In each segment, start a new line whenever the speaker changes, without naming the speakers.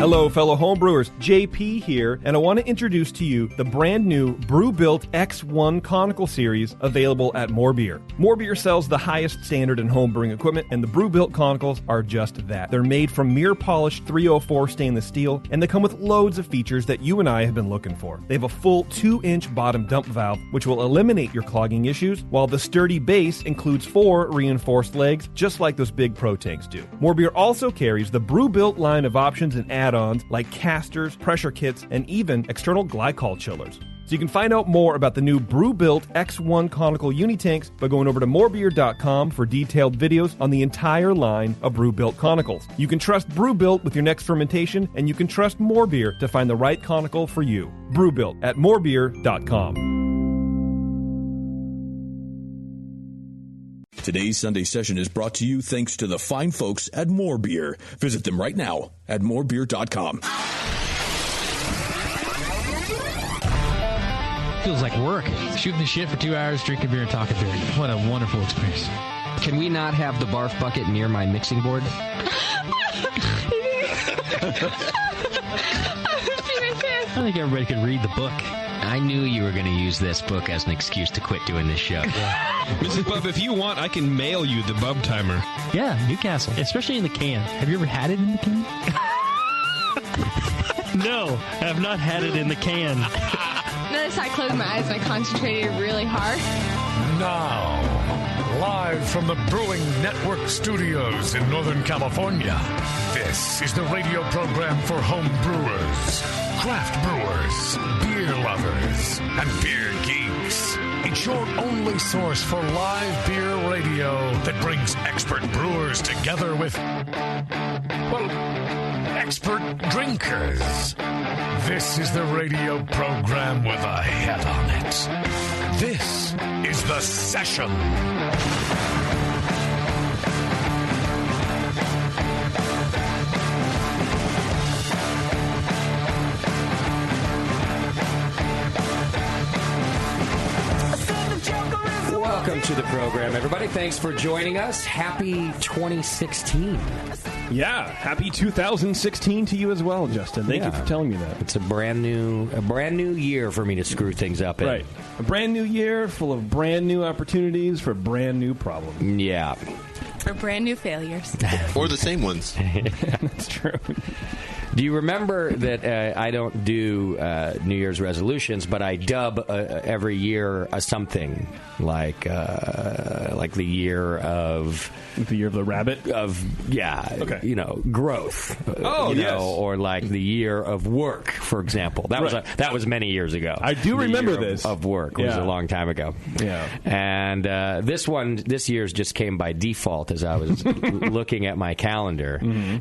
Hello, fellow homebrewers. JP here, and I want to introduce to you the brand new Brew-Built X1 Conical Series available at More Beer. More Beer sells the highest standard in homebrewing equipment, and the Brew-Built Conicals are just that. They're made from mirror-polished 304 stainless steel, and they come with loads of features that you and I have been looking for. They have a full 2-inch bottom dump valve, which will eliminate your clogging issues, while the sturdy base includes 4 reinforced legs, just like those big Pro tanks do. More Beer also carries the Brew-Built line of options and add-ons like casters, pressure kits, and even external glycol chillers. So you can find out more about the new Brew-Built X1 Conical Unitanks by going over to morebeer.com for detailed videos on the entire line of Brew-Built Conicals. You can trust Brew-Built with your next fermentation, and you can trust More Beer to find the right conical for you. Brew-Built at morebeer.com.
Today's Sunday session is brought to you thanks to the fine folks at More Beer. Visit them right now at morebeer.com.
Feels like work. Shooting the shit for 2 hours, drinking beer and talking beer. What a wonderful experience.
Can we not have the barf bucket near my mixing board?
I think everybody could read the book.
I knew you were going to use this book as an excuse to quit doing this show.
Mrs. Bub, if you want, I can mail you the Bub Timer.
Yeah, Newcastle, especially in the can. Have you ever had it in the can? No, I have not had it in the can.
Notice I closed my eyes and I concentrated really hard.
Now, live from the Brewing Network studios in Northern California, this is the radio program for home brewers, craft brewers, beer lovers, and beer geeks. It's your only source for live beer radio that brings expert brewers together with, well, expert drinkers. This is the radio program with a head on it. This is The Session.
Welcome to the program, everybody. Thanks for joining us. Happy 2016.
Yeah, happy 2016 to you as well, Justin. Thank you for telling me that.
It's a brand new year for me to screw things up in.
Right. A brand new year full of brand new opportunities for brand new problems.
Yeah.
For brand new failures.
Or the same ones.
That's true.
Do you remember that I don't do New Year's resolutions, but I dub every year a something like the year of
the rabbit
growth.
Yes.
Or like the year of work, for example. That was many years ago.
I do remember this
of work was a long time ago.
Yeah,
and this year's just came by default as I was looking at my calendar,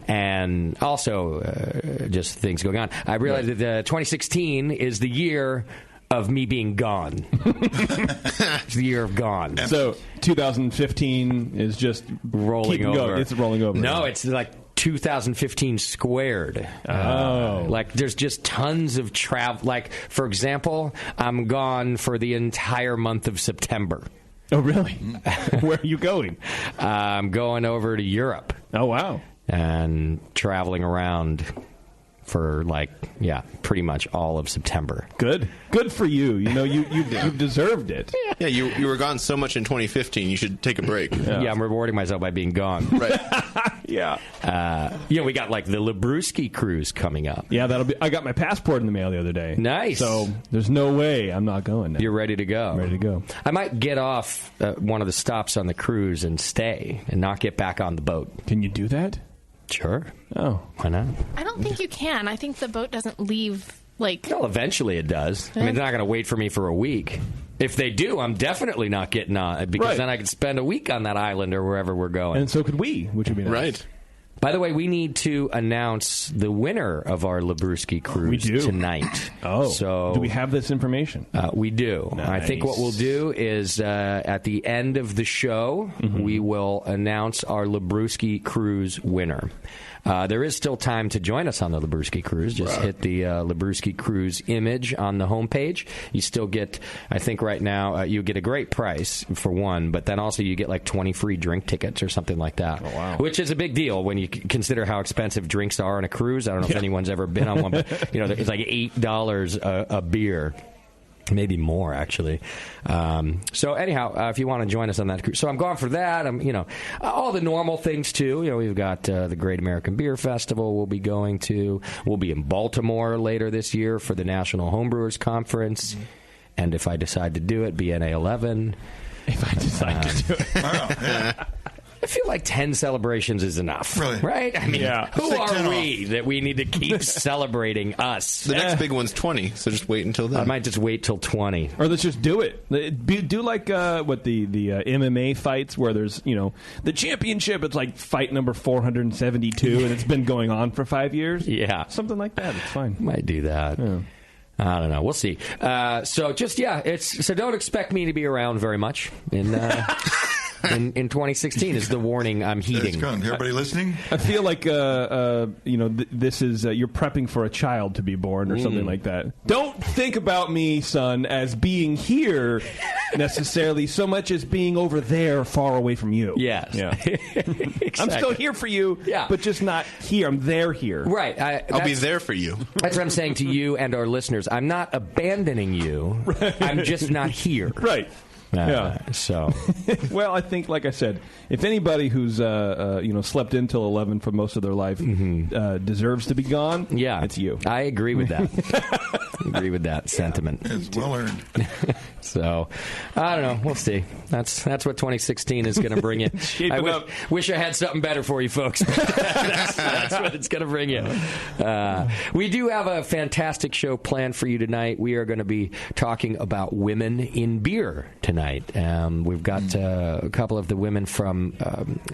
and also. Just things going on. I realized that 2016 is the year of me being gone. It's the year of gone.
So 2015 is just
rolling over.
Going. It's rolling over.
No, it's like 2015 squared. Like there's just tons of travel. Like, for example, I'm gone for the entire month of September.
Oh, really? Where are you going?
I'm going over to Europe.
Oh, wow.
And traveling around for pretty much all of September.
Good for you. You know, you've deserved it.
Yeah, you were gone so much in 2015. You should take a break.
Yeah, I'm rewarding myself by being gone.
Right.
Yeah.
We got like the Labruski cruise coming up.
Yeah, I got my passport in the mail the other day.
Nice.
So there's no way I'm not going now.
You're ready to go.
I'm ready to go.
I might get off one of the stops on the cruise and stay and not get back on the boat.
Can you do that?
Sure.
Oh,
why not?
I don't think you can. I think the boat doesn't leave,
Well, eventually it does. I mean, they're not going to wait for me for a week. If they do, I'm definitely not getting on, because then I could spend a week on that island or wherever we're going.
And so could we, which would be nice.
Right.
By the way, we need to announce the winner of our Labruski cruise tonight.
Oh,
so
do we have this information?
We do.
Nice.
I think what we'll do is at the end of the show, we will announce our Labruski cruise winner. There is still time to join us on the Labruski Cruise. Just hit the Labruski Cruise image on the homepage. You still get, I think right now, you get a great price for one, but then also you get like 20 free drink tickets or something like that. Oh, wow. Which is a big deal when you consider how expensive drinks are on a cruise. I don't know if anyone's ever been on one, but it's like $8 a beer. Maybe more, actually. So anyhow, if you want to join us on that cruise. So I'm going for that. All the normal things, too. We've got the Great American Beer Festival we'll be going to. We'll be in Baltimore later this year for the National Homebrewers Conference. Mm-hmm. And if I decide to do it, BNA 11.
If I decide to do it.
Yeah. I feel like 10 celebrations is enough, right? I mean, who are we that we need to keep celebrating us?
The next big one's 20, so just wait until then.
I might just wait till 20.
Or let's just do it. Do like the MMA fights where there's, the championship, it's like fight number 472, and it's been going on for 5 years.
Yeah.
Something like that. It's fine.
Might do that. Yeah. I don't know. We'll see. So don't expect me to be around very much in 2016 is the warning I'm heeding.
Everybody listening?
I feel like this is you're prepping for a child to be born or something like that. Don't think about me, son, as being here necessarily so much as being over there, far away from you.
Yes.
Yeah.
Exactly.
I'm still here for you, but just not here. I'm there here.
Right.
I'll be there for you.
That's what I'm saying to you and our listeners. I'm not abandoning you. Right. I'm just not here.
Right.
So,
well, I think, like I said, if anybody who's slept in till 11 for most of their life deserves to be gone, it's you.
I agree with that. Agree with that sentiment.
It's well earned.
So, I don't know. We'll see. That's what 2016 is going to bring you. I wish I had something better for you folks. That's what it's going to bring you. We do have a fantastic show planned for you tonight. We are going to be talking about women in beer tonight. We've got a couple of the women from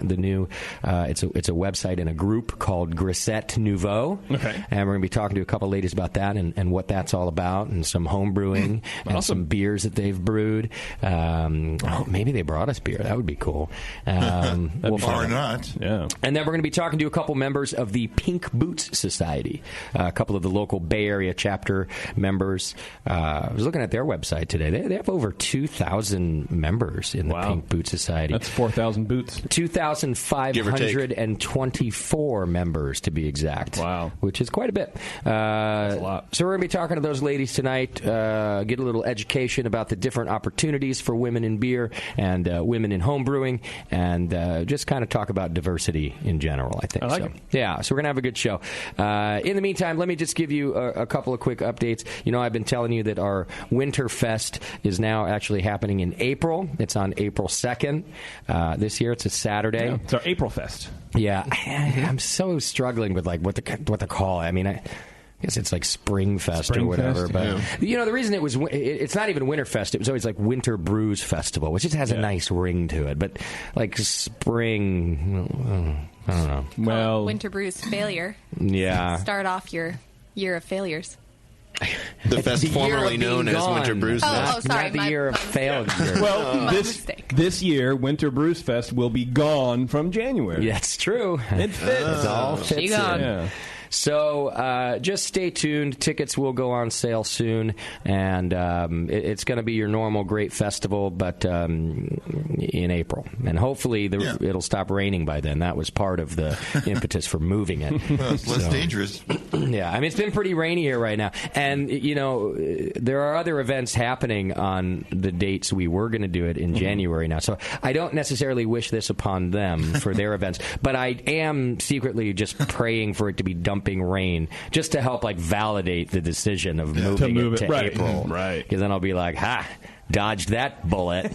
the new, it's a website and a group called Grisette Nouveaux. Okay. And we're going to be talking to a couple of ladies about that and what that's all about, and some home brewing and some beers that they've brewed. Maybe they brought us beer. That would be cool.
Or not.
Yeah.
And then we're going to be talking to a couple members of the Pink Boots Society, a couple of the local Bay Area chapter members. I was looking at their website today. They have over 2,000 members in the Pink Boot Society.
That's 4,000 boots.
2,524 members, to be exact.
Wow.
Which is quite a bit.
That's a lot.
So we're going to be talking to those ladies tonight, get a little education about the different opportunities for women in beer and women in home brewing, and just kind of talk about diversity in general, I think.
I like it.
Yeah, so we're going to have a good show. In the meantime, let me just give you a couple of quick updates. I've been telling you that our Winterfest is now actually happening in April. It's on April 2nd. This year, it's a Saturday.
Yeah, it's our April Fest.
Yeah, I'm so struggling with what to call it. I mean, I guess it's like Springfest or whatever. But the reason it's not even Winterfest. It was always like Winter Brews Festival, which just has a nice ring to it. But like spring, I don't know.
Well, Winter Brews failure.
Yeah.
Start off your year of failures.
The fest formerly known as Winter Brews Fest.
Sorry.
Not the year of failure.
Well, this year, Winter Brews Fest will be gone from January.
That's true.
It fits.
It all fits in.
Yeah.
So just stay tuned. Tickets will go on sale soon, and it's going to be your normal great festival, but in April. And hopefully it'll stop raining by then. That was part of the impetus for moving it.
Well, it's less dangerous.
Yeah, I mean, it's been pretty rainy here right now. And, there are other events happening on the dates we were going to do it in January now. So I don't necessarily wish this upon them for their events, but I am secretly just praying for it to be dumping rain just to help validate the decision of moving it to April.
Right.
Because then I'll be like, dodged that bullet.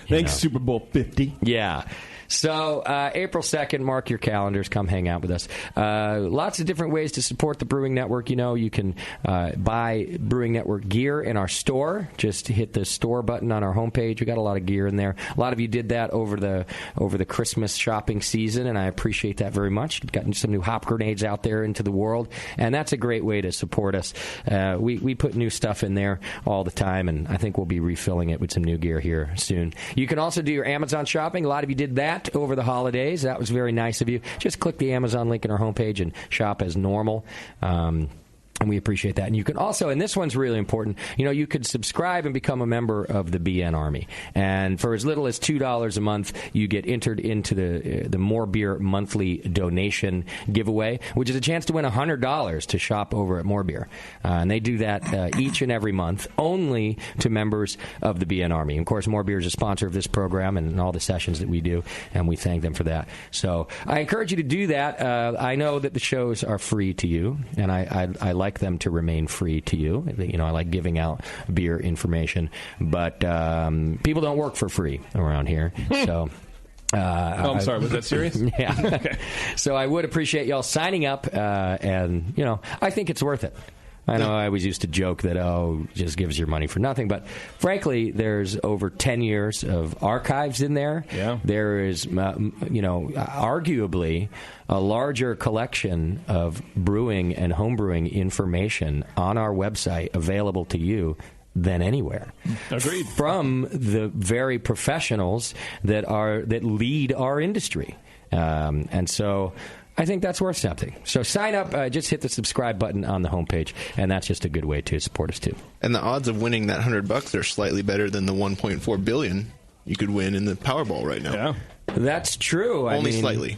Thanks, Super Bowl 50.
Yeah. So April 2nd, mark your calendars. Come hang out with us. Lots of different ways to support the Brewing Network. You can buy Brewing Network gear in our store. Just hit the store button on our homepage. We got a lot of gear in there. A lot of you did that over the Christmas shopping season, and I appreciate that very much. We've gotten some new hop grenades out there into the world, and that's a great way to support us. We put new stuff in there all the time, and I think we'll be refilling it with some new gear here soon. You can also do your Amazon shopping. A lot of you did that. that over the holidays. That was very nice of you. Just click the Amazon link in our homepage and shop as normal. And we appreciate that. And you can also, and this one's really important, you could subscribe and become a member of the BN Army. And for as little as $2 a month, you get entered into the More Beer monthly donation giveaway, which is a chance to win $100 to shop over at More Beer. And they do that each and every month, only to members of the BN Army. And of course, More Beer is a sponsor of this program and all the sessions that we do, and we thank them for that. So I encourage you to do that. I know that the shows are free to you, and I like them to remain free to you. I like giving out beer information, but people don't work for free around here. So,
I'm sorry. Was that serious?
Yeah. Okay. So I would appreciate y'all signing up, and I think it's worth it. I know I always used to joke that, it just gives your money for nothing. But frankly, there's over 10 years of archives in there.
Yeah.
There is, arguably a larger collection of brewing and homebrewing information on our website available to you than anywhere.
Agreed.
From the very professionals that lead our industry. And so I think that's worth something. So sign up, just hit the subscribe button on the homepage, and that's just a good way to support us too.
And the odds of winning that $100 are slightly better than the $1.4 billion you could win in the Powerball right now.
Yeah,
that's true.
Only slightly.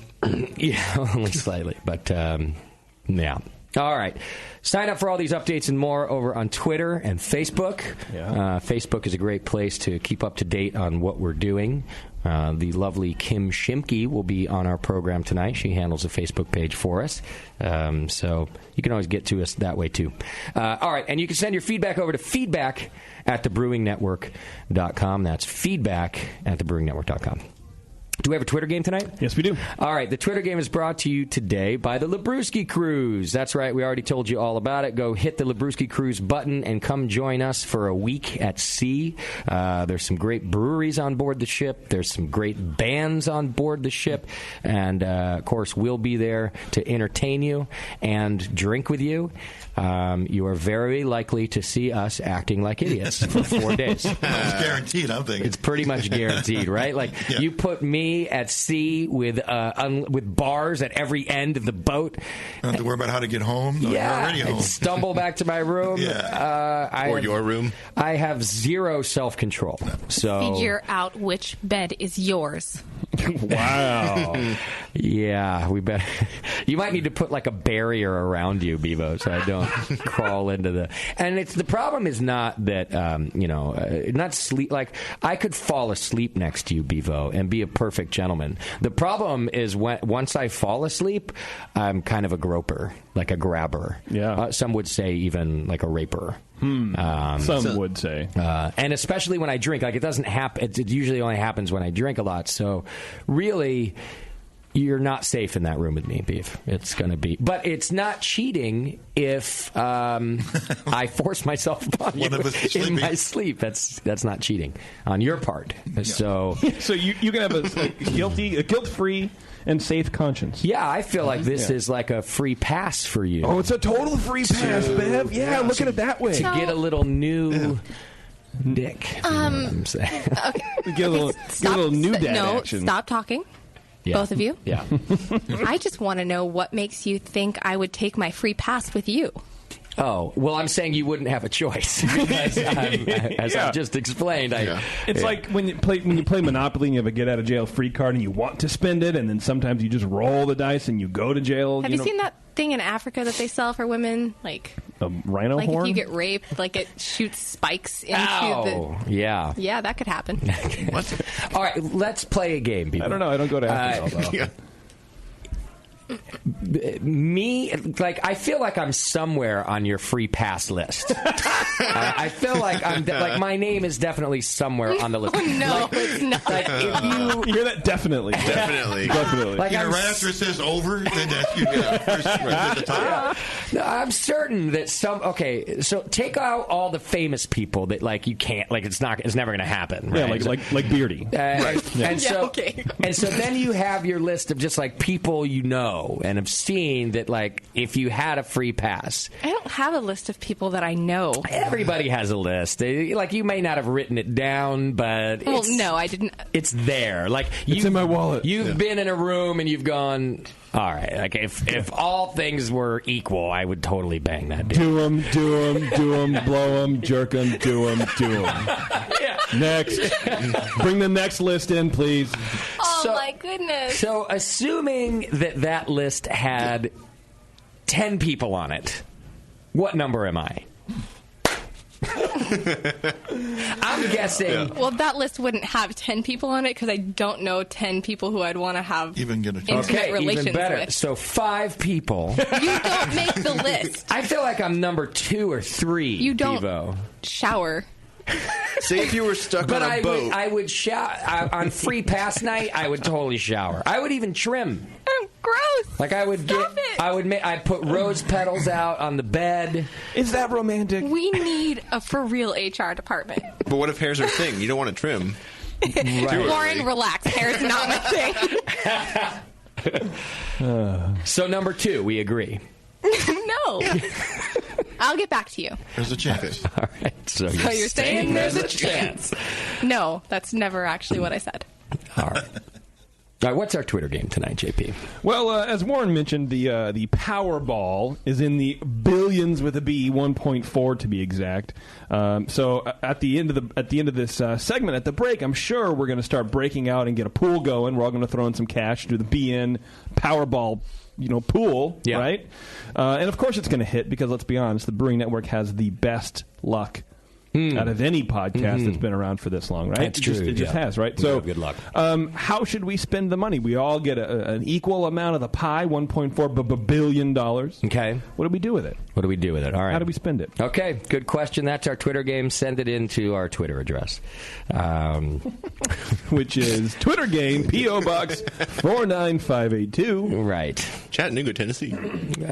Yeah, only slightly. But yeah. All right. Sign up for all these updates and more over on Twitter and Facebook.
Yeah.
Facebook is a great place to keep up to date on what we're doing. The lovely Kim Shimke will be on our program tonight. She handles the Facebook page for us. So you can always get to us that way, too. All right. And you can send your feedback over to feedback@thebrewingnetwork.com. That's feedback@thebrewingnetwork.com. Do we have a Twitter game tonight?
Yes, we do.
All right. The Twitter game is brought to you today by the Labruski Cruise. That's right. We already told you all about it. Go hit the Labruski Cruise button and come join us for a week at sea. There's some great breweries on board the ship. There's some great bands on board the ship. And, of course, we'll be there to entertain you and drink with you. You are very likely to see us acting like idiots for 4 days.
It's guaranteed, I'm thinking.
It's pretty much guaranteed, right? Like, you put me at sea with bars at every end of the boat.
Don't have to worry about how to get home. No,
Yeah,
you're already home.
I'd stumble back to my room.
Your room.
I have zero self-control. So
Figure out which bed is yours.
Wow.
Yeah, we bet. You might need to put like a barrier around you, Bevo, so I don't crawl into the. And the problem is not that not sleep. Like I could fall asleep next to you, Bevo, and be a perfect gentleman. The problem is once I fall asleep, I'm kind of a groper, like a grabber.
Yeah.
Some would say even like a raper.
Some would say.
And especially when I drink. Like, it doesn't happen. It usually only happens when I drink a lot. So, really, you're not safe in that room with me, Beef. It's going to be. But it's not cheating if I force myself upon you in my sleep. That's not cheating on your part. Yeah. So
you can have a guilt-free and safe conscience.
Yeah, I feel like this is like a free pass for you.
Oh, it's a total free pass, Bev. Yeah, look at it that way.
To get a little new dick. You know what I'm saying?
Okay.
Get a little new dad action.
Stop talking.
Yeah.
Both of you.
Yeah.
I just want to know what makes you think I would take my free pass with you.
Oh, well, I'm saying you wouldn't have a choice. As I've just explained.
It's like when you play Monopoly and you have a get-out-of-jail-free card and you want to spend it, and then sometimes you just roll the dice and you go to jail.
Have you seen that thing in Africa that they sell for women? Like
a rhino horn?
If you get raped, like it shoots spikes into the...
Yeah.
Yeah, that could happen.
What? All right, let's play a game, people.
I don't know. I don't go to Africa, though.
Me, like, I feel like I'm somewhere on your free pass list. I feel like my name is definitely somewhere on the list.
Oh, no, it's not.
Like, if you
hear that, definitely.
Like right after it says over, then that's you first at the top.
No, I'm certain that so take out all the famous people that like you can't, like it's never going to happen. Right?
Yeah, like Beardy.
Right.
Yeah.
And so then you have your list of just like people you know. know and have seen that, like, if you had a free pass.
I don't have a list of people that I know.
Everybody has a list. Like, you may not have written it down, but
no, I didn't.
It's there. Like,
it's in my wallet.
You've been in a room and you've gone, all right, like, if all things were equal, I would totally bang that dude.
Do them, blow them, jerk them, do them.
Yeah.
Next. Bring the next list in, please.
Oh, my goodness.
So, assuming that list had 10 people on it, what number am I? I'm guessing.
Yeah.
Well, that list wouldn't have 10 people on it because I don't know 10 people who I'd want to have
even get a
intimate relations
even better.
with.
So 5 people.
You don't make the list.
I feel like I'm number 2 or 3.
You don't
Devo.
shower.
Say if you were stuck on a boat.
I would shower on free pass night. I would totally shower. I would even trim.
Gross.
Like I'd put rose petals out on the bed.
Is that romantic?
We need a for real HR department.
But what if hair's our thing? You don't want to trim.
Right.
Lauren, relax. Hair's not my thing.
So number 2, we agree.
No. I'll get back to you.
There's a chance.
All right. So
you're saying there's a chance. No, that's never actually what I said.
All right. All right, what's our Twitter game tonight, JP?
Well, as Warren mentioned, the Powerball is in the billions with a B, 1.4 to be exact. So at the end of this segment, at the break, I'm sure we're going to start breaking out and get a pool going. We're all going to throw in some cash, do the BN Powerball, pool, right? And of course, it's going to hit because let's be honest, the Brewing Network has the best luck out of any podcast that's been around for this long, right?
That's true.
It just has, right? So,
good luck.
How should we spend the money? We all get an equal amount of the pie, $1.4 billion.
Okay.
What do we do with it?
All right.
How do we spend it?
Okay, good question. That's our Twitter game. Send it in to our Twitter address.
Which is Twitter game, P.O. Box 49582.
Right.
Chattanooga, Tennessee.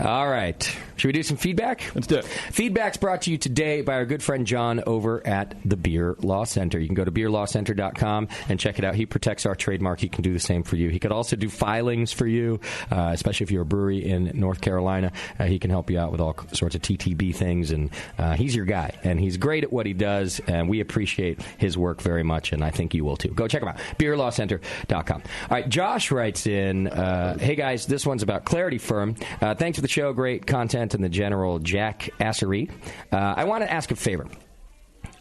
All right. Should we do some feedback?
Let's do it.
Feedback's brought to you today by our good friend John over at the Beer Law Center. You can go to beerlawcenter.com and check it out. He protects our trademark. He can do the same for you. He could also do filings for you, especially if you're a brewery in North Carolina. He can help you out with all sorts of TTB things, and he's your guy. And he's great at what he does, and we appreciate his work very much, and I think you will too. Go check him out, beerlawcenter.com. All right, Josh writes in, hey guys, this one's about Clarity Firm. Thanks for the show, great content, and the general jackassery. I want to ask a favor.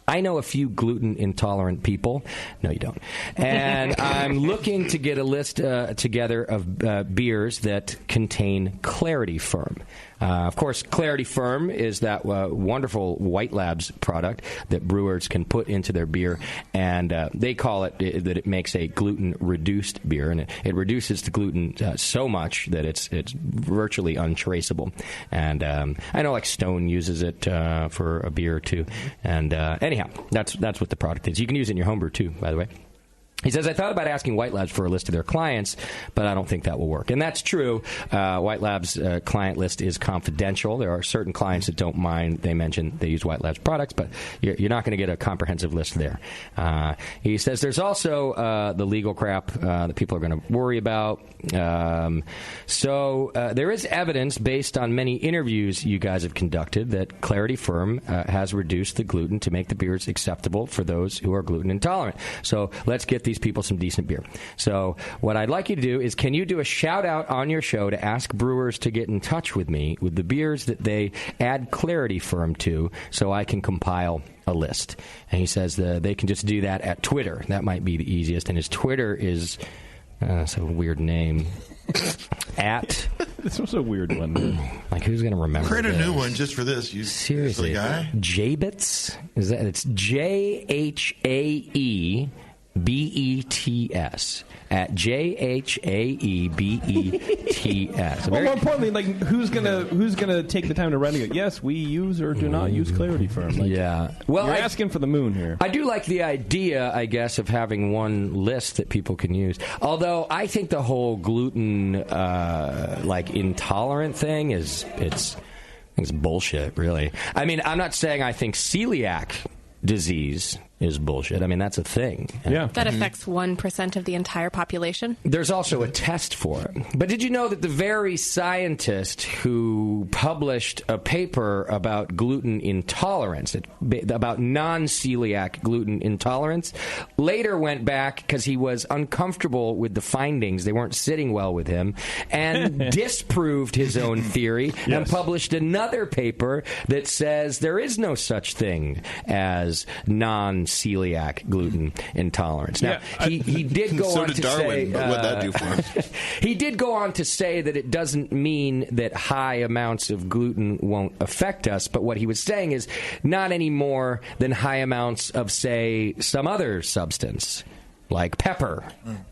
I know a few gluten-intolerant people. No, you don't. And I'm looking to get a list together of beers that contain Clarity Firm. Of course, Clarity Firm is that wonderful White Labs product that brewers can put into their beer, and they call it that it makes a gluten-reduced beer, and it reduces the gluten so much that it's virtually untraceable. And I know, like, Stone uses it for a beer or two. And anyhow, that's what the product is. You can use it in your homebrew too, by the way. He says, I thought about asking White Labs for a list of their clients, but I don't think that will work. And that's true. White Labs' client list is confidential. There are certain clients that don't mind. They mention they use White Labs products, but you're not going to get a comprehensive list there. He says there's also the legal crap that people are going to worry about. So there is evidence based on many interviews you guys have conducted that Clarity Firm has reduced the gluten to make the beers acceptable for those who are gluten intolerant. So let's get these people some decent beer. So what I'd like you to do is, can you do a shout out on your show to ask brewers to get in touch with me with the beers that they add Clarity Firm to, so I can compile a list? And he says they can just do that at Twitter. That might be the easiest. And his Twitter is it's a weird name. At
this was a weird one.
Like, who's going to remember?
Create a
this?
new one just for this. You
seriously,
guy?
Jabets? Is that? It's JHAEBETS at JHAEBETS.
Well, more importantly, like, who's gonna take the time to write it? Yes, we use or do not use Clarity Firm. Like,
yeah, well,
you're asking for the moon here.
I do like the idea, I guess, of having one list that people can use. Although I think the whole gluten intolerant thing is bullshit. Really, I mean, I'm not saying I think celiac disease is bullshit. I mean, that's a thing.
Yeah.
That affects 1% of the entire population.
There's also a test for it. But did you know that the very scientist who published a paper about gluten intolerance, about non-celiac gluten intolerance, later went back because he was uncomfortable with the findings. They weren't sitting well with him, and disproved his own theory and published another paper that says there is no such thing as non-celiac gluten intolerance. Now, he did go on to say...
what'd that do for him?
He did go on to say that it doesn't mean that high amounts of gluten won't affect us, but what he was saying is not any more than high amounts of, say, some other substance, like pepper,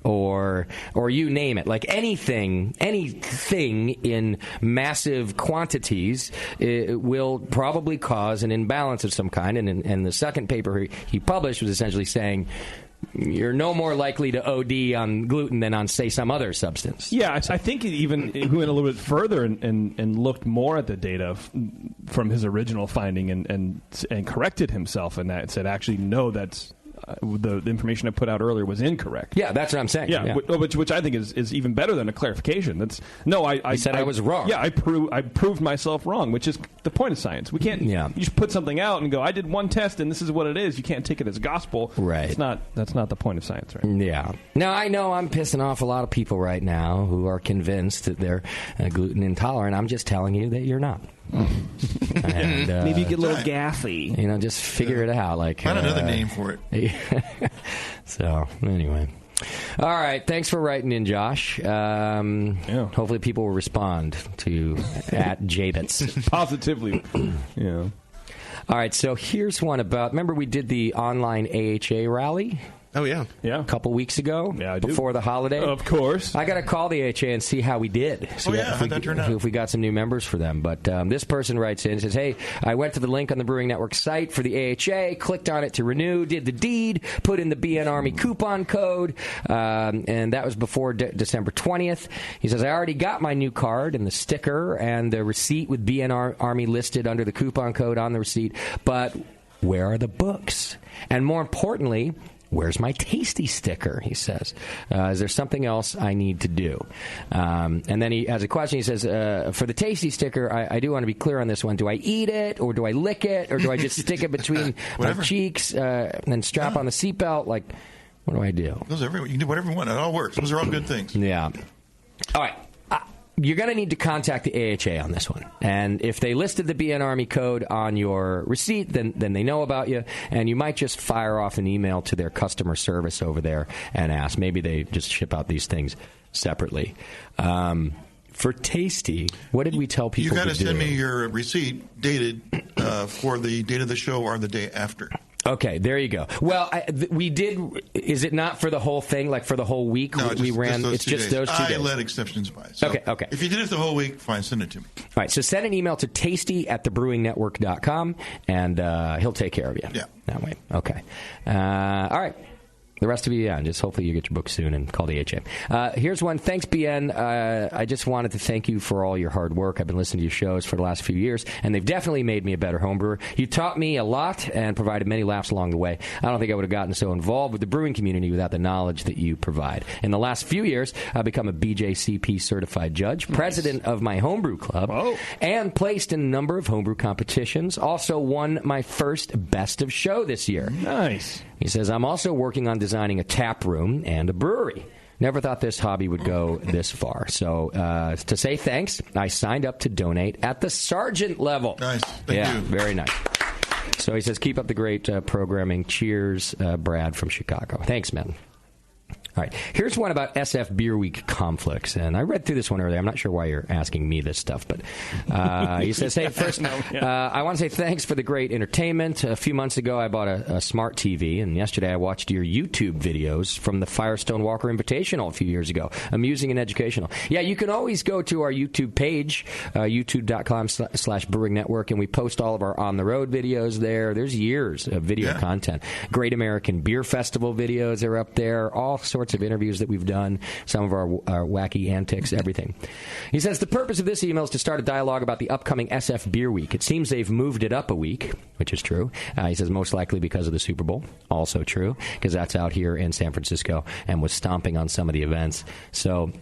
or you name it, like anything in massive quantities will probably cause an imbalance of some kind. And the second paper he published was essentially saying you're no more likely to OD on gluten than on, say, some other substance.
Yeah, I think he went a little bit further and looked more at the data from his original finding and corrected himself in that and said, actually, no, that's... the information I put out earlier was incorrect.
Yeah, that's what I'm saying.
Yeah. Which I think is even better than a clarification. I said I
was wrong.
Yeah, I proved myself wrong, which is the point of science. We can't. Yeah. You just put something out and go, I did one test and this is what it is. You can't take it as gospel.
Right.
That's not the point of science, right?
Yeah. Now I know I'm pissing off a lot of people right now who are convinced that they're gluten intolerant. I'm just telling you that you're not. And,
maybe you get a little gassy.
Just figure it out.
Find another name for it.
So, anyway. All right. Thanks for writing in, Josh. Hopefully people will respond to @Jabitz.
Positively. Yeah.
All right. So here's one about, remember we did the online AHA rally?
Oh, yeah.
A couple weeks ago, before the holiday.
Of course.
I got to call the AHA and see how we did.
How'd that turn out?
If we got some new members for them. But this person writes in and says, hey, I went to the link on the Brewing Network site for the AHA, clicked on it to renew, did the deed, put in the BN Army coupon code, and that was before December 20th. He says, I already got my new card and the sticker and the receipt with BN Army listed under the coupon code on the receipt, but where are the books? And more importantly, where's my tasty sticker, he says. Is there something else I need to do? And then he has a question. He says, for the tasty sticker, I do want to be clear on this one. Do I eat it, or do I lick it, or do I just stick it between my cheeks and then strap on the seatbelt? Like, what do I do?
Those are everywhere. You can do whatever you want. It all works. Those are all good things.
Yeah. All right. You're going to need to contact the AHA on this one. And if they listed the BN Army code on your receipt, then they know about you. And you might just fire off an email to their customer service over there and ask. Maybe they just ship out these things separately. For Tasty, what did we tell people to do?
You got to send me your receipt dated for the date of the show or the day after.
Okay, there you go. Well, we did. Is it not for the whole thing, like for the whole week?
No,
we ran. It's just those 2 days.
I let exceptions by. So
okay.
If you did it the whole week, fine, send it to me.
All right, so send an email to tasty@thebrewingnetwork.com, and he'll take care of you.
Yeah.
That way. Okay. All right. The rest of you, just hopefully you get your book soon and call the HA. Here's one. Thanks, BN. I just wanted to thank you for all your hard work. I've been listening to your shows for the last few years, and they've definitely made me a better homebrewer. You taught me a lot and provided many laughs along the way. I don't think I would have gotten so involved with the brewing community without the knowledge that you provide. In the last few years, I've become a BJCP certified judge, president of my homebrew club, and placed in a number of homebrew competitions. Also won my first Best of Show this year.
Nice.
He says, I'm also working on designing a tap room and a brewery. Never thought this hobby would go this far. So to say thanks, I signed up to donate at the sergeant level.
Nice. Thank you.
Very nice. So he says, keep up the great programming. Cheers, Brad from Chicago. Thanks, man. All right. Here's one about SF Beer Week conflicts. And I read through this one earlier. I'm not sure why you're asking me this stuff. But he says, hey, first, I want to say thanks for the great entertainment. A few months ago, I bought a smart TV. And yesterday, I watched your YouTube videos from the Firestone Walker Invitational a few years ago. Amusing and educational. Yeah, you can always go to our YouTube page, youtube.com/Brewing Network. And we post all of our on-the-road videos there. There's years of video content. Great American Beer Festival videos are up there. All sorts sorts of interviews that we've done, some of our wacky antics, everything. He says the purpose of this email is to start a dialogue about the upcoming SF Beer Week. It seems they've moved it up a week, which is true. He says most likely because of the Super Bowl. Also true, because that's out here in San Francisco and was stomping on some of the events. So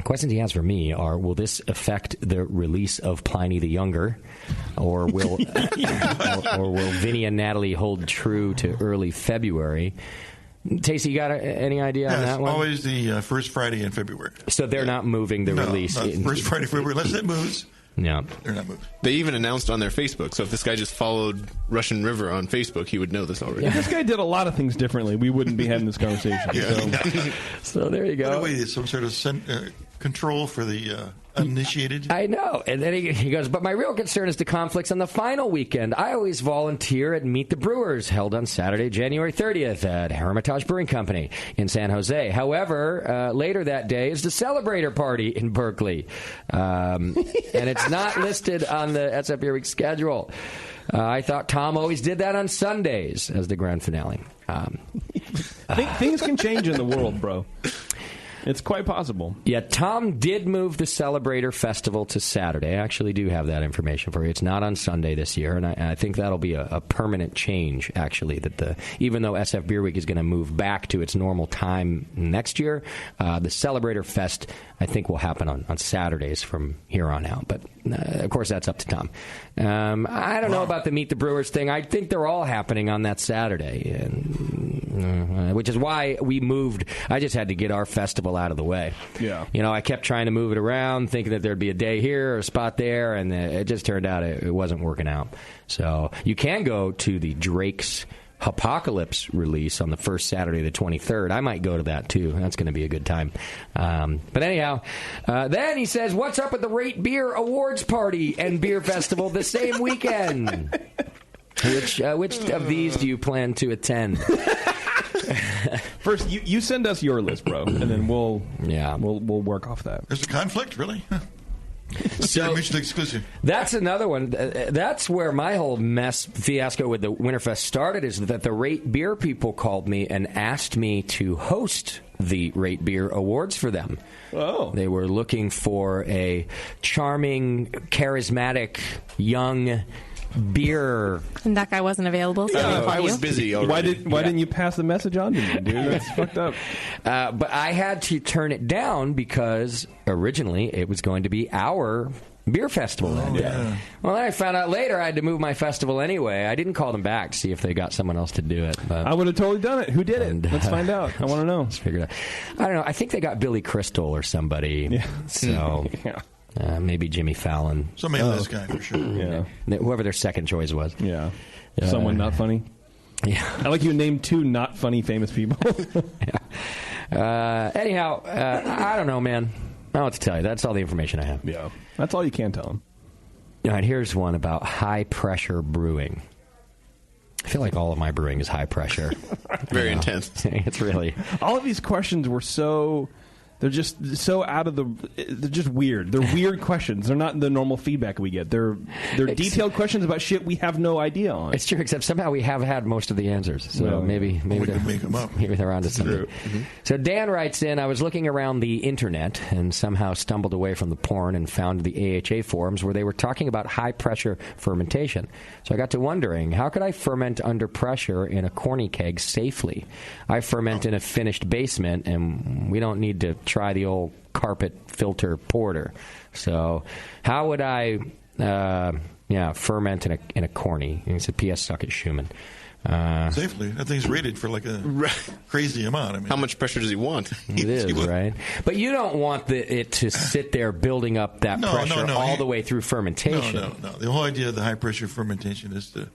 questions he has for me are, will this affect the release of Pliny the Younger? Or will or will Vinny and Natalie hold true to early February? Tacey, you got any idea on that one?
It's always the first Friday in February.
So they're not moving the release?
First Friday in February, unless it moves.
No.
They're not moving.
They even announced on their Facebook, so if this guy just followed Russian River on Facebook, he would know this already.
If this guy did a lot of things differently, we wouldn't be having this conversation.
So there you go.
Wait, some sort of control for the uninitiated?
I know. And then he goes, but my real concern is the conflicts on the final weekend. I always volunteer at Meet the Brewers, held on Saturday, January 30th at Hermitage Brewing Company in San Jose. However, later that day is the Celebrator Party in Berkeley. And it's not listed on the SF Beer Week schedule. I thought Tom always did that on Sundays as the grand finale.
Things can change in the world, bro. It's quite possible.
Yeah, Tom did move the Celebrator Festival to Saturday. I actually do have that information for you. It's not on Sunday this year, and I think that'll be a permanent change, actually, that even though SF Beer Week is going to move back to its normal time next year, the Celebrator Fest, I think, will happen on Saturdays from here on out. But, of course, that's up to Tom. I don't know about the Meet the Brewers thing. I think they're all happening on that Saturday, which is why we moved. I just had to get our festival out of the way.
Yeah.
You know, I kept trying to move it around, thinking that there'd be a day here or a spot there, and it just turned out it wasn't working out. So you can go to the Drake's Apocalypse release on the first Saturday, the 23rd. I might go to that, too. That's going to be a good time. But anyhow, then he says, what's up with the Rate Beer Awards Party and Beer Festival the same weekend? Which of these do you plan to attend?
First, you send us your list, bro, and then we'll work off that.
There's a conflict, really?
So
mutually exclusive.
That's another one. That's where my whole fiasco with the Winterfest started, is that the Rate Beer people called me and asked me to host the Rate Beer Awards for them.
Oh.
They were looking for a charming, charismatic, young beer.
And that guy wasn't available. So
I was busy already.
Why didn't you pass the message on to me, dude? That's fucked up.
But I had to turn it down because originally it was going to be our beer festival that day. Yeah. Well, then I found out later I had to move my festival anyway. I didn't call them back to see if they got someone else to do it. But
I would have totally done it. Who did it? Let's find out. I want to know.
Let's figure it out. I don't know. I think they got Billy Crystal or somebody.
Yeah.
So maybe Jimmy Fallon.
Somebody on this guy for sure.
Yeah.
Whoever their second choice was.
Yeah. Someone not funny.
Yeah.
I like you named two not funny famous people.
Anyhow, I don't know, man. I don't know what to tell you. That's all the information I have.
Yeah. That's all you can tell them.
All right, here's one about high-pressure brewing. I feel like all of my brewing is high pressure.
Very intense.
It's really...
All of these questions were so... They're just so out of the... They're just weird. They're weird questions. They're not the normal feedback we get. They're detailed questions about shit we have no idea on.
It's true, except somehow we have had most of the answers. So maybe
we can make them up.
Maybe they're onto something.
Mm-hmm.
So Dan writes in, I was looking around the internet and somehow stumbled away from the porn and found the AHA forums where they were talking about high-pressure fermentation. So I got to wondering, how could I ferment under pressure in a corny keg safely? I ferment in a finished basement, and we don't need to try the old carpet filter porter. So how would I ferment in a corny? And he said, P.S. Suck it, Schumann.
Safely. That thing's rated for like a crazy amount. I mean,
how much pressure does he want?
It is, right? But you don't want it to sit there building up that pressure all the way through fermentation.
No. The whole idea of the high-pressure fermentation is to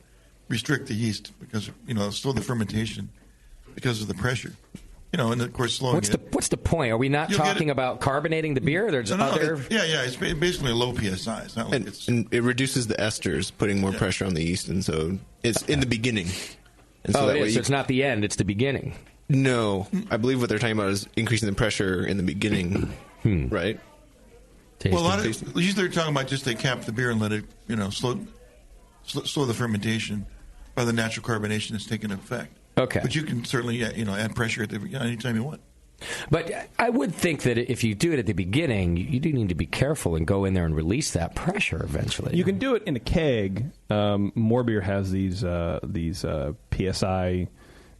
restrict the yeast because, slow the fermentation because of the pressure. And of course, slowing
What's the point? Are we not talking about carbonating the beer? There's other...
It's basically a low PSI. It's not like
and it reduces the esters, putting more pressure on the yeast, and so it's in the beginning. And
so so it's not the end, it's the beginning.
No. I believe what they're talking about is increasing the pressure in the beginning, right?
Well, usually they're talking about just they cap the beer and let it, slow the fermentation by the natural carbonation that's taking effect.
Okay.
But you can certainly, add pressure at anytime you want.
But I would think that if you do it at the beginning, you do need to be careful and go in there and release that pressure eventually.
You can do it in a keg. More Beer has these PSI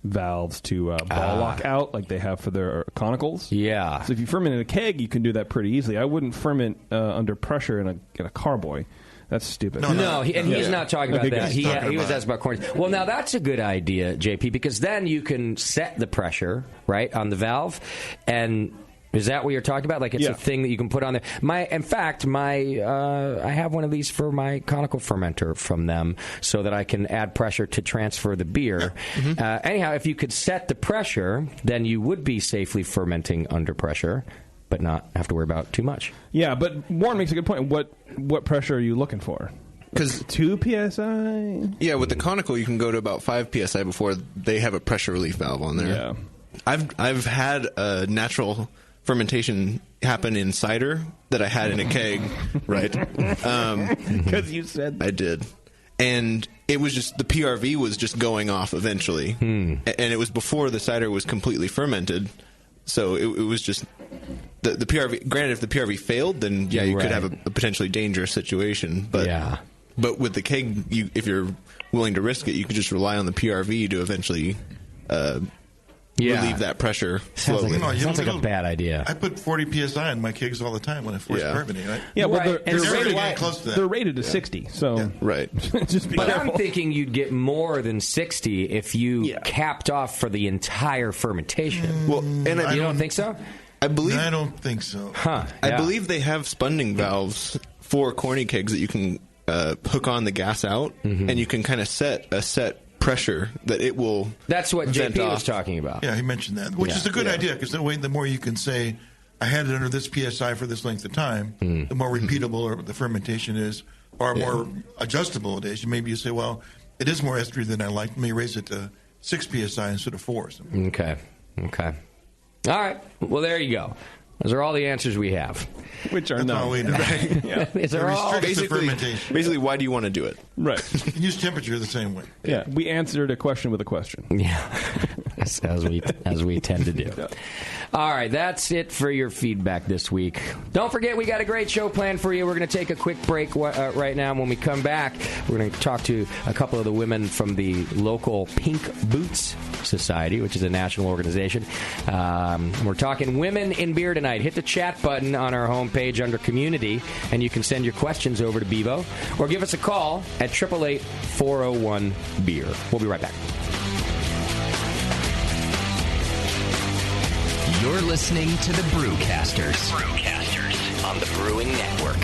valves to ball lock out like they have for their conicals.
Yeah.
So if you ferment in a keg, you can do that pretty easily. I wouldn't ferment under pressure in a carboy. That's stupid.
No, he's not talking about that. He was asked about corn. Well, now that's a good idea, JP, because then you can set the pressure, right, on the valve. And is that what you're talking about? Like it's a thing that you can put on there. In fact, I have one of these for my conical fermenter from them so that I can add pressure to transfer the beer. Yeah. Anyhow, if you could set the pressure, then you would be safely fermenting under pressure, but not have to worry about too much.
Yeah, but Warren makes a good point. What pressure are you looking for?
Because
2 psi?
Yeah, with the conical, you can go to about 5 psi before they have a pressure relief valve on there.
Yeah,
I've had a natural fermentation happen in cider that I had in a keg, right?
Because you said that.
I did. And it was just, the PRV was just going off eventually. And it was before the cider was completely fermented. So it was just, the PRV, granted, if the PRV failed, then you could have a potentially dangerous situation. But but with the keg, if you're willing to risk it, you could just rely on the PRV to eventually relieve that pressure slowly.
Sounds like a bad idea.
I put 40 psi in my kegs all the time when I force fermenting. Right?
Yeah, well,
they're
rated to 60. So
right.
Just be
but
careful.
I'm thinking you'd get more than 60 if you capped off for the entire fermentation.
Well, and
you don't think so?
I don't think so.
Huh?
I believe they have spunding valves for corny kegs that you can hook on the gas out, and you can kind of set a pressure that it will.
That's what
vent
JP
off.
was talking about.
Yeah, he mentioned that, which is a good idea, because that way, the more you can say, I had it under this PSI for this length of time, the more repeatable the fermentation is, or more adjustable it is. Maybe you say, well, it is more estery than I like. Let me raise it to 6 PSI instead of 4.
Okay. All right. Well, there you go. Those are all the answers we have.
Which are
That's
no.
all we know.
These are all
basically, why do you want to do it?
Right.
You can use temperature the same way.
Yeah, we answered a question with a question.
Yeah, as we tend to do. All right, that's it for your feedback this week. Don't forget, we got a great show planned for you. We're going to take a quick break right now. When we come back, we're going to talk to a couple of the women from the local Pink Boots Society, which is a national organization. We're talking women in beer tonight. Hit the chat button on our homepage under Community, and you can send your questions over to Bevo, or give us a call at 888-401-BEER. We'll be right back.
You're listening to the Brewcasters. On the Brewing Network.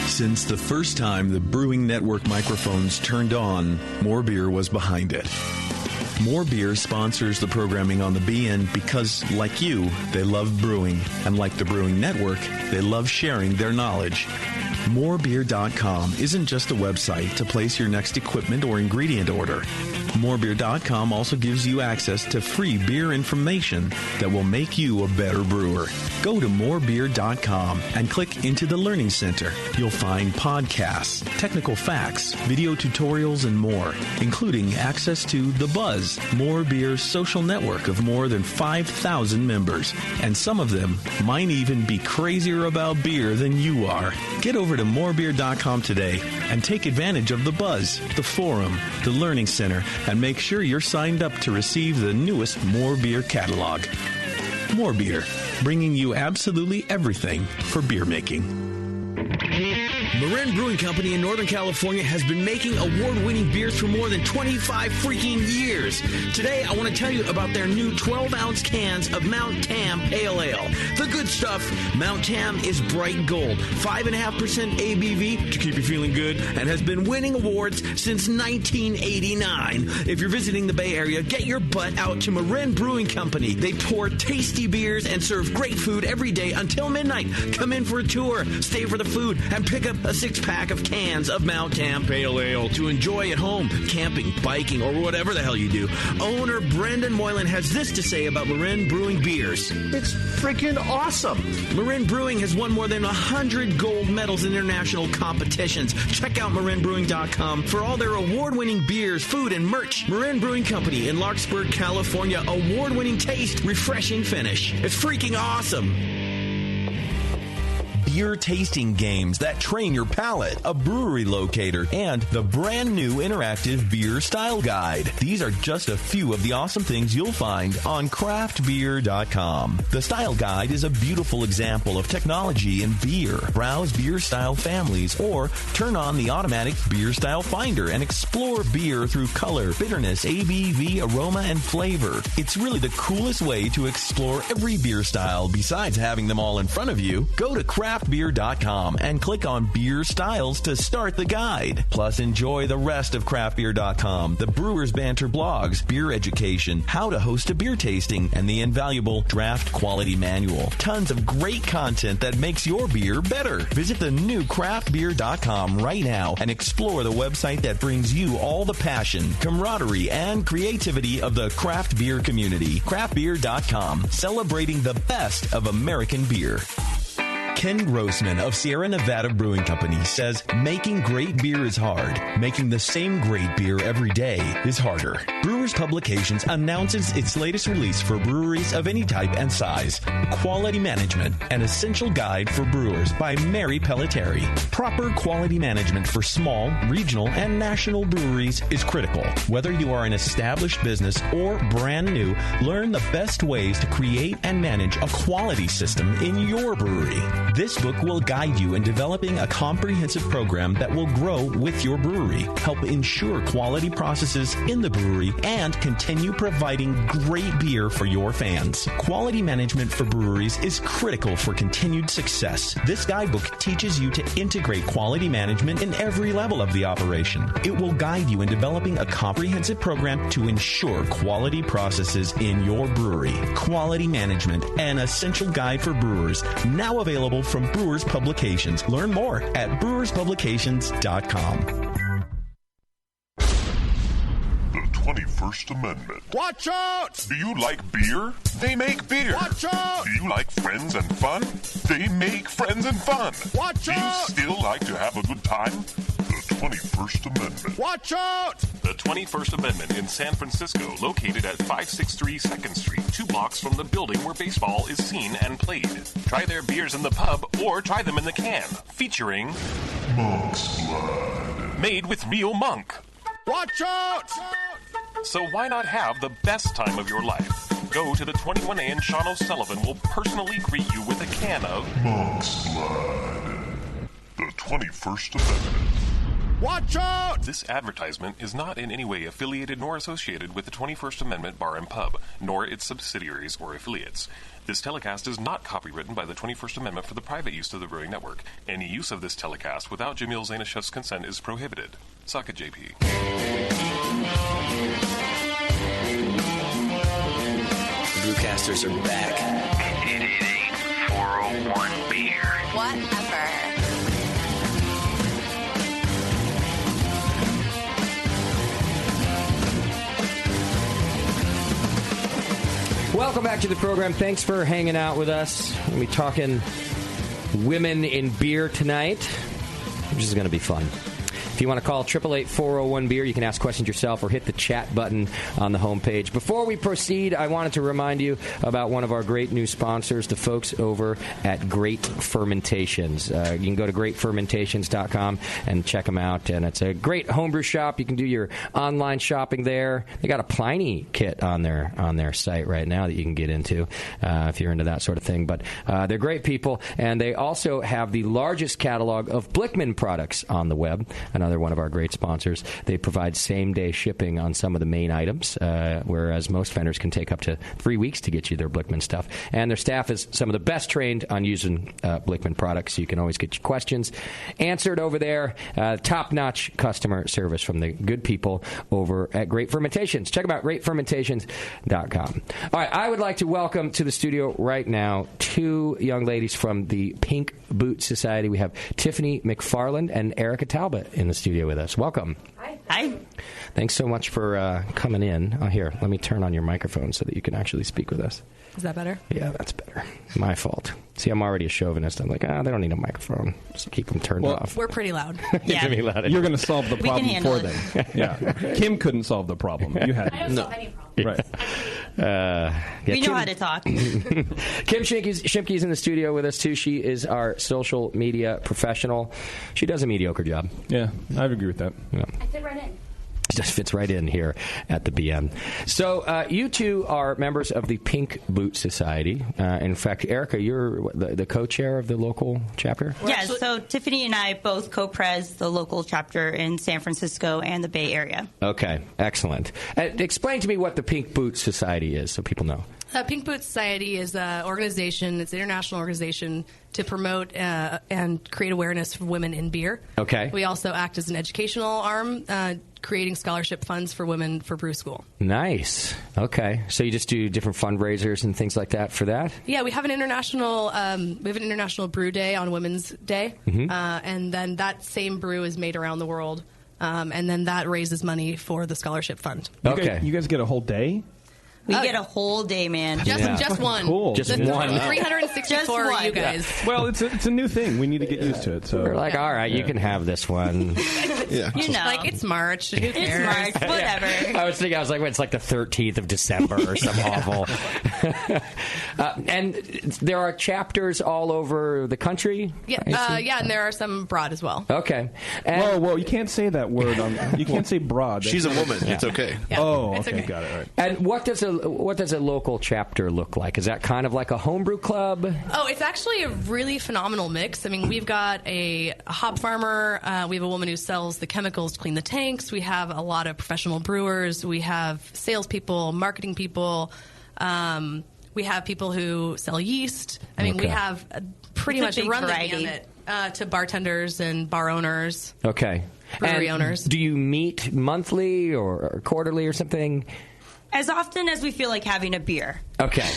Since the first time the Brewing Network microphones turned on, More Beer was behind it. More Beer sponsors the programming on the BN because, like you, they love brewing. And like the Brewing Network, they love sharing their knowledge. Morebeer.com isn't just a website to place your next equipment or ingredient order. Morebeer.com also gives you access to free beer information that will make you a better brewer. Go to morebeer.com and click into the Learning Center. You'll find podcasts, technical facts, video tutorials, and more, including access to The Buzz, More Beer's social network of more than 5,000 members. And some of them might even be crazier about beer than you are. Get over to morebeer.com today and take advantage of The Buzz, the forum, the Learning Center, and make sure you're signed up to receive the newest More Beer catalog. More Beer, bringing you absolutely everything for beer making.
Marin Brewing Company in Northern California has been making award-winning beers for more than 25 freaking years. Today, I want to tell you about their new 12-ounce cans of Mount Tam Pale Ale. The good stuff, Mount Tam is bright gold, 5.5% ABV to keep you feeling good, and has been winning awards since 1989. If you're visiting the Bay Area, get your butt out to Marin Brewing Company. They pour tasty beers and serve great food every day until midnight. Come in for a tour, stay for the food, and pick up a 6-pack of cans of Mount Tam Pale Ale to enjoy at home, camping, biking, or whatever the hell you do. Owner Brendan Moylan has this to say about Marin Brewing beers.
It's freaking awesome.
Marin Brewing has won more than 100 gold medals in international competitions. Check out MarinBrewing.com for all their award-winning beers, food, and merch. Marin Brewing Company in Larkspur, California. Award-winning taste, refreshing finish. It's freaking awesome.
Beer tasting games that train your palate, a brewery locator, and the brand new interactive beer style guide. These are just a few of the awesome things you'll find on craftbeer.com. The style guide is a beautiful example of technology in beer. Browse beer style families or turn on the automatic beer style finder and explore beer through color, bitterness, ABV, aroma, and flavor. It's really the coolest way to explore every beer style besides having them all in front of you. Go to craftbeer.com and click on Beer Styles to start the guide. Plus, enjoy the rest of craftbeer.com, the Brewers Banter blogs, beer education, how to host a beer tasting, and the invaluable Draft Quality Manual. Tons of great content that makes your beer better. Visit the new craftbeer.com right now and explore the website that brings you all the passion, camaraderie, and creativity of the craft beer community. Craftbeer.com, celebrating the best of American beer. Ken Grossman of Sierra Nevada Brewing Company says making great beer is hard. Making the same great beer every day is harder. Brewers Publications announces its latest release for breweries of any type and size. Quality Management, an essential guide for brewers by Mary Pelletieri. Proper quality management for small, regional, and national breweries is critical. Whether you are an established business or brand new, learn the best ways to create and manage a quality system in your brewery. This book will guide you in developing a comprehensive program that will grow with your brewery, help ensure quality processes in the brewery, and continue providing great beer for your fans. Quality management for breweries is critical for continued success. This guidebook teaches you to integrate quality management in every level of the operation. It will guide you in developing a comprehensive program to ensure quality processes in your brewery. Quality Management, an essential guide for brewers, now available from Brewers Publications. Learn more at brewerspublications.com.
The 21st Amendment.
Watch out!
Do you like beer? They make beer.
Watch out!
Do you like friends and fun? They make friends and fun.
Watch out!
Do you still like to have a good time? The 21st Amendment.
Watch out!
The 21st Amendment in San Francisco, located at 563 2nd Street, 2 blocks from the building where baseball is seen and played. Try their beers in the pub or try them in the can, featuring
Monk's Blood.
Made with real monk.
Watch out!
So why not have the best time of your life? Go to the 21A and Sean O'Sullivan will personally greet you with a can of
Monk's Blood. The 21st Amendment.
Watch out!
This advertisement is not in any way affiliated nor associated with the 21st Amendment Bar and Pub, nor its subsidiaries or affiliates. This telecast is not copywritten by the 21st Amendment for the private use of the Brewing Network. Any use of this telecast without Jamil Zainashev's consent is prohibited. Suck it, JP.
The Brewcasters are back.
It ain't 401 beer.
Whatever.
Welcome back to the program. Thanks for hanging out with us. We'll be talking women in beer tonight, which is going to be fun. If you want to call 888-401-BEER, you can ask questions yourself or hit the chat button on the homepage. Before we proceed, I wanted to remind you about one of our great new sponsors, the folks over at Great Fermentations. You can go to greatfermentations.com and check them out, and it's a great homebrew shop. You can do your online shopping there. They got a Pliny kit on their site right now that you can get into if you're into that sort of thing. But they're great people, and they also have the largest catalog of Blickman products on the web. Another another one of our great sponsors. They provide same-day shipping on some of the main items, whereas most vendors can take up to 3 weeks to get you their Blickman stuff. And their staff is some of the best trained on using Blickman products, so you can always get your questions answered over there. Top-notch customer service from the good people over at Great Fermentations. Check them out, greatfermentations.com. All right, I would like to welcome to the studio right now two young ladies from the Pink Boot Society. We have Tiffany McFarland and Erica Talbot in the studio with us. Welcome.
Hi.
Thanks so much for coming in. Oh, here, let me turn on your microphone so that you can actually speak with us.
Is that better?
Yeah, that's better. My fault. See, I'm already a chauvinist. I'm like, they don't need a microphone. Just keep them turned off.
We're pretty loud.
Yeah.
You're going to solve the problem for them. Yeah. Kim couldn't solve the problem. You had
I don't solve any problem.
Right.
We know how to talk.
Kim Shimke's in the studio with us, too. She is our social media professional. She does a mediocre job.
Yeah, I would agree with that.
Yeah.
I fit right in.
Just fits right in here at the BN. So you two are members of the Pink Boot Society. In fact, Erica, you're the co-chair of the local chapter?
Yeah, so Tiffany and I both co-pres the local chapter in San Francisco and the Bay Area.
Okay, excellent. Explain to me what the Pink Boot Society is so people know.
Pink Boot Society is an organization, it's an international organization to promote and create awareness for women in beer.
Okay.
We also act as an educational arm, creating scholarship funds for women for brew school.
Nice. Okay. So you just do different fundraisers and things like that for that?
Yeah, we have an international brew day on Women's Day, and then that same brew is made around the world, and then that raises money for the scholarship fund.
Okay. You guys get a whole day?
We get a whole day, man.
Just one.
Cool.
Just one.
364 are you guys.
Well, it's a new thing. We need to get used to it. So
we're like, all right, you can have this one.
Yeah. You know. Like, it's March. Who cares?
It's March. Whatever.
I was thinking, it's like the 13th of December or some awful. And there are chapters all over the country?
Yeah, and there are some abroad as well.
Okay.
And whoa, you can't say that word. You can't say broad.
She's a woman. Yeah. It's okay.
Yeah,
oh,
it's
okay. Got it. Right.
And what does a local chapter look like? Is that kind of like a homebrew club?
Oh, it's actually a really phenomenal mix. I mean, we've got a hop farmer. We have a woman who sells the chemicals to clean the tanks. We have a lot of professional brewers. We have salespeople, marketing people. We have people who sell yeast. I mean, we have pretty much run the gamut to bartenders and bar owners.
Okay.
Brewery owners.
Do you meet monthly or quarterly or something?
As often as we feel like having a beer.
Okay.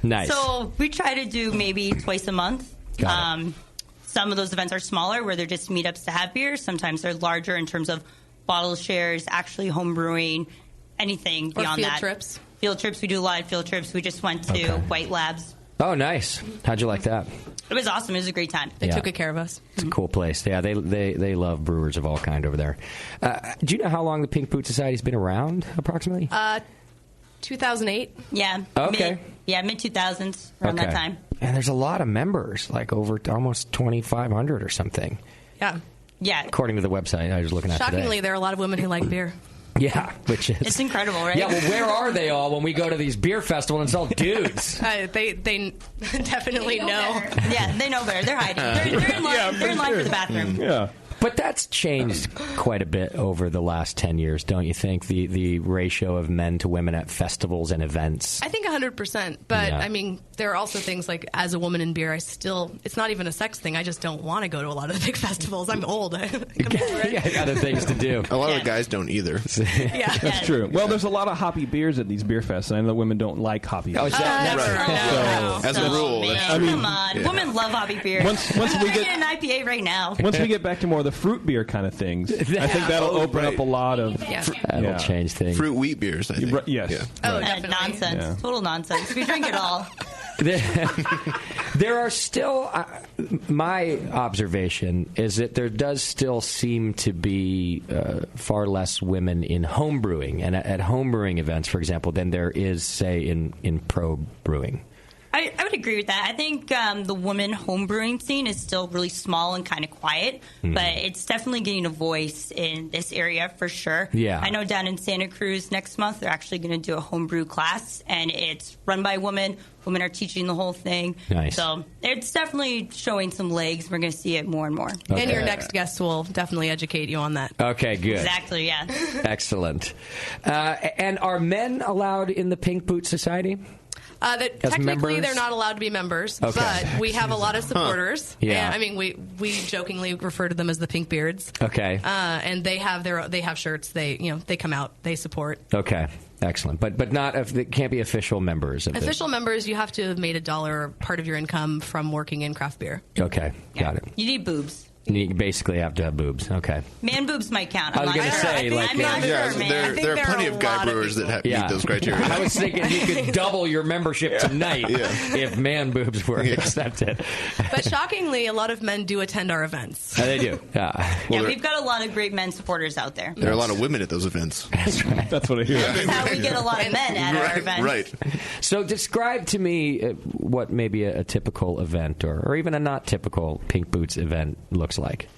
Nice.
So we try to do maybe twice a month.
Got it.
Some of those events are smaller where they're just meetups to have beer. Sometimes they're larger in terms of bottle shares, actually home brewing, anything beyond that.
Field trips.
Field trips. We do a lot of field trips. We just went to White Labs.
Oh, nice. How'd you like that?
It was awesome. It was a great time.
They took good care of us.
It's a cool place. Yeah, they love brewers of all kind over there. Do you know how long the Pink Boot Society's been around, approximately?
2008.
Yeah.
Okay.
Mid-2000s, around that time.
And there's a lot of members, like over almost 2,500 or something.
Yeah.
Yeah.
According to the website I was looking at
Shockingly,
today.
there are a lot of women who like beer.
Yeah, which is...
It's incredible, right?
Yeah, well, where are they all when we go to these beer festivals and it's all dudes?
They definitely know.
Yeah, they know better. They're hiding. They're in line, they're in line for the bathroom.
Yeah.
But that's changed quite a bit over the last 10 years, don't you think? The ratio of men to women at festivals and events.
I think 100%. But, I mean, there are also things like, as a woman in beer, it's not even a sex thing. I just don't want to go to a lot of the big festivals. I'm old.
Yeah, other things to do.
A lot of the guys don't either.
Yeah.
That's true. Well, there's a lot of hoppy beers at these beer fests, and I know women don't like hoppy beers.
As a rule.
Come on. Women love hoppy beer.
Once we get
an IPA right now.
Once we get back to more of the fruit beer kind of things, I think that'll open up a lot of...
That'll change things.
Fruit wheat beers, I think.
Yes.
Yeah.
Oh, nonsense. Total nonsense. We drink it all.
There are still... my observation is that there does still seem to be far less women in home brewing and at home brewing events, for example, than there is, say, in pro brewing.
I would agree with that. I think the woman homebrewing scene is still really small and kind of quiet, but it's definitely getting a voice in this area for sure.
Yeah.
I know down in Santa Cruz next month they're actually going to do a homebrew class, and it's run by women. Women are teaching the whole thing.
Nice.
So it's definitely showing some legs. We're going to see it more and more.
Okay.
And your next guest will definitely educate you on that.
Okay, good.
Exactly, yeah.
Excellent. And are men allowed in the Pink Boot Society?
Technically,
members?
they're not allowed to be members,
Okay.
but we have a lot of supporters.
Yeah.
And, I mean, we jokingly refer to them as the Pink Beards.
Okay.
And they have shirts. They come out. They support.
Okay. Excellent. But not if they can't be official members of
Official members, you have to have made $1 part of your income from working in craft beer.
Okay. Got it.
You need boobs.
You basically have to have boobs. Okay.
Man boobs might count.
I was going to say, like,
I'm not sure, man.
There are plenty of guy brewers that meet those criteria.
I was thinking you could double your membership tonight if man boobs were accepted.
But shockingly, a lot of men do attend our events.
They do. Yeah.
We've got a lot of great men supporters out there.
There are a lot of women at those events.
That's right.
That's what I hear.
That's how we get a lot of men at our events.
Right.
So describe to me what maybe a typical event or even a not typical Pink Boots event looks like.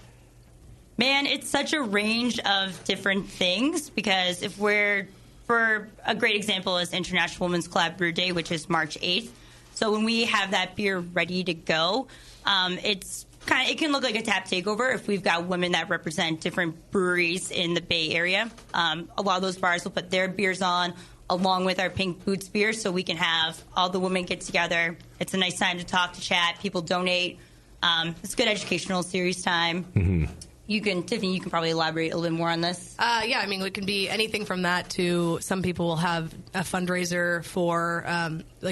Man, it's such a range of different things because for a great example is International Women's Collab Brew Day, which is March 8th. So when we have that beer ready to go, it can look like a tap takeover if we've got women that represent different breweries in the Bay Area. A lot of those bars will put their beers on along with our Pink Boots beer so we can have all the women get together. It's a nice time to talk, to chat. People donate. It's good educational series time.
Mm-hmm.
Tiffany, you can probably elaborate a little bit more on this.
Yeah, I mean, it can be anything from that to some people will have a fundraiser for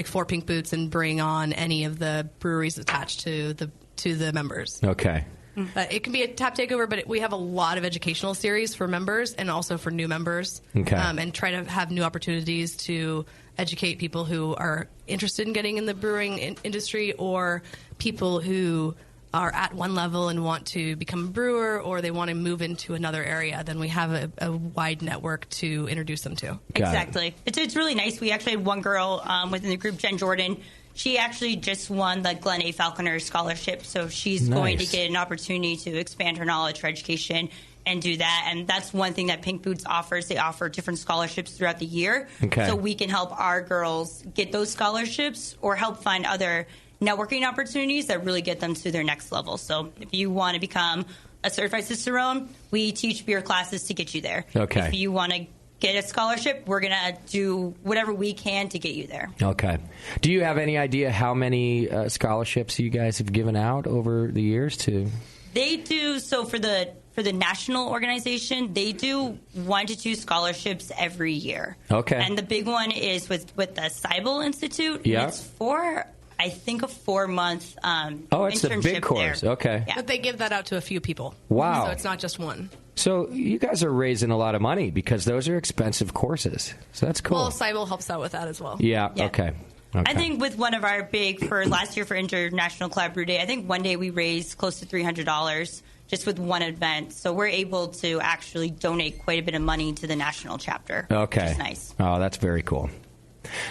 for Pink Boots and bring on any of the breweries attached to the members.
Okay.
It can be a tap takeover, but we have a lot of educational series for members and also for new members.
Okay.
And try to have new opportunities to educate people who are interested in getting in the brewing industry or people who are at one level and want to become a brewer or they want to move into another area, then we have a wide network to introduce them to.
Exactly. It's really nice. We actually had one girl within the group, Jen Jordan. She actually just won the Glenn A. Falconer Scholarship, so she's going to get an opportunity to expand her knowledge for education and do that. And that's one thing that Pink Boots offers. They offer different scholarships throughout the year.
Okay.
So we can help our girls get those scholarships or help find other networking opportunities that really get them to their next level. So if you want to become a certified Cicerone, we teach beer classes to get you there.
Okay.
If you want to get a scholarship, we're going to do whatever we can to get you there.
Okay. Do you have any idea how many scholarships you guys have given out over the years to?
They do. So for the national organization, they do 1 to 2 scholarships every year.
Okay.
And the big one is with the Seibel Institute.
Yeah.
It's for, I think, a 4-month
it's a big course.
There.
Okay.
Yeah.
But they give that out to a few people.
Wow.
So it's not just one.
So you guys are raising a lot of money because those are expensive courses. So that's cool.
Well, Seibel helps out with that as well.
Yeah. Okay.
I think with one of our for last year for International Collab Brew Day, I think one day we raised close to $300 just with one event. So we're able to actually donate quite a bit of money to the national chapter.
Okay.
Which is nice.
Oh, that's very cool.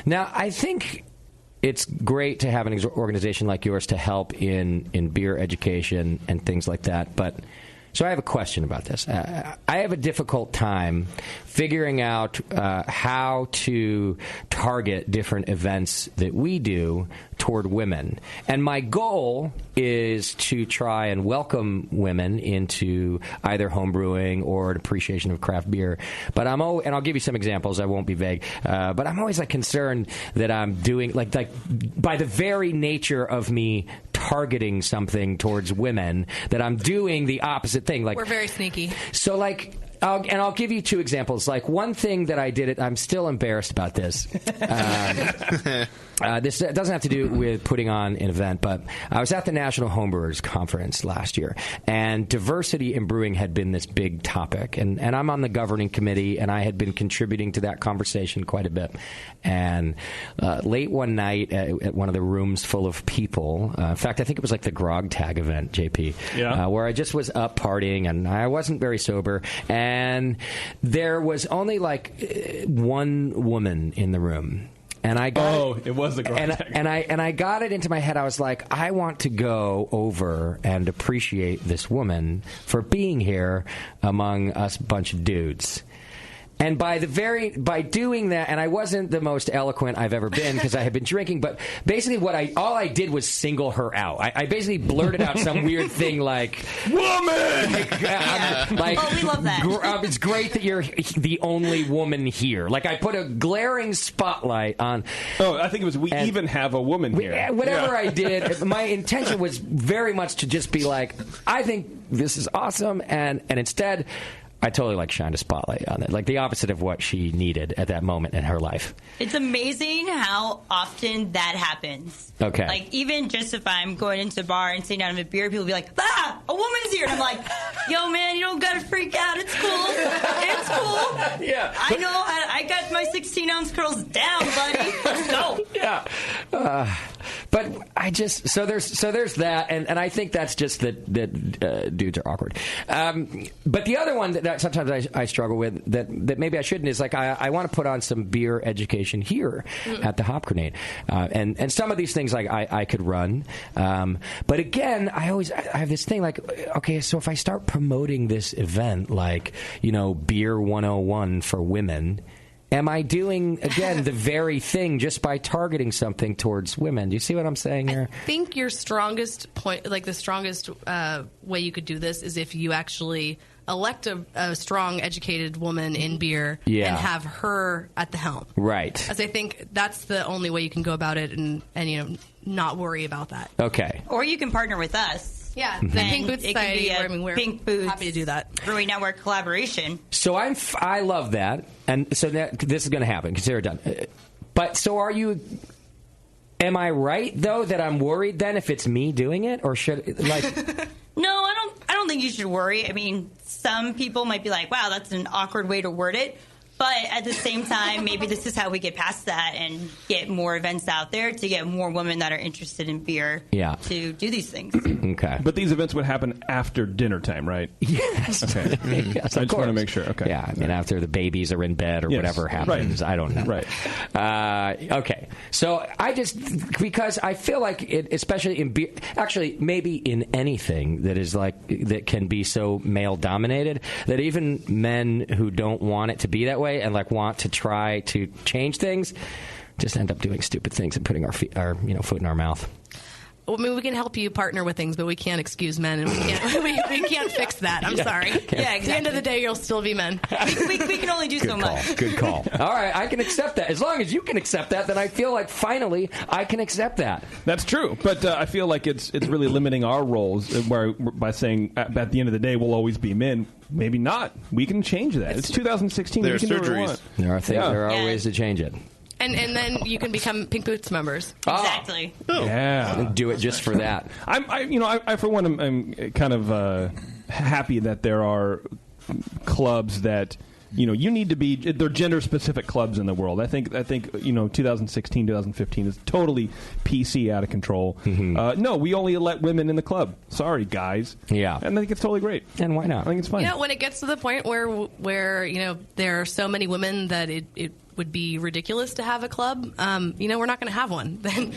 Now, I think it's great to have an organization like yours to help in beer education and things like that. But so I have a question about this. I have a difficult time figuring out how to target different events that we do toward women. And my goal is to try and welcome women into either homebrewing or an appreciation of craft beer. But and I'll give you some examples. I won't be vague. But I'm always concerned that I'm doing like by the very nature of me targeting something towards women, that I'm doing the opposite thing.
We're very sneaky.
So I'll give you 2 examples. Like one thing that I did, I'm still embarrassed about this. This doesn't have to do with putting on an event, but I was at the National Homebrewers Conference last year, and diversity in brewing had been this big topic. And I'm on the governing committee, and I had been contributing to that conversation quite a bit. And late one night at one of the rooms full of people, in fact, I think it was like the Grog Tag event, JP, where I just was up partying, and I wasn't very sober. And there was only one woman in the room. and I got
it was the garage deck.
and I got it into my head. I was like, I want to go over and appreciate this woman for being here among us bunch of dudes. And by doing that, and I wasn't the most eloquent I've ever been because I had been drinking, but basically all I did was single her out. I basically blurted out some weird thing like, "Woman!"
We love that.
It's great that you're the only woman here. Like, I put a glaring spotlight on.
Oh, I think it was we even have a woman here.
Whatever I did, my intention was very much to just be like, I think this is awesome, and instead, I totally shined a spotlight on it, like the opposite of what she needed at that moment in her life.
It's amazing how often that happens.
Okay.
Like, even just if I'm going into a bar and sitting down with a beer, people will be like, "Ah, a woman's here," and I'm like, "Yo, man, you don't gotta freak out. It's cool. It's cool.
Yeah.
I know. I got my 16-ounce curls down, buddy. Let's go."
Yeah. But I just so there's that, and I think that's just that dudes are awkward. But the other one that sometimes I struggle with that maybe I shouldn't is like I want to put on some beer education here at the Hop Grenade, and some of these things like I could run, but again I have this thing like, okay, so if I start promoting this event like Beer 101 for women. Am I doing, again, the very thing just by targeting something towards women? Do you see what I'm saying here?
I think your strongest point, like the strongest way you could do this is if you actually elect a strong, educated woman in beer and have her at the helm.
Right.
As I think that's the only way you can go about it and not worry about that.
Okay.
Or you can partner with us.
Yeah, the Pink Boots Society. We're
Pink Boots
happy to do that.
Brewing Network collaboration.
So I love that, and so this is going to happen. Consider it done. But so are you? Am I right though that I'm worried then if it's me doing it, or should
No, I don't think you should worry. I mean, some people might be like, "Wow, that's an awkward way to word it." But at the same time, maybe this is how we get past that and get more events out there to get more women that are interested in beer to do these things.
Okay.
But these events would happen after dinner time, right?
Yes.
Okay.
Yes,
I just want to make sure. Okay.
Yeah, I mean, after the babies are in bed or whatever happens, I don't know.
Right.
Okay. So because I feel like it, especially in beer, actually maybe in anything that is that can be so male dominated, that even men who don't want it to be that way and want to try to change things just end up doing stupid things and putting our foot in our mouth.
I mean, we can help you partner with things, but we can't excuse men, and we can't fix that. I'm sorry. Yeah, exactly. At the end of the day, you'll still be men.
We can only do so much.
Good call. All right, I can accept that. As long as you can accept that, then I feel like finally I can accept that.
That's true, but I feel like it's really limiting our roles by saying at the end of the day we'll always be men. Maybe not. We can change that. It's 2016.
There
we
are
can do what we
surgeries.
want.
There are things. Yeah. There are ways to change it.
And then you can become Pink Boots members.
Exactly.
Oh. Yeah.
Do it just for that.
I for one, I'm kind of happy that there are clubs that you need to be. They're gender-specific clubs in the world. I think 2016, 2015 is totally PC out of control.
Mm-hmm.
No, we only let women in the club. Sorry, guys.
Yeah,
and I think it's totally great.
And why not?
I think it's fine.
When it gets to the point where there are so many women that it would be ridiculous to have a club, we're not going to have one. Then,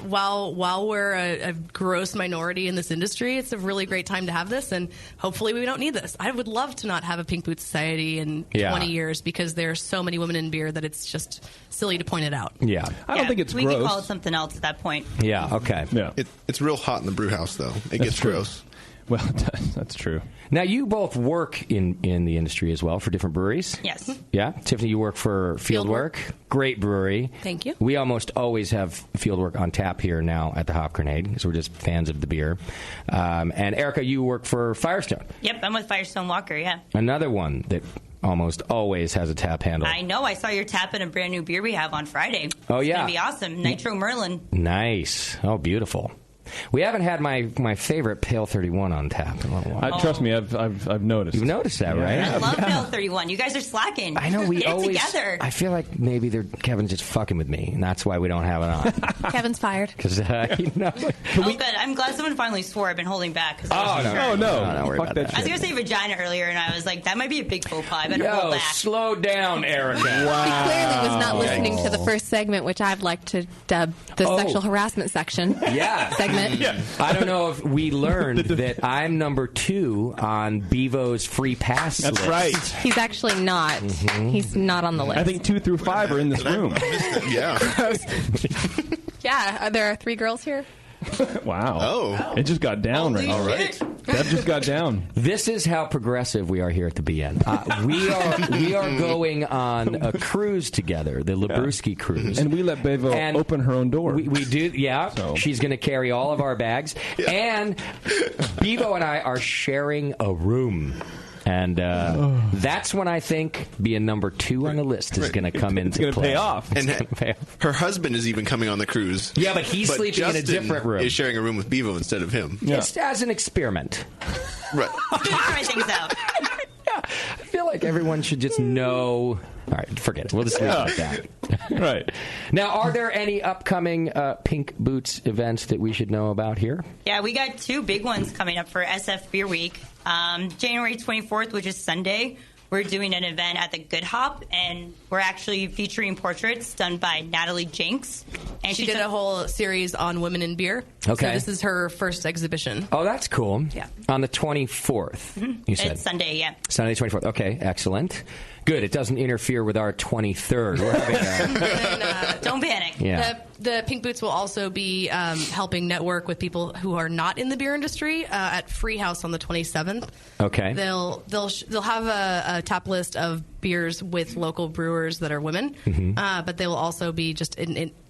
while we're a gross minority in this industry, it's a really great time to have this, and hopefully we don't need this. I would love to not have a Pink Boots Society in 20 years because there are so many women in beer that it's just silly to point it out.
Yeah.
I don't think it's
we
gross.
can call it something else at that point.
Yeah, okay.
Yeah.
It's real hot in the brew house, though. It gets gross.
Well, that's true.
Now, you both work in the industry as well for different breweries.
Yes.
Yeah. Tiffany, you work for Fieldwork. Great brewery.
Thank you.
We almost always have Fieldwork on tap here now at the Hop Grenade because we're just fans of the beer. And Erica, you work for Firestone.
Yep, I'm with Firestone Walker, yeah.
Another one that almost always has a tap handle.
I know. I saw your tap in a brand new beer we have on Friday.
Oh, yeah.
It's going to be awesome. Nitro Merlin.
Nice. Oh, beautiful. We haven't had my favorite Pale 31 on tap in a little while.
Trust me, I've noticed.
You've noticed that, right?
I love Pale 31. You guys are slacking.
I know we
Get
always.
it together.
I feel like maybe Kevin's just fucking with me, and that's why we don't have it on.
Kevin's fired.
Because
Good. I'm glad someone finally swore. I've been holding back.
no, don't worry about that.
I was going to say vagina earlier, and I was like, that might be a big faux pas. I better hold back.
Slow down, Erica.
He clearly was not listening to the first segment, which I'd like to dub the sexual harassment section.
Yeah.
Segment.
Yeah. I don't know if we learned that I'm number 2 on Bevo's free pass list.
That's right.
He's actually not. He's not on the list.
I think 2 through 5 are in this room.
Yeah.
Yeah. There are 3 girls here.
Wow.
Oh.
It just got down right now.
All right.
That just got down.
This is how progressive we are here at the BN. We are going on a cruise together, the Labruski cruise.
And we let Bevo open her own door.
We do, yeah. So. She's going to carry all of our bags. Yeah. And Bevo and I are sharing a room. And that's when I think being number 2 on the list is going to come into play.
It's going to pay off.
And her husband is even coming on the cruise.
Yeah, but he's sleeping
Justin
in a different room.
Is sharing a room with Bevo instead of him.
Yeah.
Just as an experiment.
Right.
Try things out.
Yeah. I feel like everyone should just know. All right, forget it. We'll just leave it like that.
Right.
Now, are there any upcoming Pink Boots events that we should know about here?
Yeah, we got 2 big ones coming up for SF Beer Week. January 24th, which is Sunday, we're doing an event at the Good Hop, and we're actually featuring portraits done by Natalie Jenks. And
she did a whole series on women in beer.
Okay.
So this is her first exhibition.
Oh, that's cool.
Yeah.
On the 24th, you said?
It's Sunday, yeah.
Sunday 24th. Okay, excellent. Good. It doesn't interfere with our 23rd. We're having
don't panic.
Yeah.
The Pink Boots will also be helping network with people who are not in the beer industry at Free House on the 27th.
Okay.
They'll have a top list of beers with local brewers that are women, but they will also be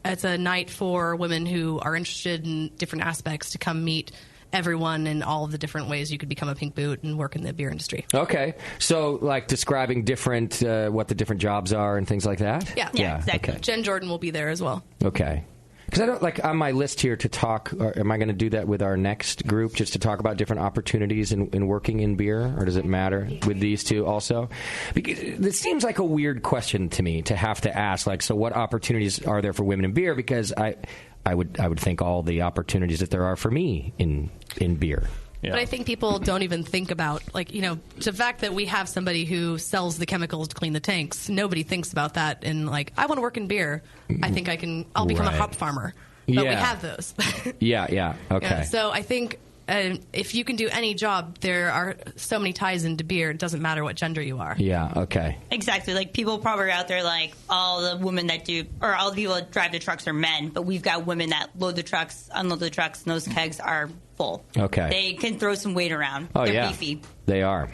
it's a night for women who are interested in different aspects to come meet everyone and all of the different ways you could become a Pink Boot and work in the beer industry.
Okay. So, like, describing different, what the different jobs are and things like that?
Yeah, exactly.
Okay.
Jen Jordan will be there as well.
Okay. Because I don't, like, on my list here to talk, or am I going to do that with our next group, just to talk about different opportunities in working in beer, or does it matter with these two also? Because it seems like a weird question to me to have to ask, like, so what opportunities are there for women in beer? Because I would think all the opportunities that there are for me in beer.
Yeah. But I think people don't even think about, the fact that we have somebody who sells the chemicals to clean the tanks. Nobody thinks about that. And I want to work in beer. I think I'll become a hop farmer. But we have those.
Yeah. Okay.
Yeah, so I think if you can do any job, there are so many ties into beer. It doesn't matter what gender you are.
Yeah. Okay.
Exactly. Like, people probably are out there like, all the women that do, or all the people that drive the trucks are men, but we've got women that load the trucks, unload the trucks, and those kegs are full.
Okay.
They can throw some weight around.
Oh,
They're beefy.
They are.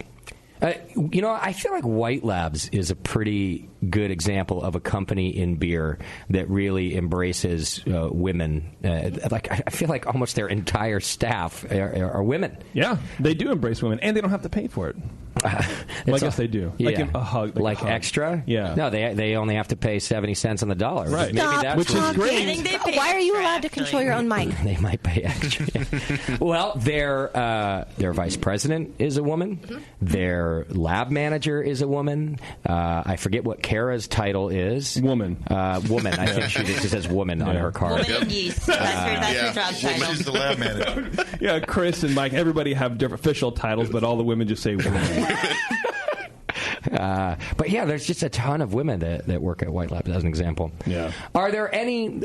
I feel like White Labs is a pretty good example of a company in beer that really embraces women. I feel like almost their entire staff are women.
Yeah, they do embrace women, and they don't have to pay for it. Well, I guess they do.
Yeah.
Like a hug.
Like
a hug.
Extra?
Yeah.
No, they only have to pay 70 cents on the dollar.
Right.
Maybe that's
which is great.
I think they pay
Why are you
extra,
allowed to control your own mic?
They might pay extra. Well, their vice president is a woman. Their lab manager is a woman. I forget what Kara's title is.
Woman.
Woman. I think she just says woman on her card.
Woman in yeast. That's her job title.
She's the lab manager.
Yeah, Chris and Mike, everybody have different official titles, but all the women just say woman.
But yeah, there's just a ton of women that work at White Labs, as an example.
Yeah.
Are there any,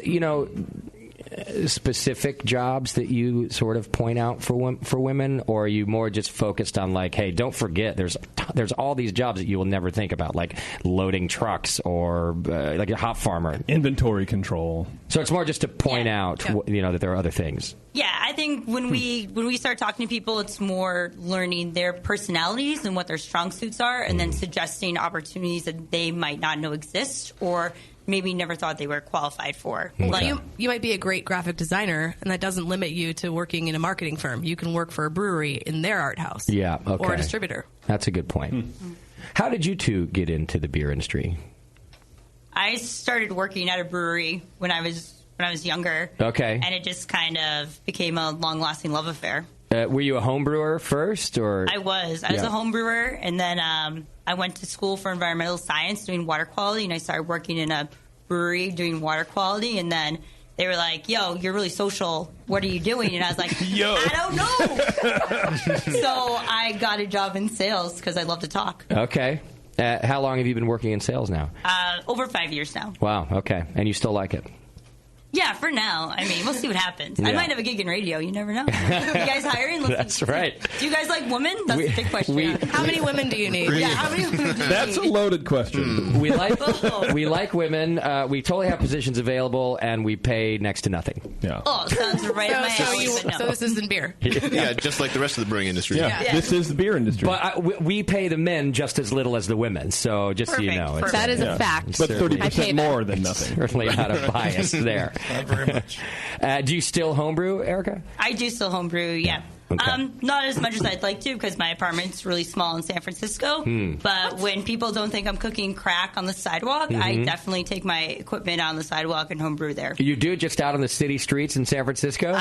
specific jobs that you sort of point out for women, or are you more just focused on like, hey, don't forget, there's all these jobs that you will never think about, like loading trucks or like a hop farmer,
inventory control.
So it's more just to point out, that there are other things.
Yeah, I think when we start talking to people, it's more learning their personalities and what their strong suits are, and then suggesting opportunities that they might not know exist or maybe never thought they were qualified for.
Okay. Like, you might be a great graphic designer, and that doesn't limit you to working in a marketing firm. You can work for a brewery in their art house.
Yeah, okay.
Or a distributor.
That's a good point. How did you two get into the beer industry?
I started working at a brewery when I was when I was younger.
Okay.
And it just kind of became a long-lasting love affair.
Were you a home brewer first, or?
I was a home brewer, and then I went to school for environmental science doing water quality, and I started working in a brewery doing water quality, and then they were like, yo, you're really social. What are you doing? And I was like, I don't know. So I got a job in sales because I love to talk.
Okay. How long have you been working in sales now?
Over 5 years now.
Wow, okay. And you still like it?
Yeah, for now. I mean, we'll see what happens.
Yeah.
I might have a gig in radio. You never know. You guys hiring?
That's right.
Do you guys like women? That's a big question.
How many women do you need?
Yeah, how many women do you
That's a
need?
loaded question.
We like women. We totally have positions available, and we pay next to nothing.
Yeah.
Oh, sounds right up my alley. but no.
So this isn't beer.
Yeah, just like the rest of the brewing industry.
Yeah. This is the beer industry.
But we pay the men just as little as the women, so just so you know.
Perfect. That is a fact.
But
Certainly-
30% more than nothing.
Certainly not a bias there.
Not very much.
Do you still homebrew, Erica?
I do still homebrew, yeah.
Okay.
Not as much as I'd like to because my apartment's really small in San Francisco. But when people don't think I'm cooking crack on the sidewalk, I definitely take my equipment out on the sidewalk and homebrew there.
You do it just out on the city streets in San Francisco?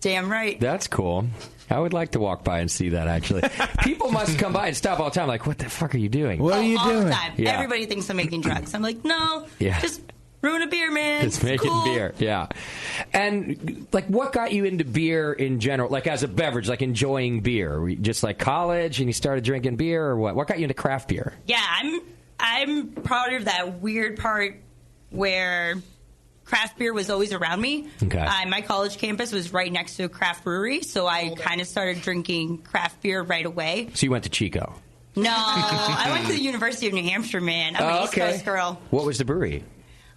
Damn right.
That's cool. I would like to walk by and see that, actually. People must come by and stop all the time like, what the fuck are you doing?
All the time.
Yeah.
Everybody thinks I'm making drugs. I'm like, no, just brewing a beer, man.
It's making
cool.
beer, yeah. And, like, what got you into beer in general? Like, as a beverage, like enjoying beer? Were you just, like, college and you started drinking beer, or what? What got you into craft beer?
Yeah, I'm part of that weird part where craft beer was always around me.
Okay.
My college campus was right next to a craft brewery, so I kind of started drinking craft beer right away.
So you went to Chico?
No, I went to the University of New Hampshire, man. I'm an East Coast girl.
What was the brewery?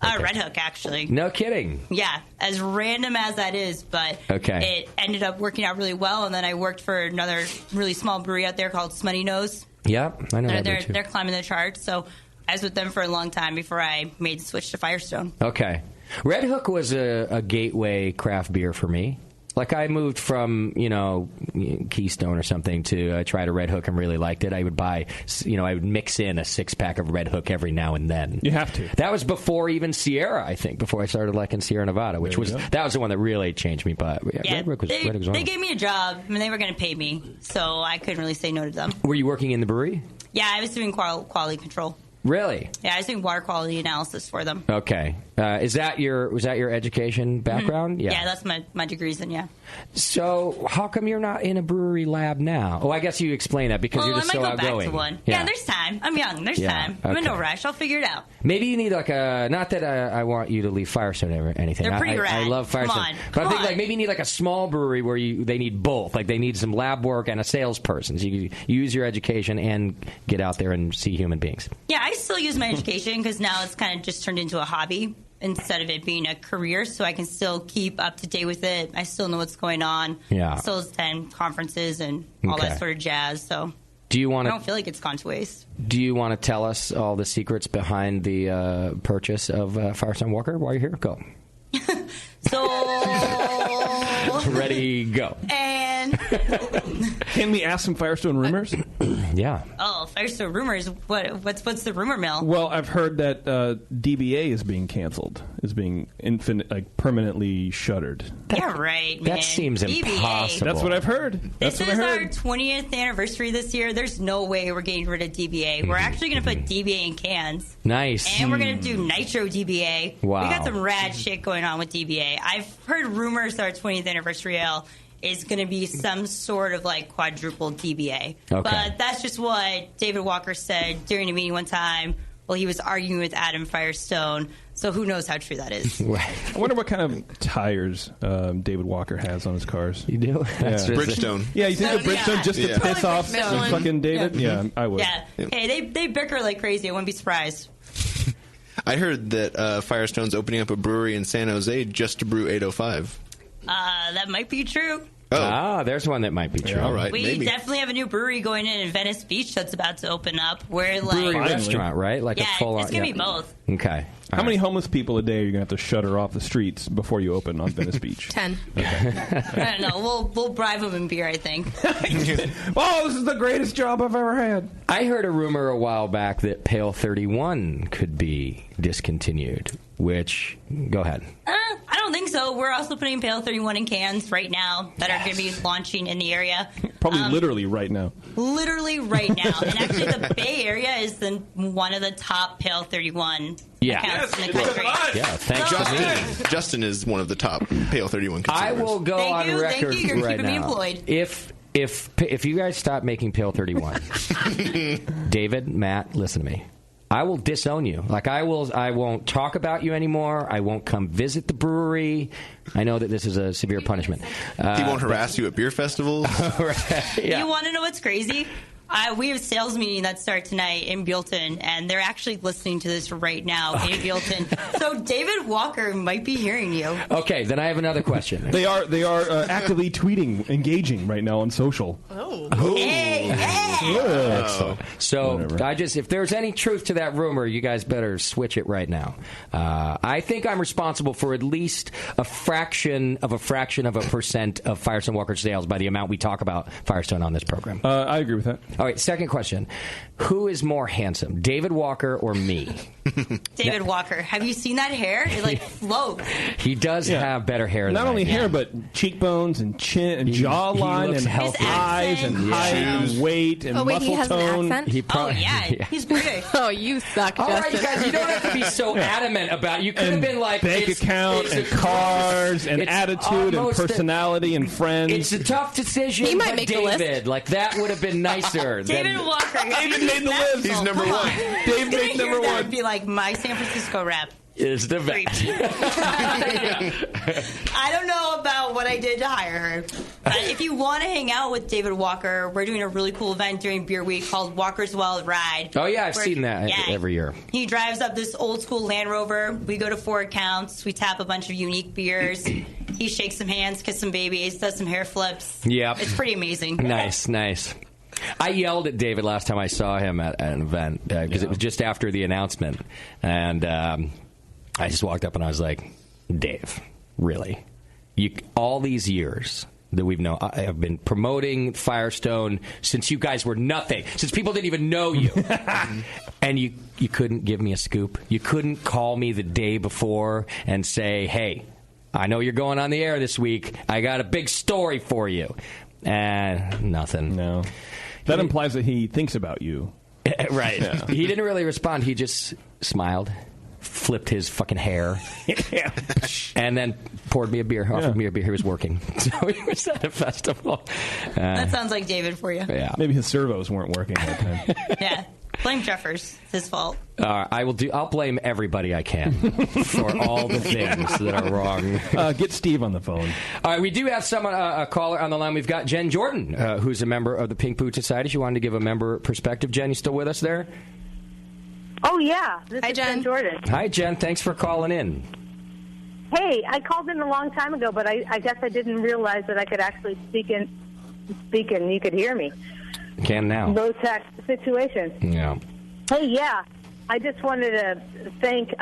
Red Hook, actually.
No kidding.
Yeah, as random as that is, but it ended up working out really well. And then I worked for another really small brewery out there called Smutty Nose.
Yep, I know that too.
They're climbing the charts, so I was with them for a long time before I made the switch to Firestone.
Okay. Red Hook was a gateway craft beer for me. Like, I moved from, Keystone or something to try to Red Hook and really liked it. I would buy, I would mix in a 6-pack of Red Hook every now and then.
You have to.
That was before even Sierra, I think, before I started liking Sierra Nevada, that was the one that really changed me. But Red Hook was
they gave me a job. I mean, they were going to pay me, so I couldn't really say no to them.
Were you working in the brewery?
Yeah, I was doing quality control.
Really?
Yeah, I was doing water quality analysis for them.
Okay. Was that your education background?
Mm-hmm. Yeah, that's my degrees in, yeah.
So how come you're not in a brewery lab now? Oh, I guess you explain that because you're just so outgoing.
I might go back to one. Yeah, there's time. I'm young. There's time. I'm in no rush. I'll figure it out.
Maybe you need like a, not that I want you to leave Firestone or anything.
They're pretty rad.
I love Firestone. But I think like maybe you need like a small brewery where they need both. Like they need some lab work and a salesperson. So you use your education and get out there and see human beings.
Yeah, I still use my education because now it's kind of just turned into a hobby instead of it being a career, so I can still keep up to date with it. I still know what's going on.
Yeah.
I still attend conferences and all that sort of jazz, so I don't feel like it's gone to waste.
Do you want to tell us all the secrets behind the purchase of Firestone Walker while you're here? Go.
So...
Ready, go.
And...
Can we ask some Firestone rumors?
Yeah.
Oh, Firestone rumors. What's the rumor mill?
Well, I've heard that DBA is being canceled, is being permanently shuttered.
Yeah, right, man.
That seems
DBA.
impossible.
That's what I've heard.
This is our 20th anniversary this year. There's no way we're getting rid of DBA. We're actually going to put DBA in cans.
Nice.
And we're going to do Nitro DBA.
Wow.
We got some rad shit going on with DBA. I've heard rumors that our 20th anniversary ale is going to be some sort of like quadruple DBA.
Okay.
But that's just what David Walker said during a meeting one time while he was arguing with Adam Firestone. So who knows how true that is.
I wonder what kind of tires David Walker has on his cars.
You do?
Yeah.
Bridgestone.
Yeah, you think of Bridgestone just to piss off
Michelin.
fucking David? Yeah, I would.
Yeah. Hey, they bicker like crazy. I wouldn't be surprised.
I heard that Firestone's opening up a brewery in San Jose just to brew 805.
That might be true.
Oh.
Ah, there's one that might be true.
Yeah, all right,
We
maybe.
definitely have a new brewery going in Venice Beach that's about to open up. Where
Brewery
like
restaurant, right? Like
yeah,
a full
it's gonna
yeah.
be both.
Okay.
How many homeless people a day are you going to have to shutter off the streets before you open on Venice Beach?
10.
I don't know. We'll bribe them in beer, I think.
Oh, this is the greatest job I've ever had.
I heard a rumor a while back that Pale 31 could be discontinued, which, go ahead.
I don't think So we're also putting Pale 31 in cans right now that are going to be launching in the area.
Probably literally right now.
Literally right now. And actually, the Bay Area is one of the top Pale 31 accounts in the country.
Yeah, thanks to me.
Justin is one of the top Pale 31 consumers.
I will go on record
You're
right
keeping me
now.
employed.
If you guys stop making Pale 31, David, Matt, listen to me. I will disown you. Like I won't talk about you anymore. I won't come visit the brewery. I know that this is a severe punishment.
He won't harass you at beer festivals.
You want to know what's crazy? We have a sales meeting that starts tonight in Buellton, and they're actually listening to this right now in Buellton. So David Walker might be hearing you.
Okay, then I have another question.
They are actively tweeting, engaging right now on social.
Oh.
Hey, excellent. So if there's any truth to that rumor, you guys better switch it right now. I think I'm responsible for at least a fraction of a percent of Firestone Walker sales by the amount we talk about Firestone on this program.
I agree with that.
All right, second question. Who is more handsome, David Walker or me?
David Walker. Have you seen that hair? It floats.
He does have better hair than
Not only
I do.
hair, but cheekbones and chin and jawline and
healthy.
eyes and height and weight and muscle
he has
tone.
an accent?
He's British.
Oh, you suck,
All right,
Justin.
you guys, you don't have to be so adamant about it. You could have been like
bank account and cars and attitude and personality and friends.
It's a tough decision.
He might
but
make the
David,
list.
like that would have been nicer.
David Walker.
David made the list.
He's number one.
Dave made number
That
one.
would be like my San Francisco rep.
Is the best.
I don't know about what I did to hire her. But if you want to hang out with David Walker, we're doing a really cool event during Beer Week called Walker's Wild Ride.
Oh yeah, I've
Where-
seen that every year.
He drives up this old school Land Rover. We go to 4 accounts. We tap a bunch of unique beers. He shakes some hands, kisses some babies, does some hair flips.
Yep.
It's pretty amazing.
Nice. I yelled at David last time I saw him at an event because it was just after the announcement, and I just walked up and I was like, Dave, really? All these years that we've known, I have been promoting Firestone since you guys were nothing, since people didn't even know you. And you couldn't give me a scoop? You couldn't call me the day before and say, hey, I know you're going on the air this week. I got a big story for you. And nothing.
No. That implies that he thinks about you.
Right.
Yeah.
He didn't really respond. He just smiled, flipped his fucking hair, and then poured me a beer, offered me a beer. He was working. So he was at a festival.
That sounds like David for you.
Yeah.
Maybe his servos weren't working at the time.
Yeah. Blame Jeffers. It's his fault.
I'll blame everybody I can for all the things that are wrong.
Get Steve on the phone.
All right, we do have someone, a caller on the line. We've got Jen Jordan, who's a member of the Pink Boot Society. She wanted to give a member perspective. Jen, you still with us there?
Oh, yeah. This is Jen Jordan.
Hi, Jen. Thanks for calling in.
Hey, I called in a long time ago, but I guess I didn't realize that I could actually speak and you could hear me.
Can now.
Low-tech situation.
Yeah.
Hey, yeah. I just wanted to thank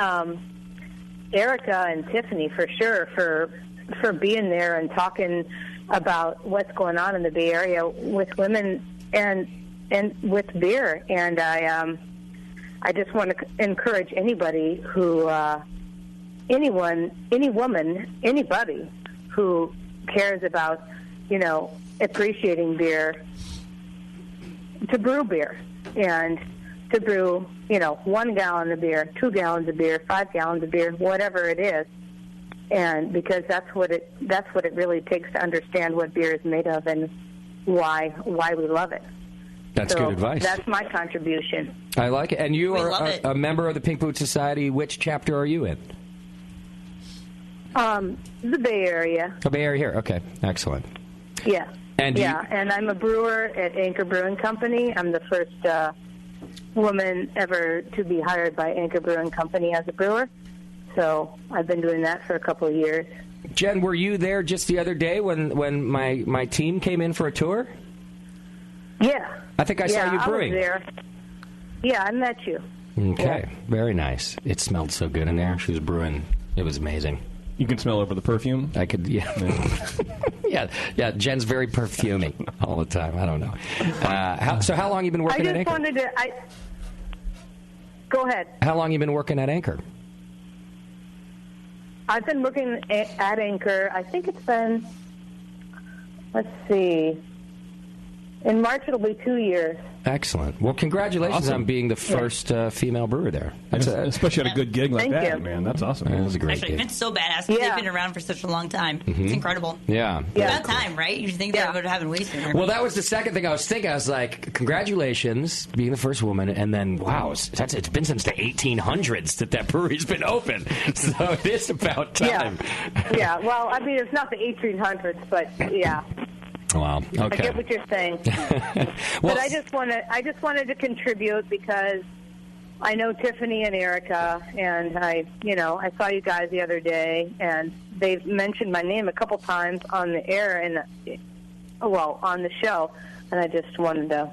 Erica and Tiffany for sure for being there and talking about what's going on in the Bay Area with women and with beer. And I just want to encourage anybody who, any woman, anybody who cares about, appreciating beer, to brew beer and to brew, 1 gallon of beer, 2 gallons of beer, 5 gallons of beer, whatever it is. And because that's what it really takes to understand what beer is made of and why we love it.
That's good advice.
That's my contribution.
I like it. And you
We love
are
it.
a member of the Pink Boot Society. Which chapter are you in?
The Bay Area.
The Bay Area here. Okay. Excellent.
Yeah.
And
and I'm a brewer at Anchor Brewing Company. I'm the first woman ever to be hired by Anchor Brewing Company as a brewer. So I've been doing that for a couple of years.
Jen, were you there just the other day when my team came in for a tour?
Yeah.
I think I saw you brewing.
I was there. Yeah, I met you.
Okay. Very nice. It smelled so good in there. She was brewing. It was amazing.
You can smell over the perfume?
I could, yeah. Yeah, Jen's very perfumey all the time. I don't know. So how long have you been working at Anchor?
Go ahead.
How long have you been working at Anchor?
I've been looking at Anchor. I think it's been, let's see, in March it'll be 2 years.
Excellent. Well, congratulations on being the first female brewer there.
Especially at a good gig like
Thank
that,
you.
man. That's awesome.
That was a great
Actually,
gig.
it's so badass. They've been around for such a long time.
Mhm.
It's incredible.
Yeah.
About time, right? You think they would have happened way sooner.
Well, that was the second thing I was thinking. I was like, congratulations, being the first woman. And then, wow, it's been since the 1800s that brewery's been open. So it is about time.
Yeah, well, I mean, it's not the 1800s, but yeah.
Wow.
I
Okay.
get what you're saying. But I just wanted to contribute because I know Tiffany and Erica, and I saw you guys the other day, and they've mentioned my name a couple times on the air and on the show, and I just wanted to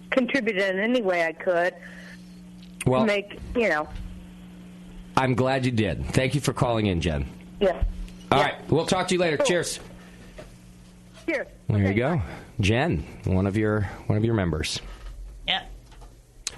contribute in any way I could.
Well, I'm glad you did. Thank you for calling in, Jen.
Yeah.
All right. We'll talk to you later.
Cool.
Cheers.
Cheers.
There you go. Jen, one of your members.
Yeah.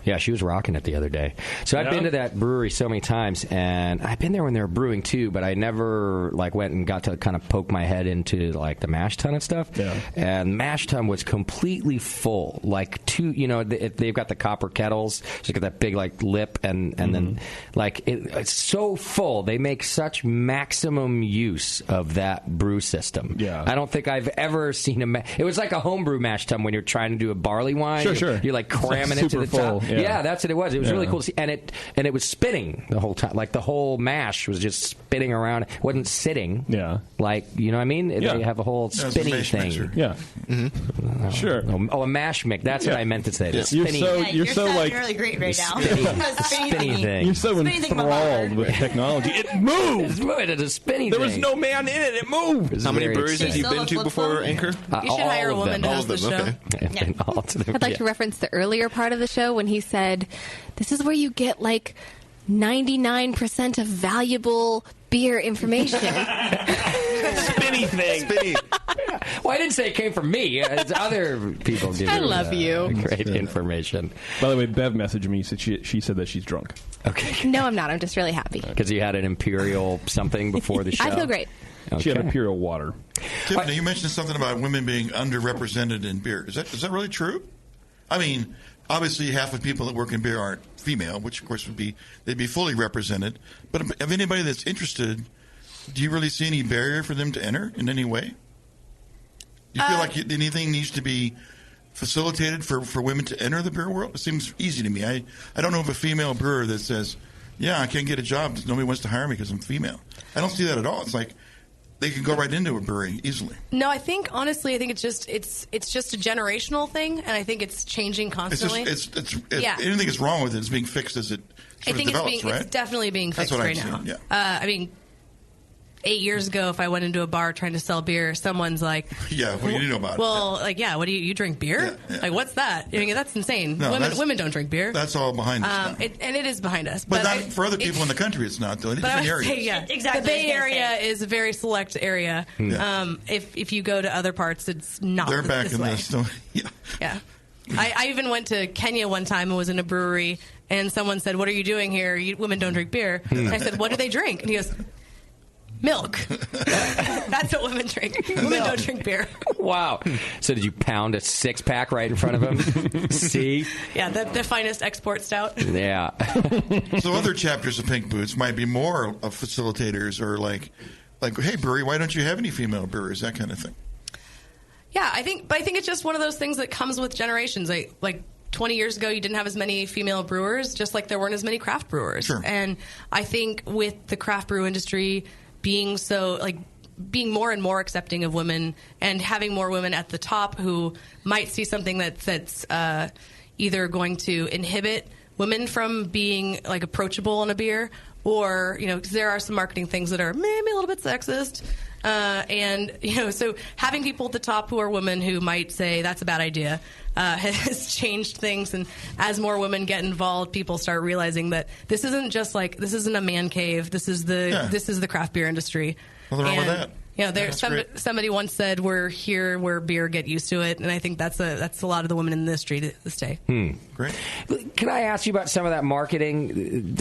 Yeah, she was rocking it the other day. So I've been to that brewery so many times, and I've been there when they were brewing too, but I never went and got to kind of poke my head into the mash tun and stuff. Yeah. And mash tun was completely full. They've got the copper kettles, so you got that big lip, and then it's so full. They make such maximum use of that brew system. Yeah. I don't think I've ever seen it was like a homebrew mash tun when you're trying to do a barley wine. Sure. You're cramming it to the top. Yeah, that's what it was. It was really cool to see. And it was spinning the whole time. The whole mash was just spinning around. It wasn't sitting. Yeah. You know what I mean? They have a whole spinning thing.
Mixer. Yeah.
Mm-hmm.
Sure.
Oh, a mash mix. That's what I meant to say.
Yeah.
You're
so really great right now.
Spinny thing.
You're so enthralled with technology. It moves.
It's a spinny
There
thing.
was no man in it. It moved.
How many breweries have you been to before Anchor?
You should hire a woman to host the show.
I'd like to reference the earlier part of the show when he said, "This is where you get 99% of valuable beer information."
Spinny thing. Spinny. Well, I didn't say it came from me. It's other people giving
I love you.
Great information.
By the way, Bev messaged me. She said that she's drunk.
Okay.
No, I'm not. I'm just really happy.
Because you had an imperial something before the show.
I feel great.
Okay.
She had imperial water.
Tiffany, you mentioned something about women being underrepresented in beer. Is that really true? I mean, obviously half of people that work in beer aren't female, which of course they'd be fully represented. But if anybody that's interested, do you really see any barrier for them to enter in any way? Do you feel like anything needs to be facilitated for women to enter the beer world? It seems easy to me. I don't know of a female brewer that says, yeah, I can't get a job. Nobody wants to hire me because I'm female. I don't see that at all. It's like they can go right into a brewery easily.
No, I think honestly, it's just a generational thing, and I think it's changing constantly.
Anything that's wrong with it is being fixed as it sort of develops, right?
It's definitely being fixed
That's what
right
I'm
now.
saying,
I mean, 8 years ago, if I went into a bar trying to sell beer, someone's like,
"Yeah, what do you know about it?"
Well, what do you drink beer? Yeah. What's that? I mean, that's insane.
No,
women don't drink beer.
That's all behind us.
And it is behind us,
but not for other people in the country. It's not though. In different areas.
Exactly. The Bay Area is a very select area.
Yeah.
If you go to other parts, it's not.
They're back in
this. Yeah. I even went to Kenya one time and was in a brewery, and someone said, "What are you doing here? Women don't drink beer." And I said, "What do they drink?" And he goes, "Milk." That's what women drink. Women don't drink beer.
Wow. So did you pound a 6-pack right in front of him? See?
Yeah, the finest export stout.
Yeah.
So other chapters of Pink Boots might be more of facilitators or like, hey, brewery, why don't you have any female brewers? That kind of thing.
Yeah, I think it's just one of those things that comes with generations. Like 20 years ago, you didn't have as many female brewers, just like there weren't as many craft brewers.
Sure.
And I think with the craft brew industry being being more and more accepting of women and having more women at the top who might see something that's either going to inhibit women from being approachable in a beer, or because there are some marketing things that are maybe a little bit sexist. So having people at the top who are women who might say that's a bad idea has changed things. And as more women get involved, people start realizing that this isn't just this isn't a man cave. This is the craft beer industry.
Nothing wrong with that.
Somebody once said we're here where beer get used to it, and I think that's a lot of the women in the industry this day.
Great.
Can I ask you about some of that marketing?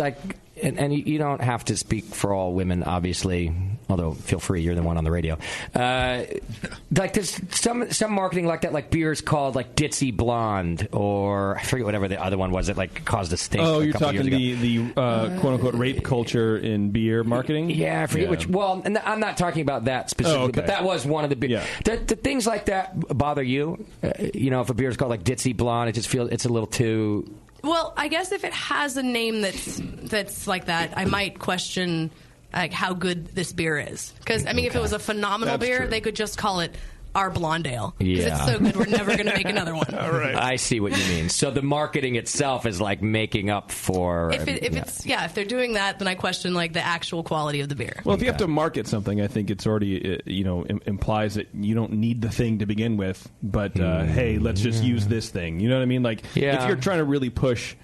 and you don't have to speak for all women, obviously, although feel free, you're the one on the radio. Like there's some marketing like that, like beers called like Ditzy Blonde, or I forget whatever the other one was that like caused a stink.
Oh,
a
you're
couple
talking
years ago.
the quote unquote rape culture in beer marketing?
Yeah, I forget which. Well, and I'm not talking about that specifically, but that was one of the big.
Yeah.
The things like that bother you. If a beer is called like Ditzy Blonde, it just feels it's a little too.
Well, I guess if it has a name that's like that, I might question like how good this beer is. Because I mean, if it was a phenomenal beer, they could just call it our Blonde Ale. Because it's so good, we're never going to make another one.
All right. I see what you mean. So the marketing itself is like making up for.
If they're doing that, then I question like the actual quality of the beer.
Well, if you have to market something, I think it's already implies that you don't need the thing to begin with. But hey, let's just use this thing. You know what I mean? Like if you're trying to really push.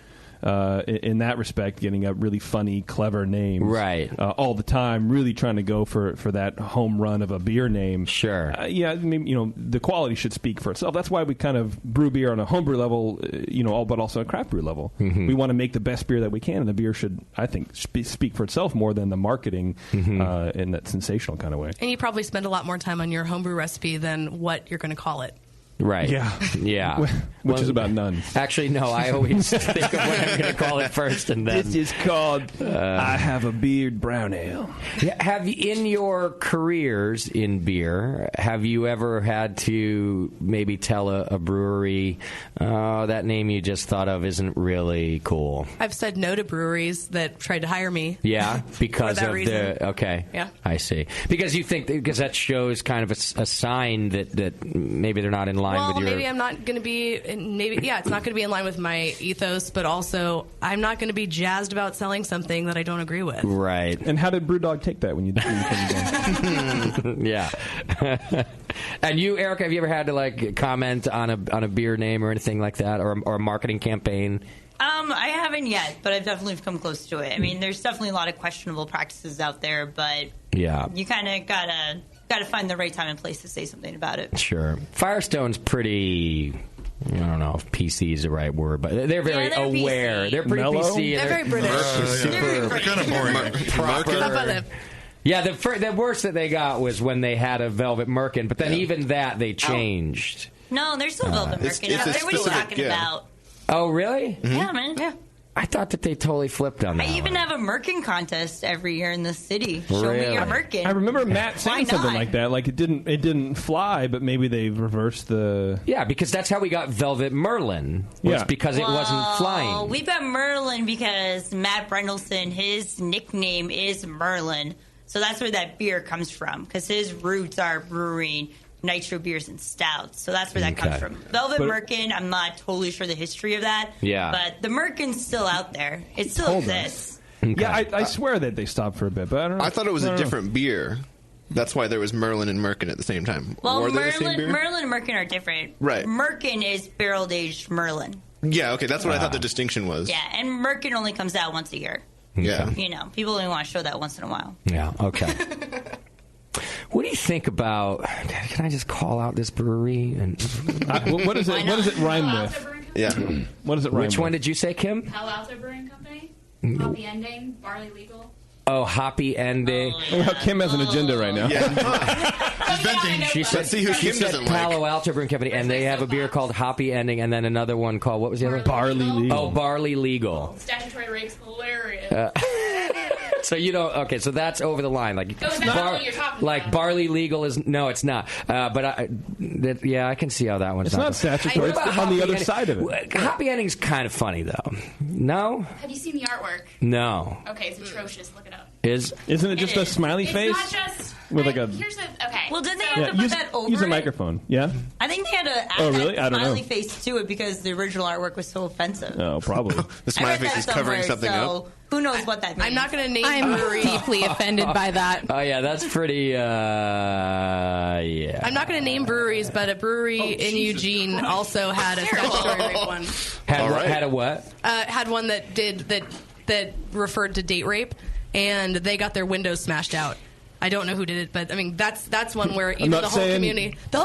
In that respect, getting a really funny, clever name, all the time, really trying to go for that home run of a beer name.
Sure,
maybe, the quality should speak for itself. That's why we kind of brew beer on a homebrew level, but also a craft brew level.
Mm-hmm.
We want to make the best beer that we can, and the beer should, I think, speak for itself more than the marketing in that sensational kind of way.
And you probably spend a lot more time on your homebrew recipe than what you're going to call it.
Right. Yeah.
Which is about none.
Actually, no. I always think of what I'm going to call it first, and then
this is called "I Have a Beard Brown Ale."
Have you, in your careers in beer, have you ever had to maybe tell a brewery that name you just thought of isn't really cool?
I've said no to breweries that tried to hire me.
Yeah, because
for that
of
reason.
Yeah, I see. Because you think that shows kind of a sign that maybe they're not in line.
Well, maybe I'm not going to be. It's not going to be in line with my ethos. But also, I'm not going to be jazzed about selling something that I don't agree with.
Right.
And how did Brewdog take that when you came
Yeah. And you, Erica, have you ever had to like comment on a beer name or anything like that, or a marketing campaign?
I haven't yet, but I've definitely come close to it. I mean, there's definitely a lot of questionable practices out there, but you kind of gotta find the right time and place to say something about it.
Sure. Firestone's pretty. I don't know if PC is the right word, but they're very aware.
PC.
They're pretty
Mellow?
PC.
They're very British.
They're
kind of boring.
proper. Yeah, the worst that they got was when they had a Velvet Merkin, but then even that they changed.
No, there's still Velvet Merkin out there. What are you talking about?
Oh, really?
Mm-hmm. Yeah, man. Yeah.
I thought that they totally flipped on that.
I even have a Merkin contest every year in the city. Show me your Merkin.
I remember Matt saying something like that. Like it didn't fly, but maybe they reversed the.
Yeah, because that's how we got Velvet Merlin. Because it wasn't flying.
We've got Merlin because Matt Brendelson, his nickname is Merlin. So that's where that beer comes from, because his roots are brewing nitro beers and stouts. So that's where that comes from. Velvet Merkin, I'm not totally sure the history of that.
Yeah.
But the Merkin's still out there. It still exists.
Okay. Yeah, I swear that they stopped for a bit, but I don't know.
I thought it was a different beer. That's why there was Merlin and Merkin at the same time.
Well,
Were they the same beer?
Merlin and Merkin are different.
Right.
Merkin is barrel-aged Merlin.
Yeah, okay, that's what I thought the distinction was.
Yeah, and Merkin only comes out once a year.
Yeah.
People only want to show that once in a while.
Yeah, okay. What do you think about? Can I just call out this brewery? And
what is it? What does it rhyme with?
Yeah.
What does it rhyme
Which one did you say, Kim?
Palo Alto Brewing Company. Happy Ending. Barley Legal.
Oh, Hoppy Ending.
Kim has an agenda right now.
She said,
Let's see who Kim doesn't
Palo Alto Brewing Company, and they have a beer called Hoppy Ending, and then another one called, what was the other one?
Barley Legal.
Oh, Barley Legal.
Statutory rate's hilarious.
So you don't. Okay, so that's over the line. Like,
what you're talking
like
about.
Barley Legal is no, it's not. But I can see how that one's
It's not statutory. It's on the other side of it.
Happy Ending's kind of funny though. No.
Have you seen the artwork?
No.
Okay, it's atrocious. Look it up.
Isn't it just a smiley face?
It's not just
with like a.
Here's a okay.
Well, didn't they have to put that over
use a
it?
microphone. Yeah.
I think they had to add
Oh, really? I
that
don't know.
smiley face to it because the original artwork was so offensive.
Oh, probably.
The smiley face is covering something up.
Who knows what that means?
I'm not going to name
I'm
brewery.
deeply offended by that.
Oh yeah, that's pretty. Yeah.
I'm not going to name breweries, but a brewery in Eugene also had a statutory rape one.
Had a what?
Had one that referred to date rape, and they got their windows smashed out. I don't know who did it, but I mean that's one where even
not
the whole
saying-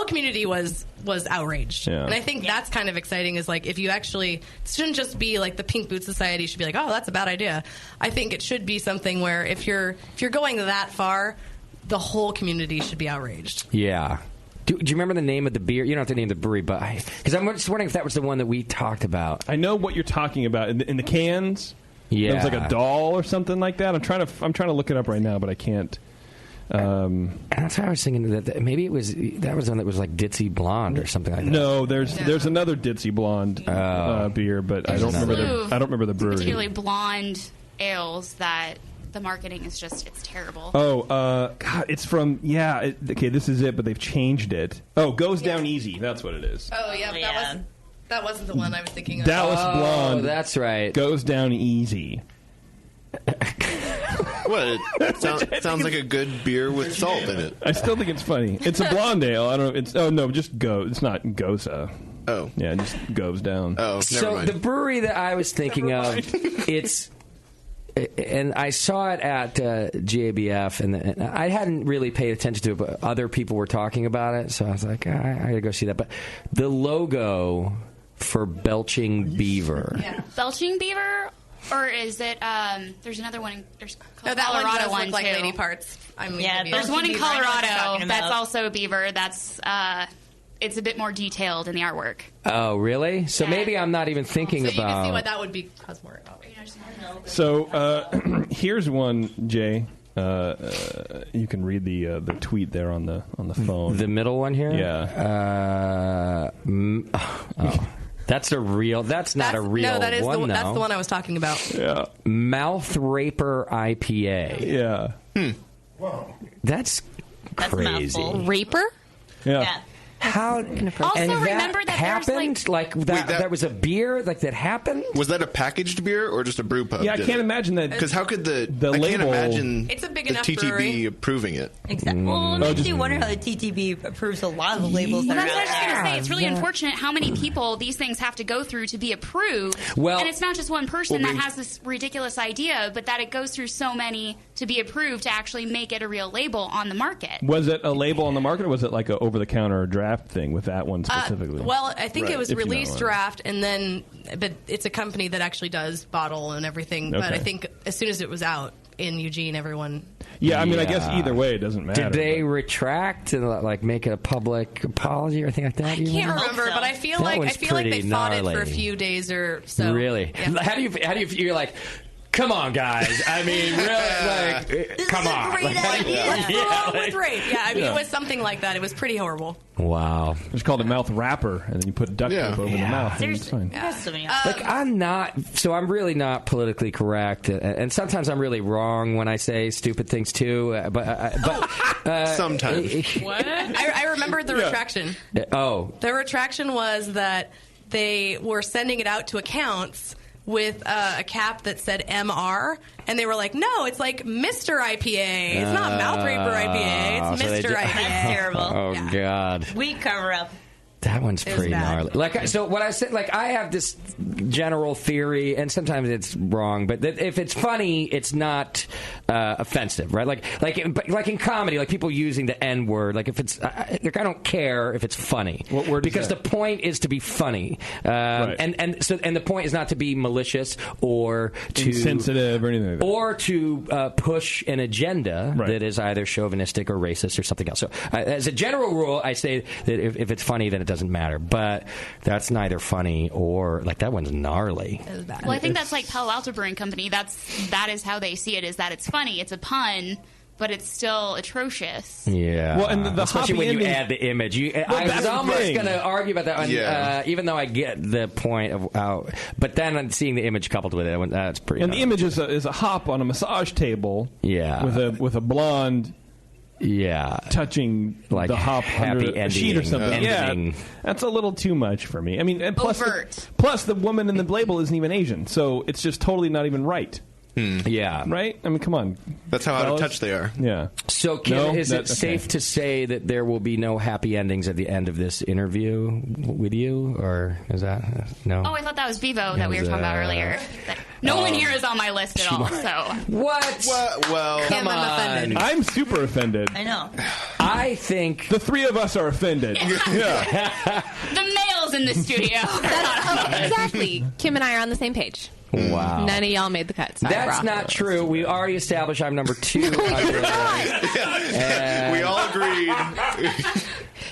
community was outraged.
Yeah.
And I think that's kind of exciting. Is like if you actually it shouldn't just be like the Pink Boot Society should be like, oh, that's a bad idea. I think it should be something where if you're going that far, the whole community should be outraged.
Yeah. Do you remember the name of the beer? You don't have to name the brewery, but because I'm just wondering if that was the one that we talked about.
I know what you're talking about in the cans.
Yeah,
it was like a doll or something like that. I'm trying to look it up right now, but I can't.
And that's why I was thinking that maybe that was the one that was like Ditzy Blonde or something like that.
No, there's another Ditzy Blonde beer, but I don't remember the brewery.
Particularly blonde ales that the marketing is just, it's terrible.
Oh, God, it's from, okay, this is it, but they've changed it. Oh, Goes Down Easy, that's what it is.
Oh, yeah, that wasn't the one I was thinking of.
Dallas Blonde.
That's right.
Goes Down Easy.
What? It sounds like a good beer with salt in it.
I still think it's funny. It's a blonde ale. I don't know. Just go. It's not Goza.
Oh.
Yeah, it just goes down.
Oh, never
so
mind.
the brewery that I was thinking of, it's... And I saw it at GABF, and I hadn't really paid attention to it, but other people were talking about it, so I was like, I gotta go see that. But the logo for Belching Beaver.
Yeah. Belching Beaver, or is it, there's another one, there's
that
Colorado
one
one
look like
too.
lady parts.
There's one in
Beaver, I know what you're
Colorado
talking
that's
about.
also a beaver. That's, it's a bit more detailed in the artwork.
Oh, really? So maybe I'm not even thinking
So you can see
about...
what that would be more about.
So here's one, Jay. You can read the tweet there on the phone.
The middle one here?
Yeah.
That's a real. That's not a real
No, that is
one,
that's
though.
the one I was talking about.
Yeah.
Mouth Raper IPA.
Yeah.
That's crazy.
Raper?
Yeah.
How?
Also,
and that
remember that
happened?
there's
Like that?
Wait,
that was a beer like that happened?
Was that a packaged beer or just a brew pub?
Yeah, I can't imagine that.
Because how could I
label?
can't imagine
It's a big
the
enough
TTB
brewery.
approving it.
Exactly. Well, it makes you wonder how the TTB approves a lot of the labels
Well,
that
that's
are
what I was
out
going to
there.
say. It's really unfortunate how many people these things have to go through to be approved.
Well-
and it's not just one person
Well,
that has this ridiculous idea, but that it goes through so many to be approved to actually make it a real label on the market.
Was it a label on the market, or was it like a over-the-counter draft thing with that one specifically?
Well, I think it was
If you know
released
what.
draft, and then, but it's a company that actually does bottle and everything. But
Okay.
I think as soon as it was out in Eugene, everyone.
Yeah, I mean, I guess
Yeah.
either way, it doesn't matter.
Did they retract and like make it a public apology or anything like that?
I can't remember, but I feel
That
like
one's
they
pretty
fought it for a
gnarly.
few days or so.
Really?
Yeah.
How do you you're like, come on, guys. I mean, really, like, come on.
Great
Like,
idea. Let's go on with rape. Yeah, I mean,
Yeah.
it was something like that. It was pretty horrible.
Wow.
It's called a mouth wrapper, and then you put duct tape over the mouth, and it's fine.
Like I'm I'm really not politically correct, and sometimes I'm really wrong when I say stupid things too. But
sometimes.
What? I remembered the retraction.
Oh,
The retraction was that they were sending it out to accounts with a cap that said MR, and they were like, no, it's like Mr. IPA. It's not Mouth Raper IPA. It's
so they
Mr. IPA.
That's terrible.
Oh God.
We cover up.
That one's
It was
pretty
bad.
gnarly. Like, so what I said, like, I have this general theory, and sometimes it's wrong, but that if it's funny, it's not offensive, right? Like in comedy, like people using the N word, like if it's, I don't care if it's funny.
What word is
because
that?
the point is to be funny, and the point is not to be malicious or to
Insensitive or anything like that.
or to push an agenda that is either chauvinistic or racist or something else. So, as a general rule, I say that if it's funny, then it doesn't matter. But that's neither funny or like that one's gnarly.
Well, I think that's like Palo Alto Brewing Company. That is how they see it. Is that it's funny, it's a pun, but it's still atrocious.
Yeah.
Well, and the
especially
hoppy
when you
ending-
add the image. I
that's
was
the
almost
thing.
going to argue about that one,
Yeah.
even though I get the point of how. But then I'm seeing the image coupled with it. That's pretty.
And the image is a hop on a massage table.
Yeah.
With a blonde.
Yeah.
Touching
Like
the hop
happy
under a sheet or
ending.
something.
Ending.
Yeah, that's a little too much for me. I mean, and plus
Overt.
plus the woman in the label isn't even Asian, so it's just totally not even right.
Yeah.
Right? I mean, come on.
That's how out of touch they are.
Yeah.
So, Kim,
No?
is it
Okay.
safe to say that there will be no happy endings at the end of this interview with you? Or is that... No?
Oh, I thought that was Vivo that we were talking about earlier. No one here is on my list at all, so...
What?
Well,
come on.
offended.
I'm super offended.
I know.
I think...
The three of us are offended. Yeah.
The males in the studio.
Exactly. Kim and I are on the same page.
Wow.
None of y'all made the cut. Sorry,
That's
bro.
not true. We already established I'm number 2.
We all agreed.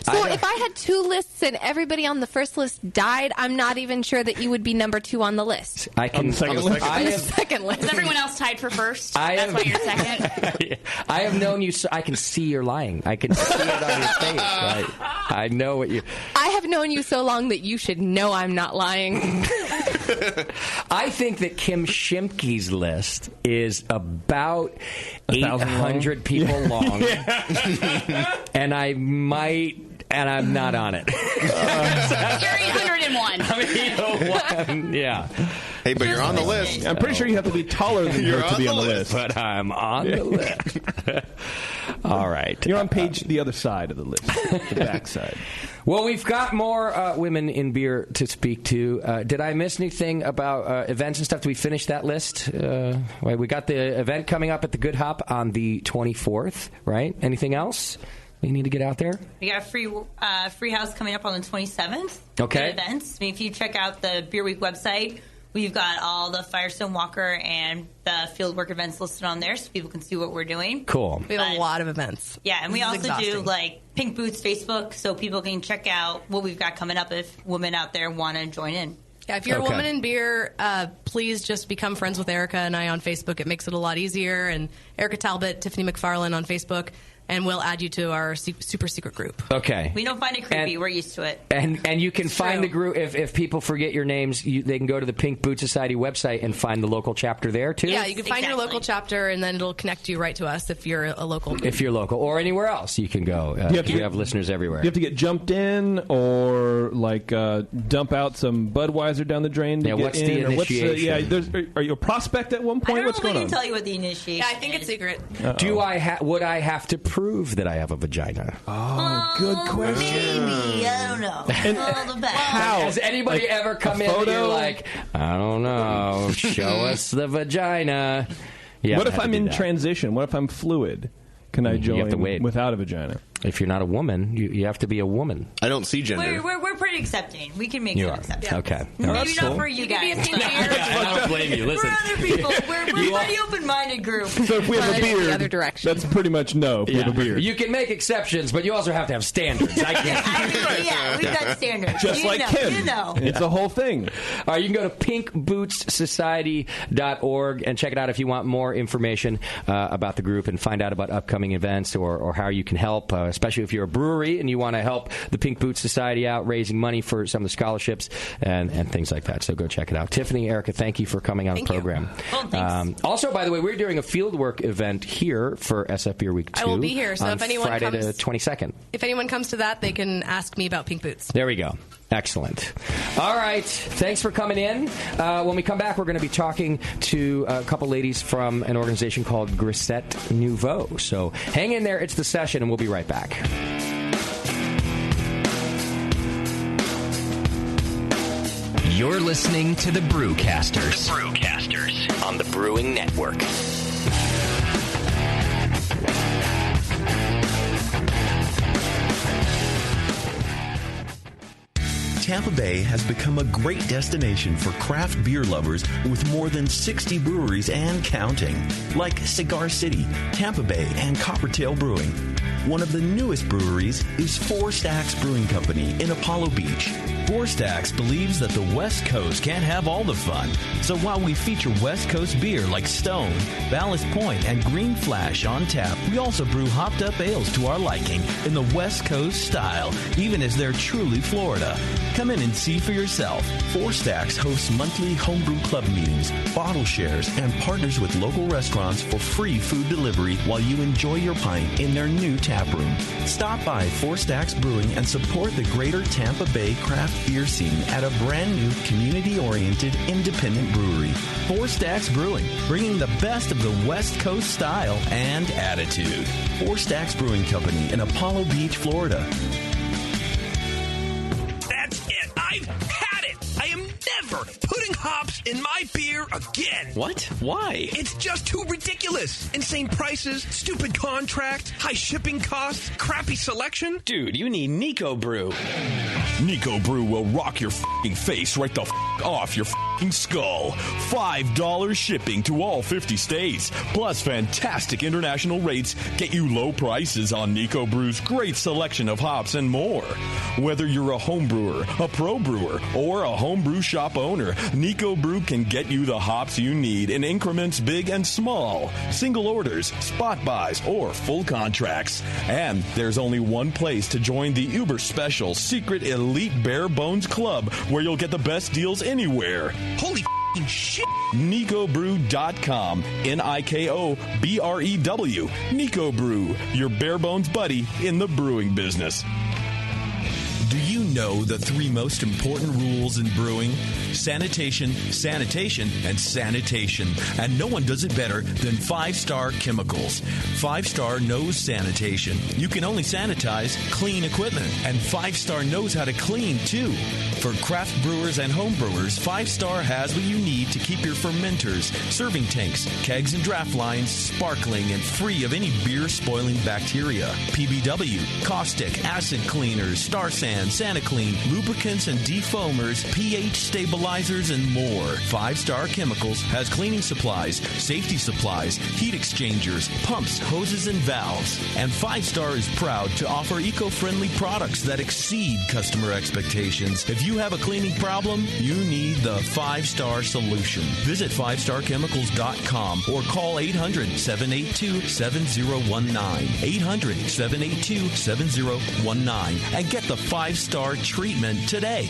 So if I had 2 lists and everybody on the first list died, I'm not even sure that you would be number 2 on the list.
I can...
On the second list?
I
On the
have-
second list.
Is everyone else tied for first?
That's
why you're second?
I have known you so I can see you're lying. I can see it on your face. I know what you...
I have known you so long that you should know I'm not lying.
I think that Kim Shimke's list is about 800 people long. And I might... And I'm not on it.
You're 801.
Yeah.
Hey, but you're on the list.
I'm pretty sure you have to be taller than her to be on the list.
But I'm on the list. All right.
You're on the other side of the list, the back side.
Well, we've got more women in beer to speak to. Did I miss anything about events and stuff? Did we finish that list? We got the event coming up at the Good Hop on the 24th, right? Anything else we need to get out there?
We got a free house coming up on the 27th.
Okay.
Good events. I mean, if you check out the Beer Week website, we've got all the Firestone Walker and the Fieldwork events listed on there so people can see what we're doing.
Cool.
We have a lot of events.
Yeah, and we
This is
also do
exhausting.
like Pink Boots Facebook so people can check out what we've got coming up if women out there want to join in.
Yeah, if you're
Okay.
a woman in beer, please just become friends with Erica and I on Facebook. It makes it a lot easier. And Erica Talbot, Tiffany McFarlane on Facebook. And we'll add you to our super secret group.
Okay.
We don't find it creepy.
And-
We're used to it.
And you can find
true.
the group, if people forget your names, they can go to the Pink Boot Society website and find the local chapter there, too?
Yeah, you can find your local chapter, and then it'll connect you right to us if you're a local.
If you're local. Or anywhere else you can go. We have listeners everywhere.
You have to get jumped in or like dump out some Budweiser down the drain to
Yeah,
get
what's
in?
the
or
initiation?
Are you a prospect at one
I
point?
don't
What's
know if we
going
can
on?
tell you what the initiation
Yeah, I think it's secret.
Do would I have to prove that I have a vagina?
Oh, good question.
Maybe. I don't know. All the best.
How?
Has anybody ever come in and you're like, I don't know, show us the vagina? Yeah,
What if I'm in transition? What if I'm fluid? Can I join
have to wait.
without a vagina?
If you're not a woman, you have to be a woman.
I don't see gender.
We're pretty accepting. We can make
You
some
are.
exceptions.
Okay.
Maybe
That's
not
cool.
for you guys.
I don't blame you. Listen.
We're other people. We're a pretty open-minded group.
So if we have a beard,
the other direction.
that's pretty much no. If we have a beard.
You can make exceptions, but you also have to have standards. I can't.
Yeah, we've got standards.
Just
you
like
know,
Kim.
You know.
It's a whole thing.
All right, you can go to pinkbootssociety.org and check it out if you want more information about the group and find out about upcoming events or how you can help, especially if you're a brewery and you want to help the Pink Boots Society out, raising money for some of the scholarships and things like that. So go check it out. Tiffany, Erica, thank you for coming on the program.
Oh, thanks.
Also, by the way, we're doing a fieldwork event here for SF Beer Week 2.
I will be here, so
on
if anyone
Friday
comes-
the 22nd.
If anyone comes to that, they can ask me about Pink Boots.
There we go. Excellent. All right. Thanks for coming in. When we come back, we're going to be talking to a couple ladies from an organization called Grisette Nouveaux. So hang in there. It's The Session, and we'll be right back.
You're listening to the Brewcasters. On the Brewing Network.
Tampa Bay has become a great destination for craft beer lovers with more than 60 breweries and counting, like Cigar City, Tampa Bay, and Coppertail Brewing. One of the newest breweries is Four Stacks Brewing Company in Apollo Beach. Four Stacks believes that the West Coast can't have all the fun, so while we feature West Coast beer like Stone, Ballast Point, and Green Flash on tap, we also brew hopped up ales to our liking in the West Coast style, even as they're truly Florida. Come in and see for yourself. Four Stacks hosts monthly homebrew club meetings, bottle shares, and partners with local restaurants for free food delivery while you enjoy your pint in their new tap taproom. Stop by Four Stacks Brewing and support the greater Tampa Bay craft beer scene at a brand new community-oriented independent brewery. Four Stacks Brewing, bringing the best of the West Coast style and attitude. Four Stacks Brewing Company in Apollo Beach, Florida.
That's it. I've had it. I am never putting hops in my beer again.
What? Why?
It's just too ridiculous. Insane prices, stupid contracts, high shipping costs, crappy selection.
Dude, you need Nico Brew.
Nico Brew will rock your f***ing face right the f*** off your f***ing skull. $5 shipping to all 50 states. Plus fantastic international rates get you low prices on Nico Brew's great selection of hops and more. Whether you're a home brewer, a pro brewer, or a homebrew shop owner, Nico Brew can get you the hops you need in increments big and small. Single orders, spot buys, or full contracts. And there's only one place to join the uber special secret elite bare bones club where you'll get the best deals anywhere.
Holy f***ing shit.
NicoBrew.com. NIKOBREW. Nico Brew, your bare bones buddy in the brewing business.
Do you know the 3 most important rules in brewing? Sanitation, sanitation, and sanitation. And no one does it better than 5-Star Chemicals. 5-Star knows sanitation. You can only sanitize clean equipment. And 5-Star knows how to clean, too. For craft brewers and home brewers, 5-Star has what you need to keep your fermenters, serving tanks, kegs, and draft lines sparkling and free of any beer-spoiling bacteria. PBW, caustic, acid cleaners, Star San, SaniClean, lubricants and defoamers, pH stabilizers, and more. 5-Star Chemicals has cleaning supplies, safety supplies, heat exchangers, pumps, hoses, and valves. And 5-Star is proud to offer eco-friendly products that exceed customer expectations. If you have a cleaning problem, you need the 5-Star solution. Visit 5starchemicals.com or call 800-782-7019. 800-782-7019 and get the 5-Star treatment today.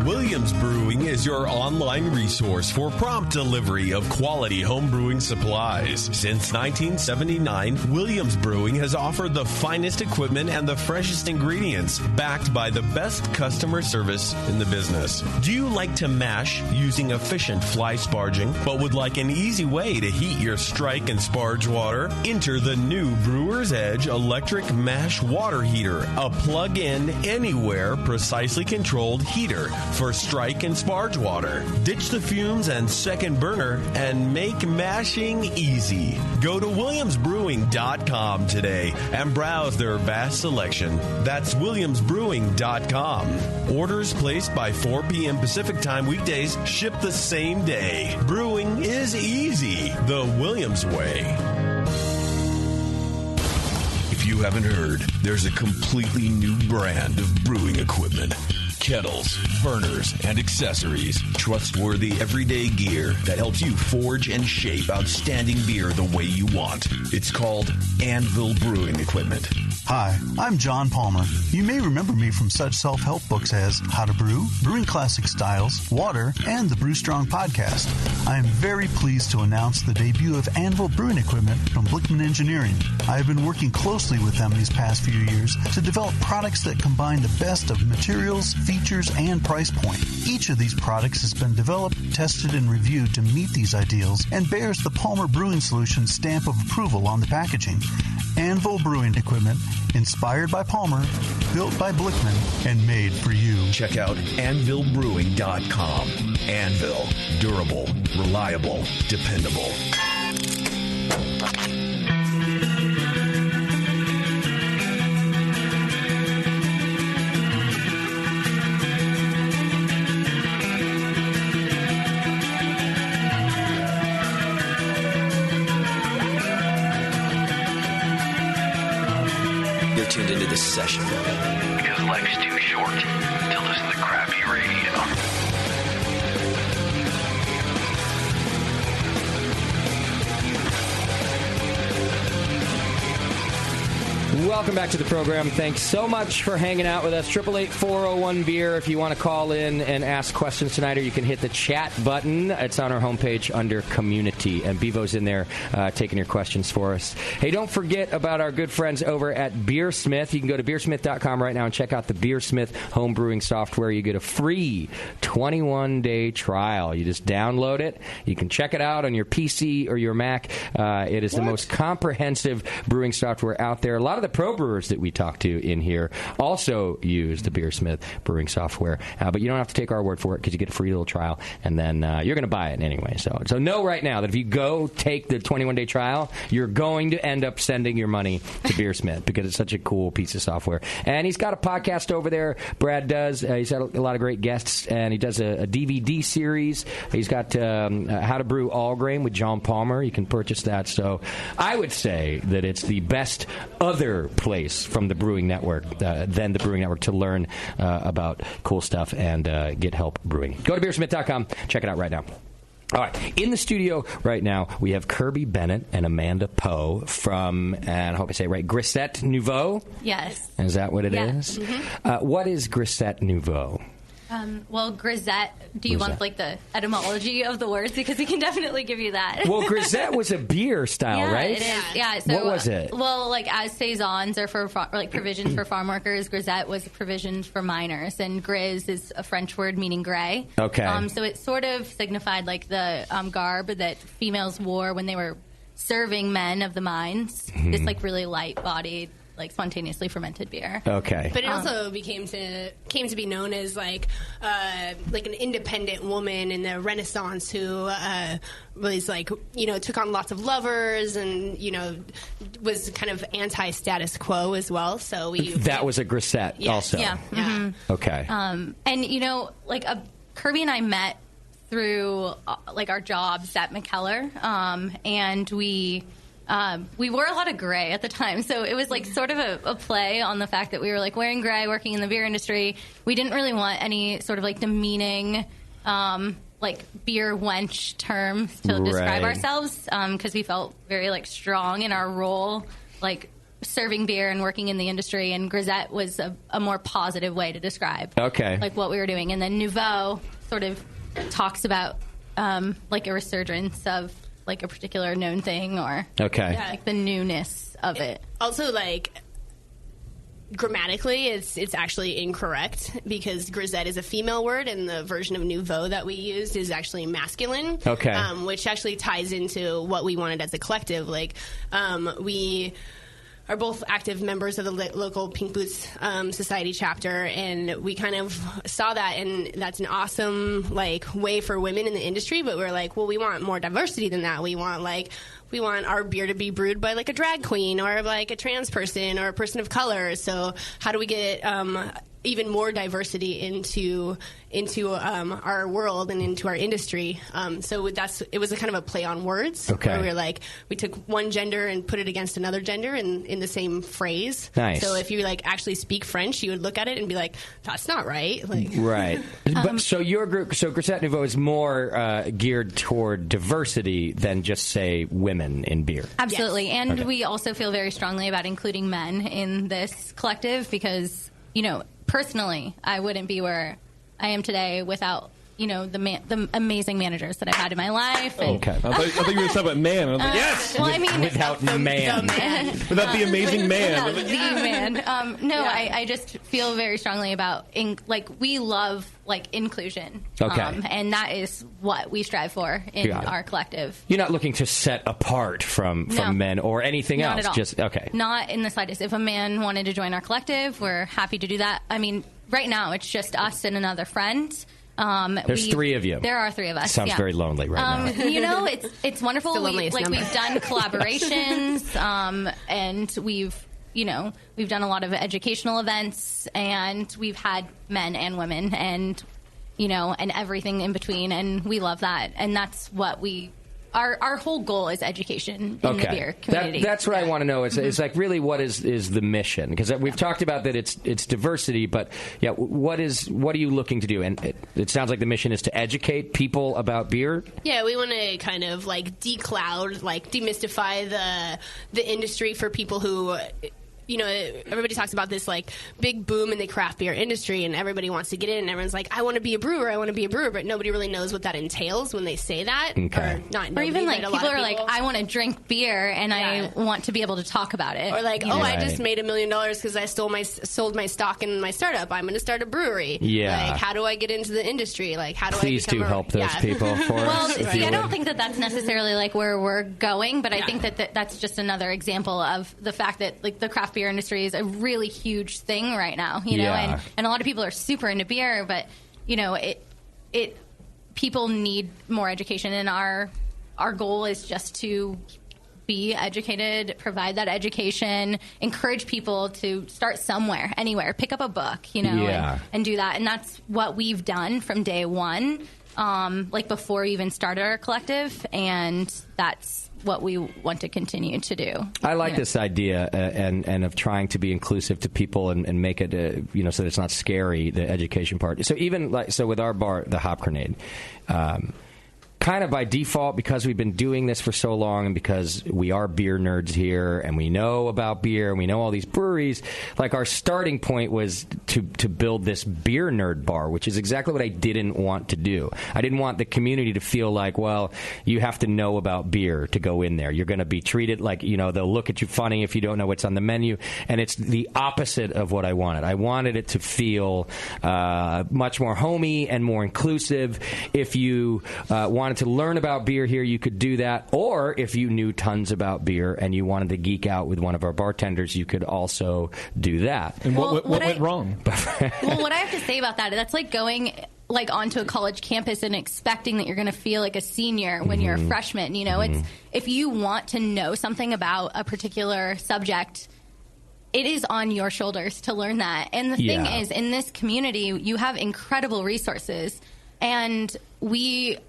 Williams Brewing is your online resource for prompt delivery of quality home brewing supplies. Since 1979, Williams Brewing has offered the finest equipment and the freshest ingredients, backed by the best customer service in the business. Do you like to mash using efficient fly sparging, but would like an easy way to heat your strike and sparge water? Enter the new Brewer's Edge electric mash water heater, a plug-in, anywhere, precisely controlled heater for strike and sparge water. Ditch the fumes and second burner and make mashing easy. Go to williamsbrewing.com today and browse their vast selection. That's williamsbrewing.com. Orders placed by 4 p.m. Pacific Time weekdays ship the same day. Brewing is easy the Williams way. If you haven't heard, there's a completely new brand of brewing equipment. Kettles, burners, and accessories. Trustworthy everyday gear that helps you forge and shape outstanding beer the way you want. It's called Anvil Brewing Equipment.
Hi, I'm John Palmer. You may remember me from such self-help books as How to Brew, Brewing Classic Styles, Water, and the Brew Strong podcast. I am very pleased to announce the debut of Anvil Brewing Equipment from Blickman Engineering. I have been working closely with them these past few years to develop products that combine the best of materials, features, and price point. Each of these products has been developed, tested, and reviewed to meet these ideals and bears the Palmer Brewing Solutions stamp of approval on the packaging. Anvil Brewing Equipment, inspired by Palmer, built by Blickman, and made for you.
Check out anvilbrewing.com. Anvil. Durable, reliable, dependable.
Tuned into this session
because life's too short to listen to crappy radio.
welcome back to the program. Thanks so much for hanging out with us. 888-401-BEER if you want to call in and ask questions tonight, or you can hit the chat button. It's on our homepage under Community, and Bevo's in there taking your questions for us. Hey, don't forget about our good friends over at Beersmith. You can go to beersmith.com right now and check out the Beersmith home brewing software. You get a free 21-day trial. You just download it. You can check it out on your PC or your Mac. It is the most comprehensive brewing software out there. A lot of the pro brewers that we talk to in here also use the Beersmith brewing software, but you don't have to take our word for it because you get a free little trial, and then you're going to buy it anyway. So know right now that if you go take the 21-day trial, you're going to end up sending your money to Beersmith because it's such a cool piece of software. And he's got a podcast over there. Brad does. He's had a lot of great guests, and he does a DVD series. He's got How to Brew All Grain with John Palmer. You can purchase that. So I would say that it's the best other place from the Brewing Network than the Brewing Network to learn about cool stuff and get help brewing. Go to beersmith.com. Check it out right now. All right. In the studio right now, we have Kirby Bennett and Amanda Poe from, and I hope I say it right, Grisette Nouveaux?
Yes.
Is that what it is?
Mm-hmm.
What is Grisette Nouveaux?
Well, Grisette, do you want like the etymology of the words? Because we can definitely give you that.
Well, Grisette was a beer style, right?
It is. Yeah. So,
what was it?
Well, like as saisons are for like provisions for farm workers, Grisette was provisions for miners, and gris is a French word meaning gray.
Okay.
So it sort of signified like the garb that females wore when they were serving men of the mines.
Mm-hmm.
This like really light-bodied, like spontaneously fermented beer.
Okay.
But it also came to be known as like an independent woman in the Renaissance who was like, took on lots of lovers and, was kind of anti-status quo as well. So
that was a Grisette also.
Yeah. Mm-hmm.
Okay.
And Kirby and I met through like our jobs at McKellar, and we wore a lot of gray at the time, so it was like sort of a play on the fact that we were like wearing gray, working in the beer industry. We didn't really want any sort of like demeaning, like beer wench terms to describe ourselves, because we felt very like strong in our role, like serving beer and working in the industry. And Grisette was a more positive way to describe, like what we were doing. And then Nouveau sort of talks about like a resurgence of like a particular known thing, or like the newness of it.
Also, like grammatically, it's actually incorrect because Grisette is a female word, and the version of Nouveau that we used is actually masculine.
Okay,
which actually ties into what we wanted as a collective. Like we are both active members of the local Pink Boots Society chapter, and we kind of saw that, and that's an awesome like way for women in the industry. But we're like, well, we want more diversity than that. We want our beer to be brewed by like a drag queen or like a trans person or a person of color. So how do we get even more diversity into our world and into our industry? So it was a kind of a play on words.
Okay.
Where we were like, we took one gender and put it against another gender in the same phrase.
Nice.
So if you like actually speak French, you would look at it and be like, that's not right. Like,
right. But so your group, so Grisette Nouveau is more geared toward diversity than just say women in beer.
Absolutely.
Yes.
And we also feel very strongly about including men in this collective because, personally, I wouldn't be where I am today without, the amazing managers that I've had in my life. And,
okay. I thought you were talking about man. I was like, yes!
Well, I mean,
without the man.
Without the amazing man.
Without the man. I just feel very strongly about, we love, inclusion.
Okay.
And that is what we strive for in our collective.
You're not looking to set apart from men or anything
Not
else.
at all.
Just okay.
Not in the slightest. If a man wanted to join our collective, we're happy to do that. I mean, right now it's just us and another friend.
There's three of you.
There are three of us.
Sounds very lonely right now.
It's wonderful. We've done collaborations, and we've done a lot of educational events, and we've had men and women, and and everything in between, and we love that, and that's what we. Our whole goal is education in the beer community.
That's what I want to know. It's like really what is the mission? Because we've talked about that it's diversity, but what are you looking to do? And it sounds like the mission is to educate people about beer.
Yeah, we want to kind of like demystify the industry for people who everybody talks about this like big boom in the craft beer industry, and everybody wants to get in, and everyone's like, I want to be a brewer, but nobody really knows what that entails when they say that.
Okay.
Or
even like people are like, I want to drink beer and I want to be able to talk about it.
Or like, I just made $1 million because I sold my stock in my startup. I'm going to start a brewery.
Yeah.
Like, how do I get into the industry? Like, how do
Please
I become
help those people for us.
Well, see, I don't think that that's necessarily like where we're going, but I think that that's just another example of the fact that like the craft beer industry is a really huge thing right now, you know, and a lot of people are super into beer, but you know, people need more education, and our goal is just to be educated, provide that education, encourage people to start somewhere, anywhere, pick up a book, you know, and do that. And that's what we've done from day one, like before we even started our collective, and that's what we want to continue to do.
I like this idea and of trying to be inclusive to people and make it, so that it's not scary, the education part. So even with our bar, the Hop Grenade, kind of by default, because we've been doing this for so long and because we are beer nerds here and we know about beer and we know all these breweries, like our starting point was to build this beer nerd bar, which is exactly what I didn't want to do. I didn't want the community to feel like, well, you have to know about beer to go in there. You're going to be treated like, they'll look at you funny if you don't know what's on the menu. And it's the opposite of what I wanted. I wanted it to feel much more homey and more inclusive. If you wanted to learn about beer here, you could do that. Or if you knew tons about beer and you wanted to geek out with one of our bartenders, you could also do that.
And what went wrong?
Well, what I have to say about that's like going like onto a college campus and expecting that you're going to feel like a senior when you're a freshman. You know, it's if you want to know something about a particular subject, it is on your shoulders to learn that. And the thing is, in this community, you have incredible resources. And we're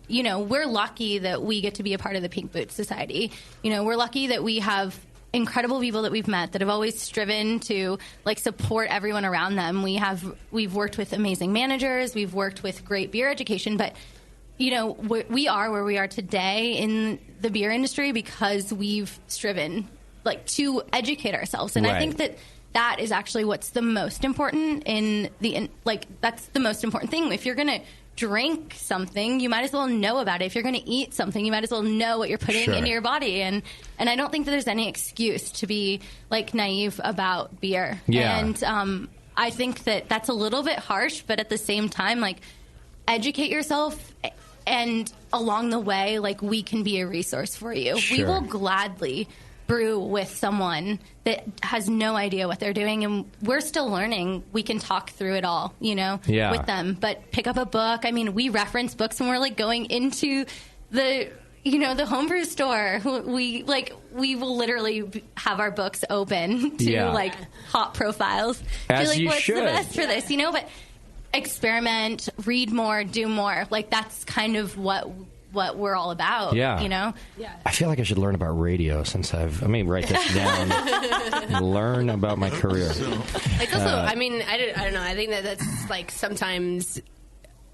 lucky that we get to be a part of the Pink Boots Society. You know, we're lucky that we have incredible people that we've met that have always striven to like support everyone around them. We've worked with amazing managers, we've worked with great beer education, but we are where we are today in the beer industry because we've striven like to educate ourselves. And I think that is actually what's the most important that's the most important thing. If you're going to drink something, you might as well know about it. If you're going to eat something, you might as well know what you're putting into your body. And I don't think that there's any excuse to be like naive about beer.
Yeah.
And I think that that's a little bit harsh, but at the same time, like educate yourself, and along the way, like we can be a resource for you. We will gladly brew with someone that has no idea what they're doing, and we're still learning. We can talk through it all, with them. But pick up a book. I mean, we reference books when we're like going into the homebrew store. We will literally have our books open to like hop profiles.
As
like,
you
what's
should.
the best for this, but experiment, read more, do more. Like that's kind of what we're all about.
Yeah. I feel like I should learn about radio since let me write this down and learn about my career.
It's also, I don't know. I think that's like sometimes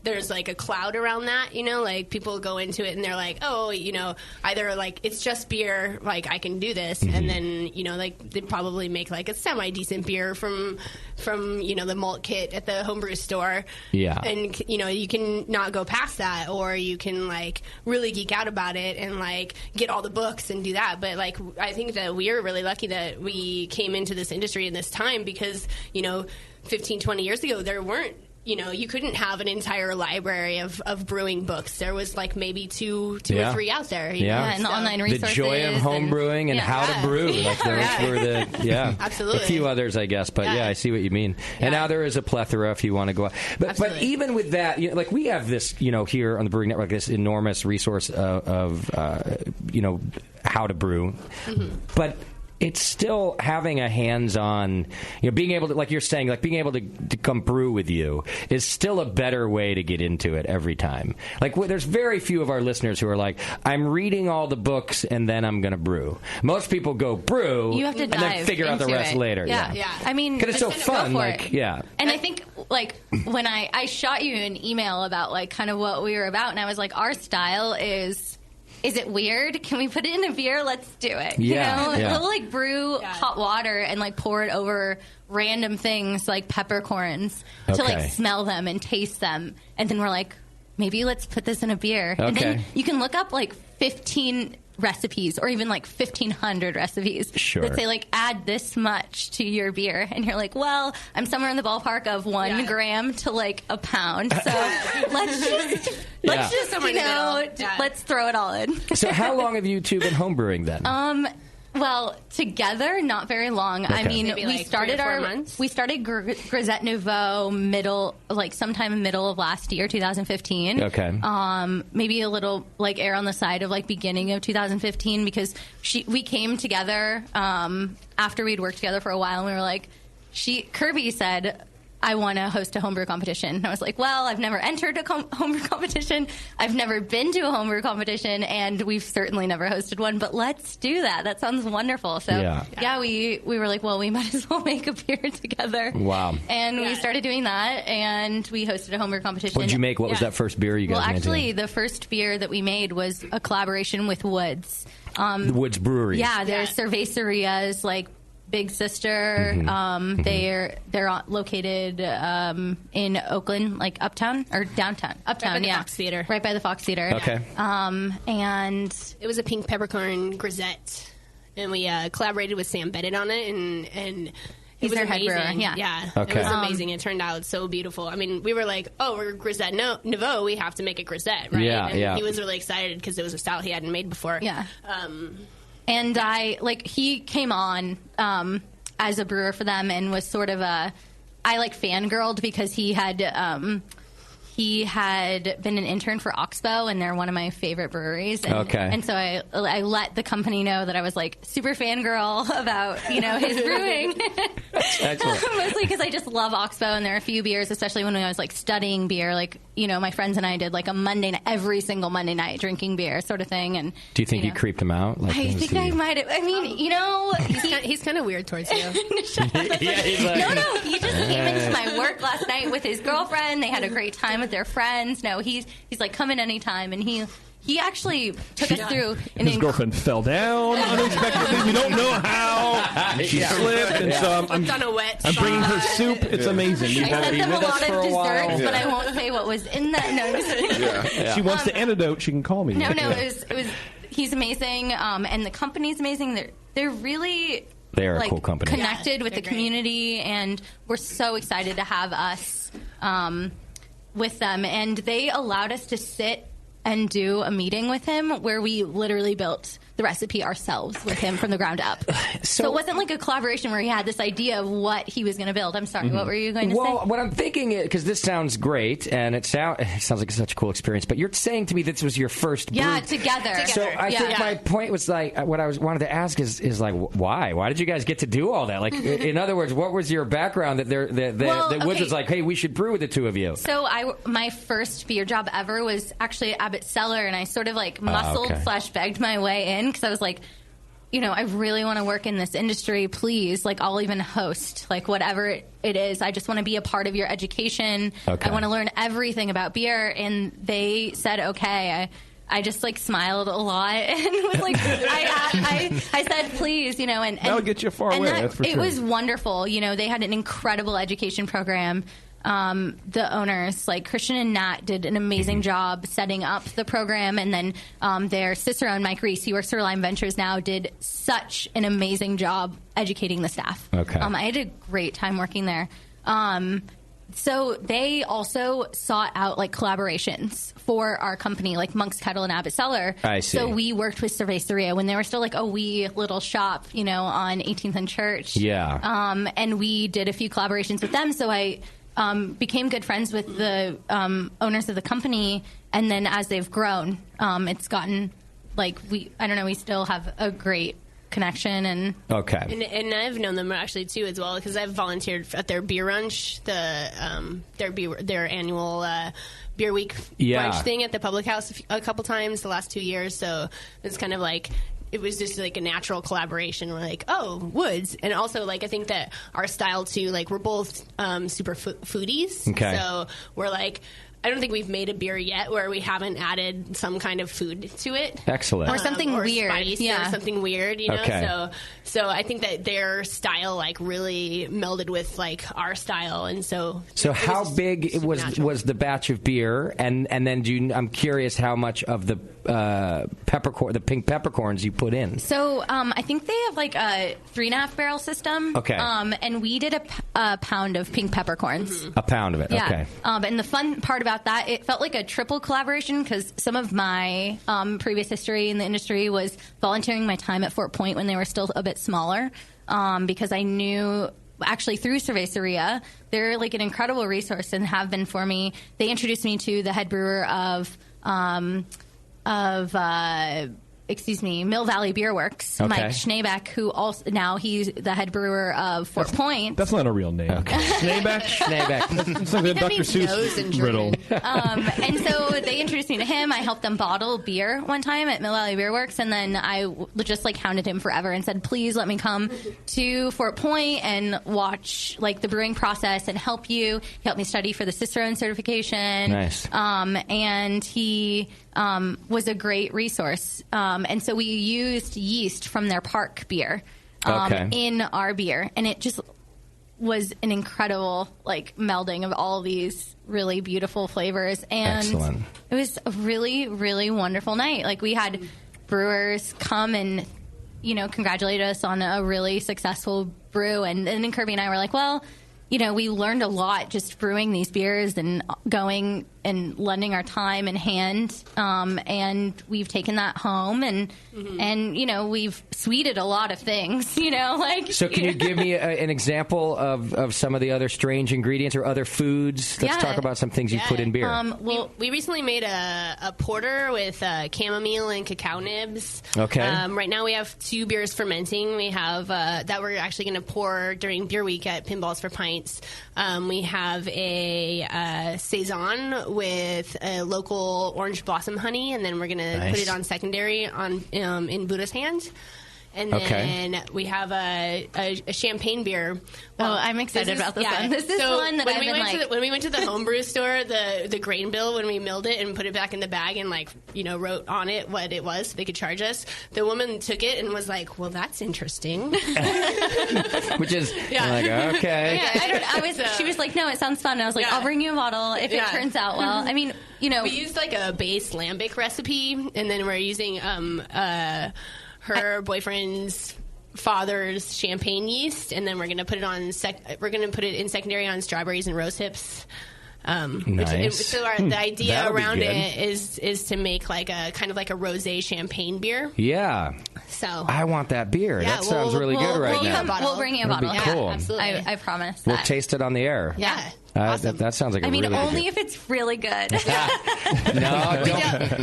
there's like a cloud around that, like people go into it and they're like, oh, either like it's just beer, like I can do this. And then, like they probably make like a semi-decent beer from the malt kit at the homebrew store.
Yeah.
And, you can not go past that, or you can like really geek out about it and like get all the books and do that. But like, I think that we are really lucky that we came into this industry in this time because, 15, 20 years ago, there weren't, you couldn't have an entire library of brewing books. There was like maybe two or three out there.
And the online resources.
The joy of home brewing and how to brew. Like those were
absolutely.
A few others, I guess. But I see what you mean. And now there is a plethora if you want to go out. But even with that, like we have this, here on the Brewing Network, this enormous resource of how to brew. But it's still having a hands-on, being able to, like you're saying, like being able to come brew with you is still a better way to get into it every time. Like there's very few of our listeners who are like, I'm reading all the books and then I'm going to brew. Most people go brew
you have to
and then figure out the rest later.
Yeah. I mean,
because it's so fun. Like,
And I think like when I shot you an email about like kind of what we were about, and I was like, our style is is it weird? Can we put it in a beer? Let's do it.
Yeah,
You know,
yeah.
we'll like brew hot water and like pour it over random things like peppercorns to
Okay.
like smell them and taste them, and then we're like, maybe let's put this in a beer. And
Okay.
then you can look up like 15 recipes or even like 1,500 recipes
Sure.
that say like add this much to your beer, and you're like, well, I'm somewhere in the ballpark of 1 gram to like a pound, so let's just
Somewhere
you
in the
know
middle.
let's throw it all in.
So how long have you two been homebrewing then?
Well, together, not very long. I
Okay.
mean,
Maybe,
we
like,
started
3 or 4 months?
we started Grisette Nouveaux sometime middle of last year, 2015.
Okay.
Maybe a little like air on the side of like beginning of 2015 because we came together after we'd worked together for a while, and we were like, Kirby said, I want to host a homebrew competition. And I was like, well, I've never entered a homebrew competition. I've never been to a homebrew competition, and we've certainly never hosted one, but let's do that. That sounds wonderful. So, yeah, we were like, well, we might as well make a beer together.
Wow.
And we started doing that, and we hosted a homebrew competition.
What did you make? What was that first beer you guys
Well,
made
actually,
together?
the first beer that we made was a collaboration with Woods.
The Woods Brewery.
Yeah, they're Cerveceria's like big sister.
Mm-hmm.
They're located in Oakland, like uptown or downtown. Uptown,
Right by the
yeah.
Fox Theater.
Right by the Fox Theater.
Okay.
And
it was a pink peppercorn grisette, and we collaborated with Sam Bennett on it, and
He's
it was
their head
amazing.
brewer, yeah.
Okay.
It was amazing. It turned out so beautiful. I mean, we were like, oh, we're Grisette Nouveaux. We have to make a grisette, right?
Yeah,
and
yeah.
he was really excited because it was a style he hadn't made before.
Yeah. And he came on as a brewer for them and was sort of I fangirled because he had been an intern for Oxbow, and they're one of my favorite breweries. And,
Okay.
And so I let the company know that I was like super fangirl about, his brewing.
Excellent.
Mostly because I just love Oxbow, and there are a few beers, especially when I was like studying beer, like, my friends and I did like a Monday night, every single Monday night drinking beer sort of thing. And
Do you think you creeped him out? Like,
I think I might have. I mean,
he's kind of weird towards you.
No, he just came into my work last night with his girlfriend. They had a great time with their friends. No, he's like, come in anytime, and he actually took us through
His girlfriend fell down unexpectedly. We don't know how. She slipped, and so I'm bringing her soup. It's amazing.
I sent them a lot of desserts, but I won't say what was in that. No,
If she wants the antidote, she can call me.
No, it was. He's amazing, and the company's amazing. They're really.
They are a cool company.
Connected with the community, and we're so excited to have us with them. And they allowed us to sit and do a meeting with him where we literally built the recipe ourselves with him from the ground up. So it wasn't like a collaboration where he had this idea of what he was going to build. I'm sorry, what were you going to say?
Well, what I'm thinking is, because this sounds great, and it sounds like such a cool experience, but you're saying to me this was your first brew.
Yeah, together.
So I think my point was like, what I wanted to ask is like, why? Why did you guys get to do all that? Like, in other words, what was your background that Woods was like, hey, we should brew with the two of you?
So my first beer job ever was actually at Abbott Cellar, and I sort of like muscled / begged my way in because I was like, I really want to work in this industry. Please, like, I'll even host, like, whatever it is. I just want to be a part of your education.
Okay.
I want to learn everything about beer. And they said, okay. I just like smiled a lot and was like, I said, please, and
that'll get you far away. That's for sure.
It was wonderful. They had an incredible education program. The owners, like Christian and Nat, did an amazing job setting up the program, and then their sister-owned Mike Reese, he works for Lime Ventures now, did such an amazing job educating the staff.
Okay.
I had a great time working there. So they also sought out like collaborations for our company, like Monk's Kettle and Abbott Cellar.
I see.
So we worked with Cerveceria when they were still like a wee little shop, on 18th and Church.
Yeah.
And we did a few collaborations with them. So I became good friends with the owners of the company, and then as they've grown, it's gotten like we still have a great connection. And
and I've known them actually too as well because I've volunteered at their beer lunch, their annual beer week brunch thing at the Public House a couple times the last 2 years. So it's kind of like. It was just like a natural collaboration. We're like, oh, Woods. And also, like, I think that our style, too, like, we're both super foodies.
Okay.
So we're like, I don't think we've made a beer yet where we haven't added some kind of food to it.
Excellent.
Or something weird.
Spice
Yeah.
or something weird, you know?
Okay.
So I think that their style like really melded with like our style, and so
how big
super natural.
was the batch of beer, and then I'm curious how much of the the pink peppercorns you put in.
So I think they have like a 3.5 barrel system.
Okay.
And we did a pound of pink peppercorns.
A pound of it.
Yeah.
Okay.
And the fun part about that, it felt like a triple collaboration because some of my previous history in the industry was volunteering my time at Fort Point when they were still a bit smaller, because I knew. Actually, through Cerveceria, they're like an incredible resource and have been for me. They introduced me to the head brewer of Mill Valley Beer Works,
Okay.
Mike Schneebeck, who also now he's the head brewer of Fort Point.
That's not a real name. Okay. Schneebeck? It's like a Dr. Seuss riddle.
And so they introduced me to him. I helped them bottle beer one time at Mill Valley Beer Works, and then I just like hounded him forever and said, please let me come to Fort Point and watch like the brewing process and help you. He helped me study for the Cicerone certification.
Nice.
And he was a great resource. And so we used yeast from their Park beer in our beer, and it just was an incredible like melding of all these really beautiful flavors. And
Excellent.
It was a really, really wonderful night. Like we had brewers come and congratulate us on a really successful brew, and then Kirby and I were like, well, we learned a lot just brewing these beers and going and lending our time and hand, and we've taken that home and we've sweeted a lot of things.
So can you give me an example of some of the other strange ingredients or other foods? Let's talk about some things you put in beer.
We recently made a porter with chamomile and cacao nibs.
Okay.
Right now we have 2 beers fermenting. We have that we're actually going to pour during Beer Week at Pinballs for Pints. We have a saison with a local orange blossom honey, and then we're going to put it on secondary in Buddha's hand. And then we have a champagne beer. Well,
I'm excited about this one. This is one that
when we went to the homebrew store, the grain bill, when we milled it and put it back in the bag and wrote on it what it was so they could charge us, the woman took it and was like, well, that's interesting.
Which is like, okay.
She was like, no, it sounds fun. And I was like, I'll bring you a bottle if it turns out well. I mean, we
used like a base lambic recipe, and then we're using her boyfriend's father's champagne yeast, and then we're going to put it on. We're going to put it in secondary on strawberries and rose hips.
Nice.
The idea around it is to make like a kind of like a rosé champagne beer.
Yeah.
So
I want that beer. That sounds really good right now.
We'll bring you a bottle.
That'd be cool.
Yeah, absolutely. I promise.
We'll taste it on the air.
Yeah.
Awesome. That sounds like a really
only
good
if it's really good.
No,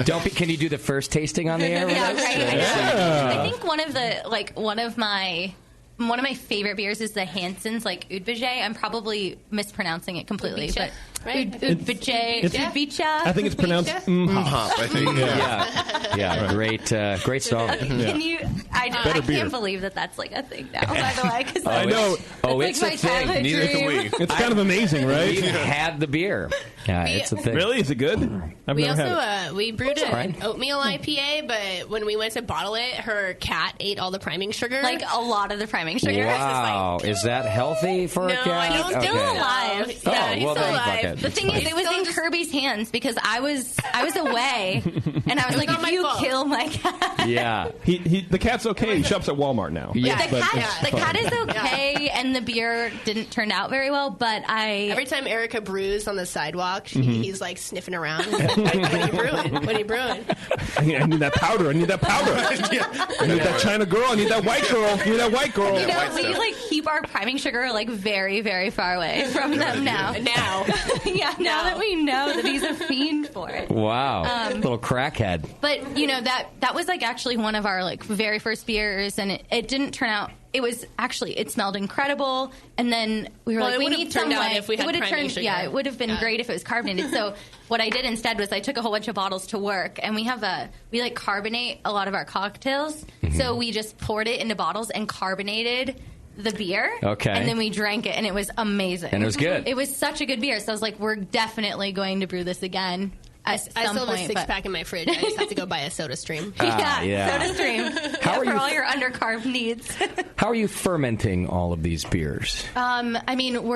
don't be. Can you do the first tasting on the air? With us?
I think one of my favorite beers is the Hansen's Udbijay. I'm probably mispronouncing it completely,
Udbijay,
but
right?
Udbijay.
I think it's pronounced hop. I think.
Yeah. Great song.
Can you? I can't believe that's like a thing now. By the way, because
I know.
It's a thing.
Neither can we. It's kind of amazing, right?
We've had the beer. Yeah, it's a thing.
Really? Is it good? I've
we
never
also
had it.
we brewed an oatmeal IPA, but when we went to bottle it, her cat ate all the priming sugar.
Like a lot of the priming sugar.
Wow, is that healthy for a cat?
He's still alive.
Oh,
Yeah, he's
well,
still
then
alive.
fuck it.
The thing is, it was in Kirby's hands because I was away, and I was like, if you kill my cat.
Yeah.
The cat's okay. He shops at Walmart now.
Yeah.
The cat is okay, and the beer didn't turn out very well, but
every time Erica brews on the sidewalk, he's like sniffing around. What are you brewing?
I need that powder. I need that China girl. I need that white girl.
We keep our priming sugar very, very far away from them now. Now that we know that he's a fiend for it.
Wow. Little crackhead.
But that was actually one of our very first beers, and it didn't turn out. It smelled incredible, and then we were we need some way.
If we had priming sugar.
Yeah, it would have been great if it was carbonated. So what I did instead was I took a whole bunch of bottles to work, and we carbonate a lot of our cocktails. So we just poured it into bottles and carbonated the beer.
Okay.
And then we drank it, and it was amazing.
And it was good.
It was such a good beer. So I was like, we're definitely going to brew this again.
I still have a 6-pack in my fridge. I just have to go buy a Soda Stream.
Soda Stream. For all your undercarb needs.
How are you fermenting all of these beers?
I mean,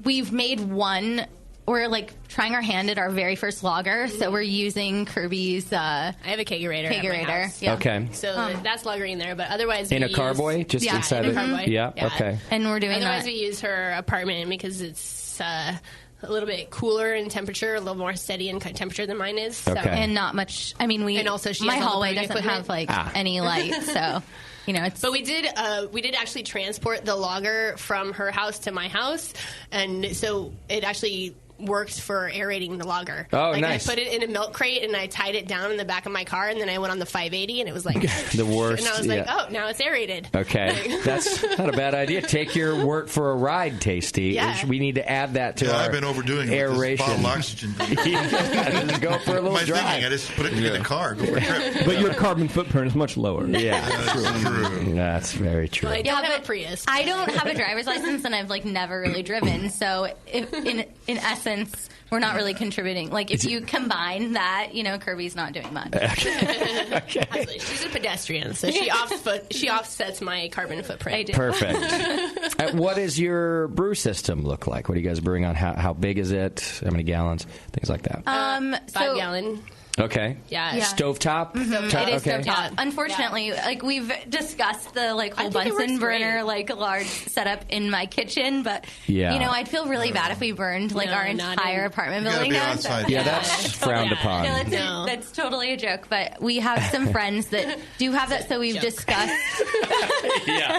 we've made one. We're like trying our hand at our very first lager, so we're using Kirby's. I
have a kegerator. At my house.
Yeah.
Okay.
So that's lagering there, but otherwise
In
we
a carboy? Just inside
in a
it?
carboy.
Yeah, okay.
And we're doing
Otherwise,
that.
we use her apartment because it's a little bit cooler in temperature, a little more steady in temperature than mine is. So.
And not much. I mean,
and also she
my
has all the
hallway
brewing
doesn't have
equipment.
like any light, so it's.
But we did actually transport the lager from her house to my house, and so it actually worked for aerating the lager.
Oh,
like
nice.
I put it in a milk crate and I tied it down in the back of my car, and then I went on the 580, and it was like
The worst.
And I was like, oh, now it's aerated.
Okay, that's not a bad idea. Take your word for a ride, Tasty.
Yeah.
We need to add that to our
I've been overdoing it with this
aeration.
bottled oxygen.
Just go for a little
My
drive.
thinking, I just put it in the car, go for a trip.
But your carbon footprint is much lower.
Yeah, that's very true.
Well, I don't have a Prius.
I don't have a driver's license, and I've like never really driven. So, in essence, we're not really contributing. Like, if you combine that, Kirby's not doing much.
Absolutely. She's a pedestrian, so she offsets my carbon footprint.
I do.
Perfect. What does your brew system look like? What are you guys brewing on? How big is it? How many gallons? Things like that.
5 gallon.
Okay.
Yeah.
Stovetop?
It is
Okay.
stovetop. Unfortunately, like we've discussed the whole Bunsen burner large setup in my kitchen, but I'd feel really bad if we burned our entire apartment building down.
Yeah, that's frowned upon.
No, that's totally a joke. But we have some friends that do have that, so we've discussed.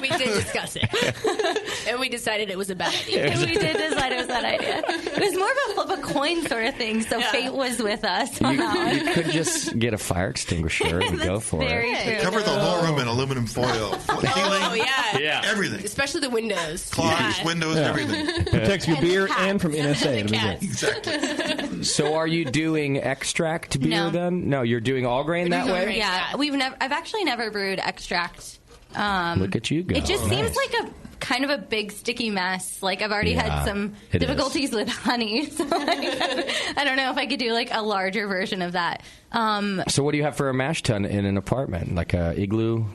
We did discuss it, and we decided it was a bad idea.
We did decide it was a bad idea. It was more of a flip a coin sort of thing. So fate was with us on that one.
You could just get a fire extinguisher and go for it.
Cover the whole room in aluminum foil.
Oh, yeah.
Everything.
Especially the windows.
Clocks, windows, everything.
Protects your beer and from NSA.
Exactly.
So are you doing extract beer
No.
then? No, you're doing all grain that way?
Yeah, I've actually never brewed extract.
Look at you go.
It just
Nice.
seems like a kind of a big sticky mess. Like, I've already had some
it
difficulties with honey, so I don't know if I could do a larger version of that.
So what do you have for a mash tun in an apartment? Like a igloo?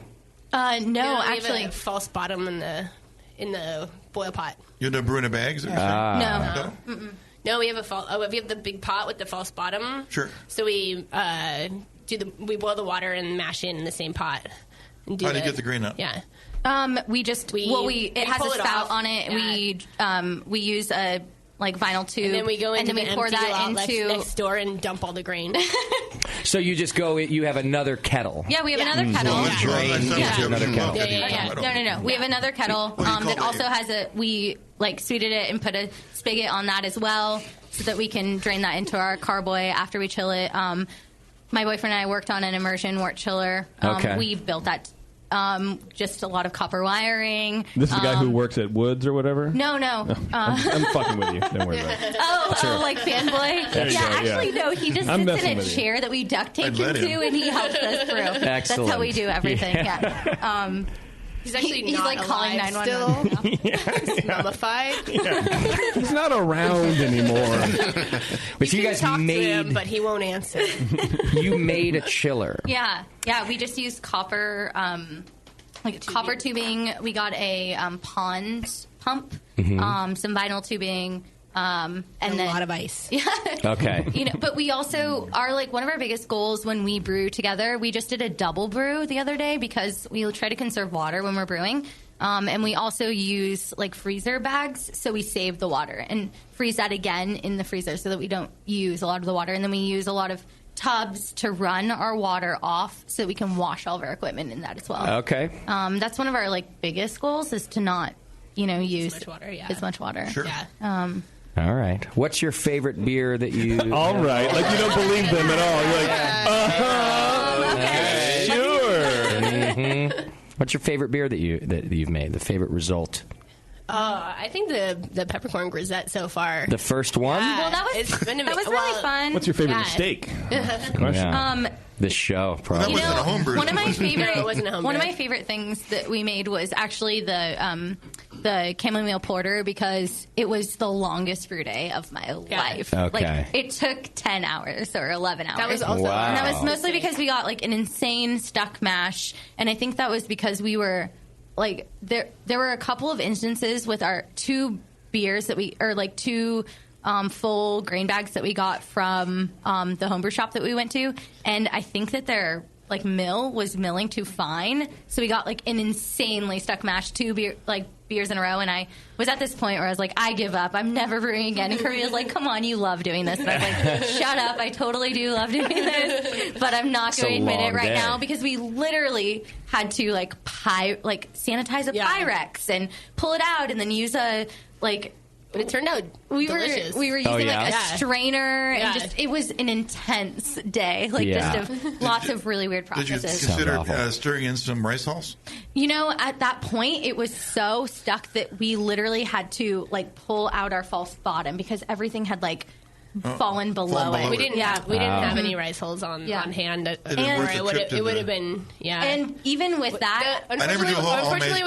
No,
We
actually,
have a false bottom in the boil pot.
You end up brewing in bags?
no.
No, we have we have the big pot with the false bottom.
Sure.
So we boil the water and mash in the same pot. And
How do you get the grain out?
Yeah.
It has
pull
a
it
spout
off.
on it.
Yeah.
We use a vinyl tube,
And then we go into
and then
the
we pour
empty
that
outlet
into
next door and dump all the grain.
So you just go, you have another kettle.
Yeah, we have another kettle.
Another kettle.
No. We have another kettle that also has we sweeted it and put a spigot on that as well, so that we can drain that into our carboy after we chill it. My boyfriend and I worked on an immersion wort chiller.
Okay.
We built that. Just a lot of copper wiring.
This is the guy who works at Woods or whatever?
No.
I'm fucking with you. Don't worry about it.
Like fanboy?
There you go,
Actually,
yeah.
no, he just
I'm
sits
messing
in a
with you.
chair that we duct tape
I'd
him
let
to,
him.
and he helps us through. That's how we do everything, yeah.
He's actually
he's
not
calling
alive
911.
He's mummified.
He's not around anymore.
But you guys
Talk to him,
made,
but he won't answer.
you made a chiller.
Yeah, we just used copper, copper tubing. We got a pond pump, some vinyl tubing, and then
a lot of ice.
Yeah.
Okay.
But we also are one of our biggest goals when we brew together. We just did a double brew the other day because we try to conserve water when we're brewing. And we also use freezer bags, so we save the water and freeze that again in the freezer so that we don't use a lot of the water. And then we use a lot of tubs to run our water off so that we can wash all of our equipment in that as well.
Okay.
That's one of our biggest goals is to not, use
as much water.
Sure.
Yeah.
All right. What's your favorite beer that you...
All right. You don't believe them at all. You're like, sure.
What's your favorite beer that you've made? The favorite result?
I think the peppercorn grisette so far.
The first one?
Well, that was really fun.
What's your favorite mistake?
This show, probably.
One of my favorite
No, it wasn't a homebrew.
one of my favorite things that we made was actually the chamomile porter, because it was the longest brew day of my life.
Okay.
Like, it took 10 hours or 11 hours.
That was also
Wow.
And that was mostly because we got like an insane stuck mash, and I think that was because we were like there were a couple of instances with our two beers that two full grain bags that we got from the homebrew shop that we went to, and I think that their like mill was milling too fine, so we got like an insanely stuck mash, beers in a row, and I was at this point where I was like, I give up, I'm never brewing again. And Korea was like, come on, you love doing this. And I was like, shut up, I totally do love doing this, but I'm not going to admit it right now, because we literally had to sanitize a Pyrex and pull it out and then use
but it turned out delicious.
We were using a strainer, and just it was an intense day. Lots of really weird processes.
Did you consider stirring in some rice hulls?
You know, at that point, it was so stuck that we literally had to pull out our false bottom, because everything had fallen below it.
We didn't have any rice hulls on hand, it would have been
And even with that,
unfortunately,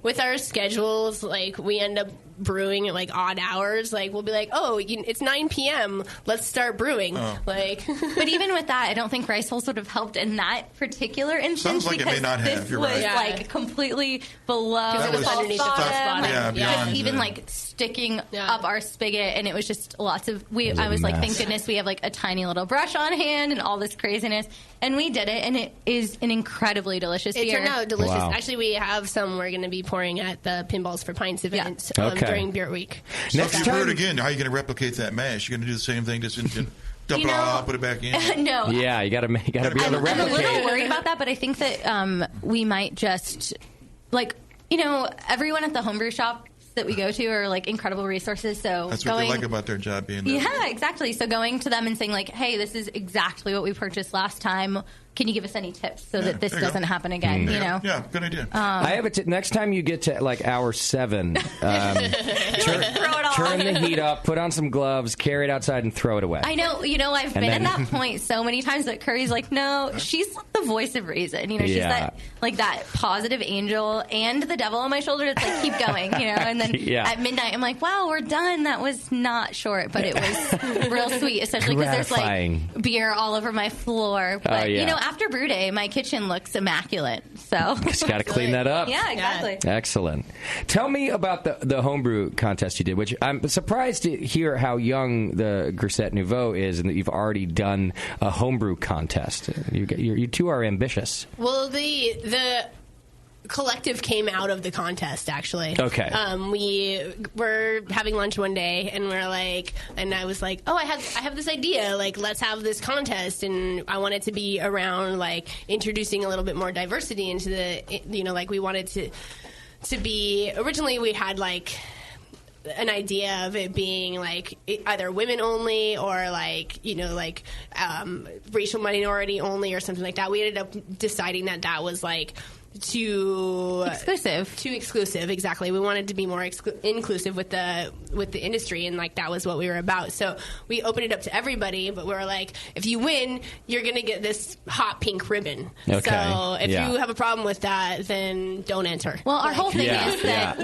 with our schedules, we end up brewing at odd hours. We'll be like, it's 9 p.m. Let's start brewing.
But even with that, I don't think rice hulls would have helped in that particular instance.
Sounds like it may not have.
This
You're
was
right.
completely below
Because it was underneath the bottom.
Just even sticking up our spigot, and it was just lots of. I was like, thank goodness we have a tiny little brush on hand and all this craziness, and we did it, and it is an incredibly delicious beer.
It turned out delicious.
Wow.
Actually, we have some we're going to be pouring at the Pinballs for Pints event during Beer Week.
So if you brew it again, how are you going to replicate that mash? You're going to do the same thing, just dump it all out, put it back in?
No.
Yeah, you got to be able to replicate.
I'm a little worried about that, but I think that we might just everyone at the homebrew shop that we go to are incredible resources. So
that's what they like about their job being there.
Yeah, exactly. So going to them and saying hey, this is exactly what we purchased last time. Can you give us any tips so that this doesn't happen again?
Yeah, good idea.
I have a tip. Next time you get to hour 7, turn the heat up, put on some gloves, carry it outside, and throw it away.
I know. I've been at that point so many times that Curry's like, no, she's the voice of reason. She's that positive angel and the devil on my shoulder. It's keep going. And then at midnight, I'm like, wow, we're done. That was not short, but it was real sweet, especially because there's beer all over my floor. But after brew day, my kitchen looks immaculate. So
just got to clean that up.
Yeah, exactly.
Excellent. Tell me about the homebrew contest you did, which I'm surprised to hear how young the Grisette Nouveaux is, and that you've already done a homebrew contest. You two are ambitious.
Well, the collective came out of the contest, actually.
Okay.
We were having lunch one day, and and I was like, I have this idea, let's have this contest, and I want it to be around introducing a little bit more diversity into the we wanted to be, originally we had an idea of it being either women only or racial minority only or something like that. We ended up deciding that was too exclusive. Exactly. We wanted to be more inclusive with the industry, and that was what we were about. So we opened it up to everybody, but we were if you win, you're gonna get this hot pink ribbon.
Okay.
So if you have a problem with that, then don't enter.
Well, our whole thing is that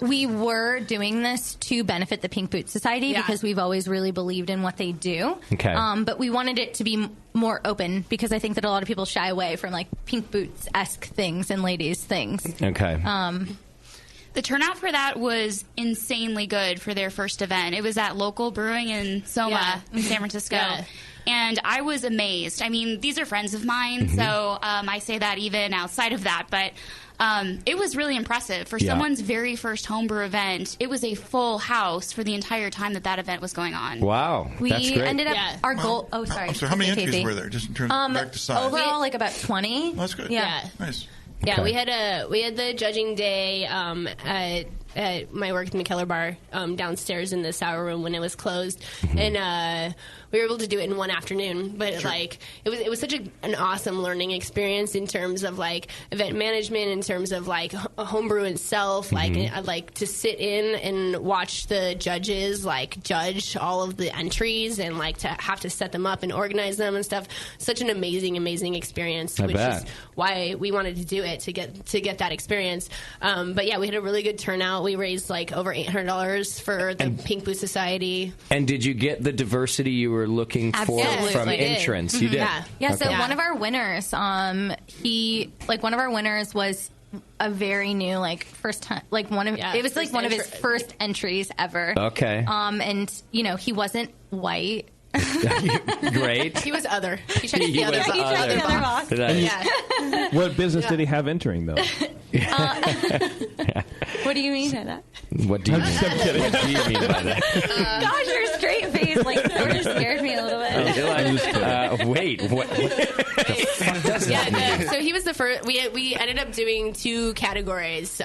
we were doing this to benefit the Pink Boots Society because we've always really believed in what they do.
Okay.
But we wanted it to be more open, because I think that a lot of people shy away from Pink Boots-esque things and ladies things.
Okay.
The turnout for that was insanely good for their first event. It was at local Brewing in Soma in San Francisco. Yeah. And I was amazed. I mean, these are friends of mine, so I say that even outside of that. But it was really impressive. For someone's very first homebrew event, it was a full house for the entire time that event was going on.
Wow. That's great.
Ended up, our goal... Oh, sorry.
I'm sorry, how many entries were there? Just in terms back to size.
Overall, about 20.
That's good.
Yeah.
Nice.
Yeah, we had the judging day at my work at the McKellar Bar downstairs in the sour room when it was closed, and we were able to do it in one afternoon. But like it was such an awesome learning experience in terms of like event management, in terms of like homebrew itself, like to sit in and watch the judges like judge all of the entries and like to have to set them up and organize them and stuff. Such an amazing experience, which is why we wanted to do it, to get that experience. But yeah, we had a really good turnout. We raised like over $800 for the Pink Booth Society.
And did you get the diversity you were looking for from entrants? You did.
Yeah. So one of our winners, one of our winners was a very new, like, first time, like it was like one of his first entries ever.
Okay.
And he wasn't white.
Great.
He was other. He checked the other box.
He checked the other box.
Yeah. What business did he have entering, though?
What do you mean by that?
What do you mean? I'm kidding. What do you mean by that?
Gosh, your straight face like sort of scared me a little bit.
Wait, what the fuck does that mean?
So he was the first. We ended up doing 2 categories.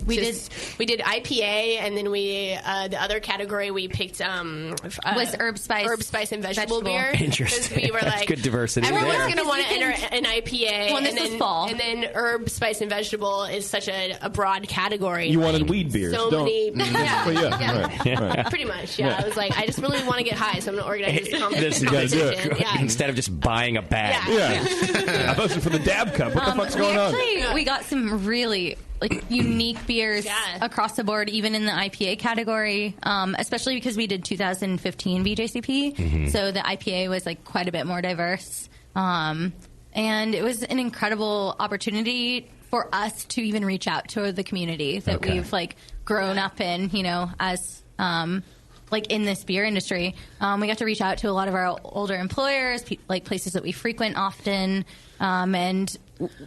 We did IPA, and then the other category we picked
was herb spice
and vegetable beer.
Interesting.
We were like,
good diversity.
Everyone's going to want to enter an IPA,
well, this was fall.
And then herb, spice, and vegetable is such a broad category.
You wanted weed beers.
So many.
Right.
Pretty much. Yeah. I was like, I just really want to get high, so I'm going to organize this competition.
Instead of just buying a bag.
I thought it was for the dab cup. What the fuck's going on?
We got some really unique beers across the board, even in the IPA category, especially because we did 2015 BJCP. So the IPA was like quite a bit more diverse. And it was an incredible opportunity for us to even reach out to the community that we've like grown up in, as like in this beer industry. We got to reach out to a lot of our older employers, like places that we frequent often, and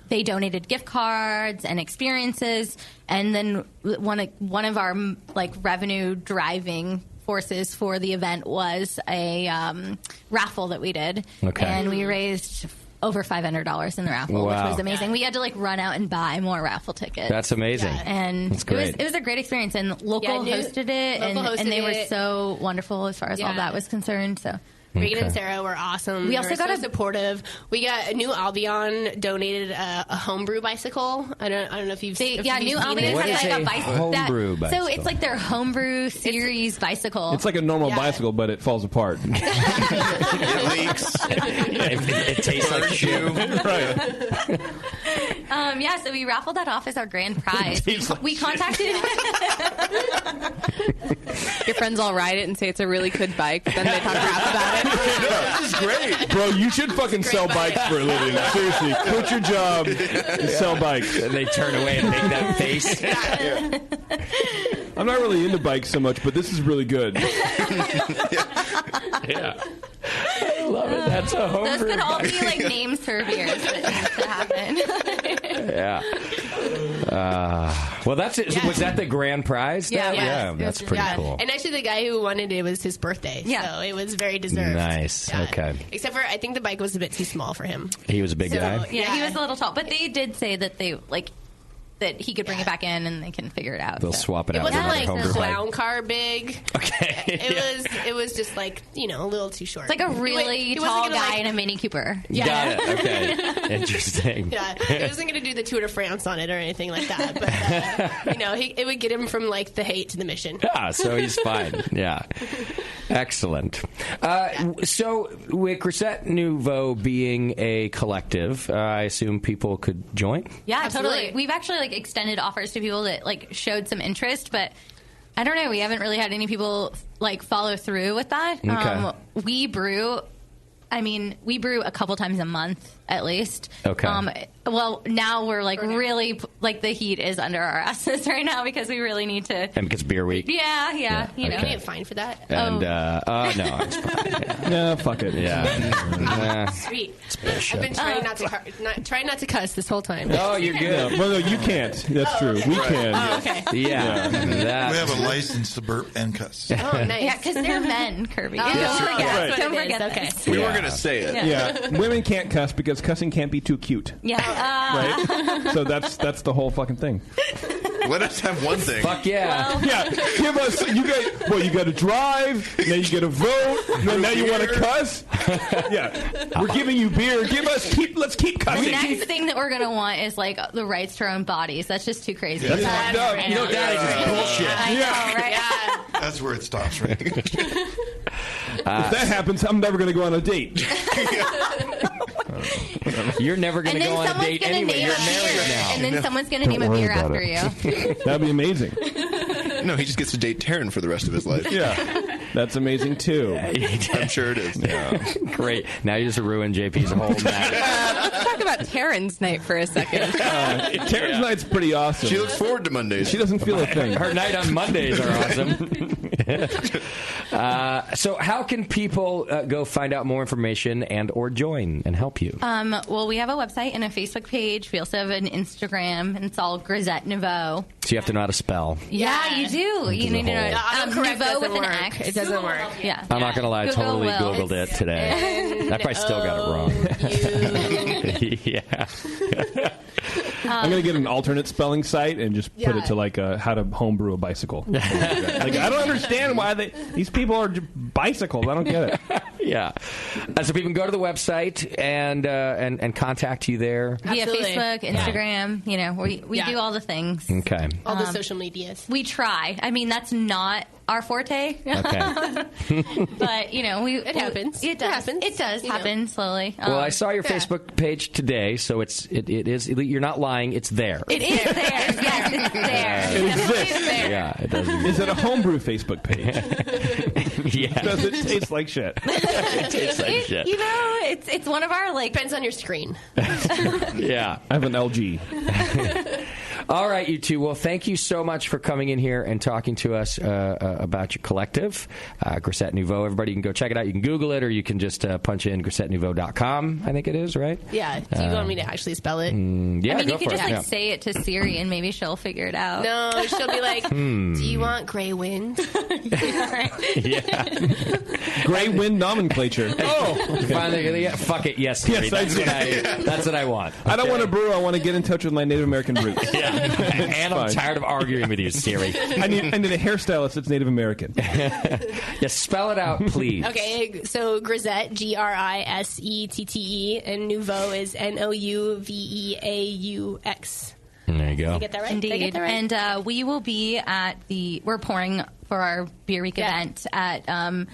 they donated gift cards and experiences. And then one of our like revenue driving forces for the event was a raffle that we did, and we raised over $500 in the raffle, which was amazing. We had to like run out and buy more raffle tickets.
That's amazing.
And
that's great.
It was a great experience, and local hosted it, and they were so wonderful as far as all that was concerned. So
Regan and Sarah were awesome.
We also got
supportive. We got New Albion donated a homebrew bicycle. I don't know if you've seen
New Albion has like a bicycle.
Homebrew bicycle.
So it's like their homebrew series bicycle.
It's like a normal bicycle, but it falls apart.
It leaks.
It tastes like shoe.
Right.
So we raffled that off as our grand prize. We contacted.
Your friends all ride it and say it's a really good bike, but then they talk crap about it.
This is great. Bro, you should fucking sell bikes for a living. Seriously, quit your job and sell bikes.
And they turn away and make that face.
I'm not really into bikes so much, but this is really good.
Yeah. I love it. That's a homebrew.
Those could all be like names for beers that needs to happen.
Yeah. Well, that's it. Was that the grand prize?
Yeah,
that's pretty cool.
And actually, the guy who won it was his birthday, so it was very deserved.
Nice.
Yeah.
Okay.
Except for, I think the bike was a bit too small for him.
He was a big guy.
Yeah, he was a little tall, but they did say that that he could bring it back in and they can figure it out.
They'll swap it out.
It wasn't
with
like
homebrew
clown car big.
Okay.
It was just like, a little too short.
It's like a really tall guy in a Mini Cooper.
Yeah.
Got it. Okay. Interesting.
Yeah. He wasn't going to do the Tour de France on it or anything like that. But, it would get him from like the hate to the mission.
Yeah, so he's fine. Yeah. Excellent. So with Grisette Nouveaux being a collective, I assume people could join?
Yeah,
Absolutely.
totally. We've actually extended offers to people that showed some interest, but I don't know. We haven't really had any people follow through with that.
Okay.
We brew a couple times a month at least.
Okay.
Well, now we're really the heat is under our asses right now because we really need to.
And because beer week.
Yeah.
You get fined for that.
And no, it's fine. Yeah.
No, fuck it.
Yeah.
Sweet. I've been trying not to cuss this whole time.
Oh, you're good.
Well, no, you can't. That's true. We can.
Oh, okay.
Yeah.
We have a license to burp and cuss.
Oh, nice.
Yeah, because they're men, Kirby.
Oh,
Don't forget.
right.
Don't forget. Okay.
We were going to say it.
Yeah. Women can't cuss because cussing can't be too cute.
Yeah.
Right? So that's the whole fucking thing.
Let us have one thing.
Fuck yeah.
Yeah, give us. You got to drive. Now you got to vote. Now you want to cuss. Yeah, we're giving you beer. Let's keep cussing.
The next thing that we're going to want is like the rights to our own bodies. That's just too crazy.
That's fucked up.
I
You know, that is just bullshit.
I know, right?
Yeah. That's where it stops, right?
If that happens, I'm never going to go on a date.
You're never going to go on a date anyway. You're married now.
And then someone's going to name a beer after you.
That'd be amazing.
No, he just gets to date Taryn for the rest of his life.
Yeah. That's amazing, too.
I'm sure it is.
Yeah. Great. Now you just ruined JP's whole night.
Let's talk about Taryn's night for a second.
Taryn's night's pretty awesome.
She looks forward to Mondays.
She doesn't feel a thing.
Her night on Mondays are awesome. So how can people go find out more information and or join and help you?
Well, we have a website and a Facebook page. We also have an Instagram, and it's all Grisette Nouveaux.
So you have to know how to spell.
Yeah, you do. You need to know. Nouveau with an X.
It doesn't work.
Yeah.
I'm not going to lie. I totally
will.
Googled it today. I probably still got it wrong. Yeah.
I'm going to get an alternate spelling site and just put it to like how to homebrew a bicycle. Like, I don't understand why these people are bicycles. I don't get it.
Yeah. So people can go to the website and contact you there.
Via
Absolutely.
Facebook, Instagram. You know, we do all the things.
Okay.
All the social medias.
We try. I mean, that's not our forte.
Okay.
But, you know,
it happens.
It does.
happens.
It does happen slowly.
Well, I saw your Facebook page today, so it is. You're not lying. It's there.
It is there. Yes, it's there.
It exists.
Yeah, it does.
Is it a homebrew Facebook page?
Yeah.
Does it taste like shit?
It tastes like shit.
You know, it's one of our like
depends on your screen.
Yeah.
I have an LG.
All right, you two. Well, thank you so much for coming in here and talking to us about your collective, Grisette Nouveaux. Everybody can go check it out. You can Google it, or you can just punch in GrisetteNouveaux.com, I think it is, right?
Yeah. Do you want me to actually spell it?
Yeah,
I mean,
go
you
for
can just
it.
like say it to Siri, and maybe she'll figure it out.
No, she'll be like, "Do you want gray wind?"
Yeah.
Gray wind nomenclature.
Oh, finally, yeah, fuck it. Yes, Siri. That's what I want.
I don't want to brew. I want to get in touch with my Native American roots.
Yeah. And I'm tired of arguing with you, Siri.
I need a hairstylist that's Native American.
Yeah, spell it out, please.
Okay, so Grisette, Grisette, and Nouveau is Nouveaux.
There you go.
Did I get that right? Did I
Indeed.
get that right?
And we will be at we're pouring for our Beer Week event at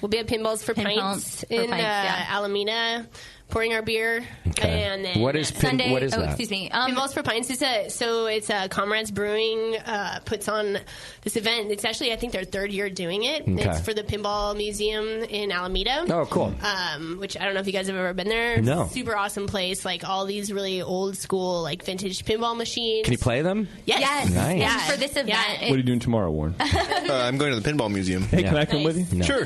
we'll be at Pinballs for Pints in Alameda, pouring our beer.
Okay.
And then
What is
Sunday.
what is that?
Excuse me.
Pinballs for Pints is it's Comrades Brewing puts on this event. It's actually, I think, their third year doing it.
Okay.
It's for the Pinball Museum in Alameda.
Oh, cool.
Which I don't know if you guys have ever been there.
No.
Super awesome place. Like all these really old school, like vintage pinball machines.
Can you play them?
Yes.
Nice.
Yeah.
For this event.
What are you doing tomorrow, Warren?
I'm going to the Pinball Museum.
Hey, can I come with you?
No.
Sure.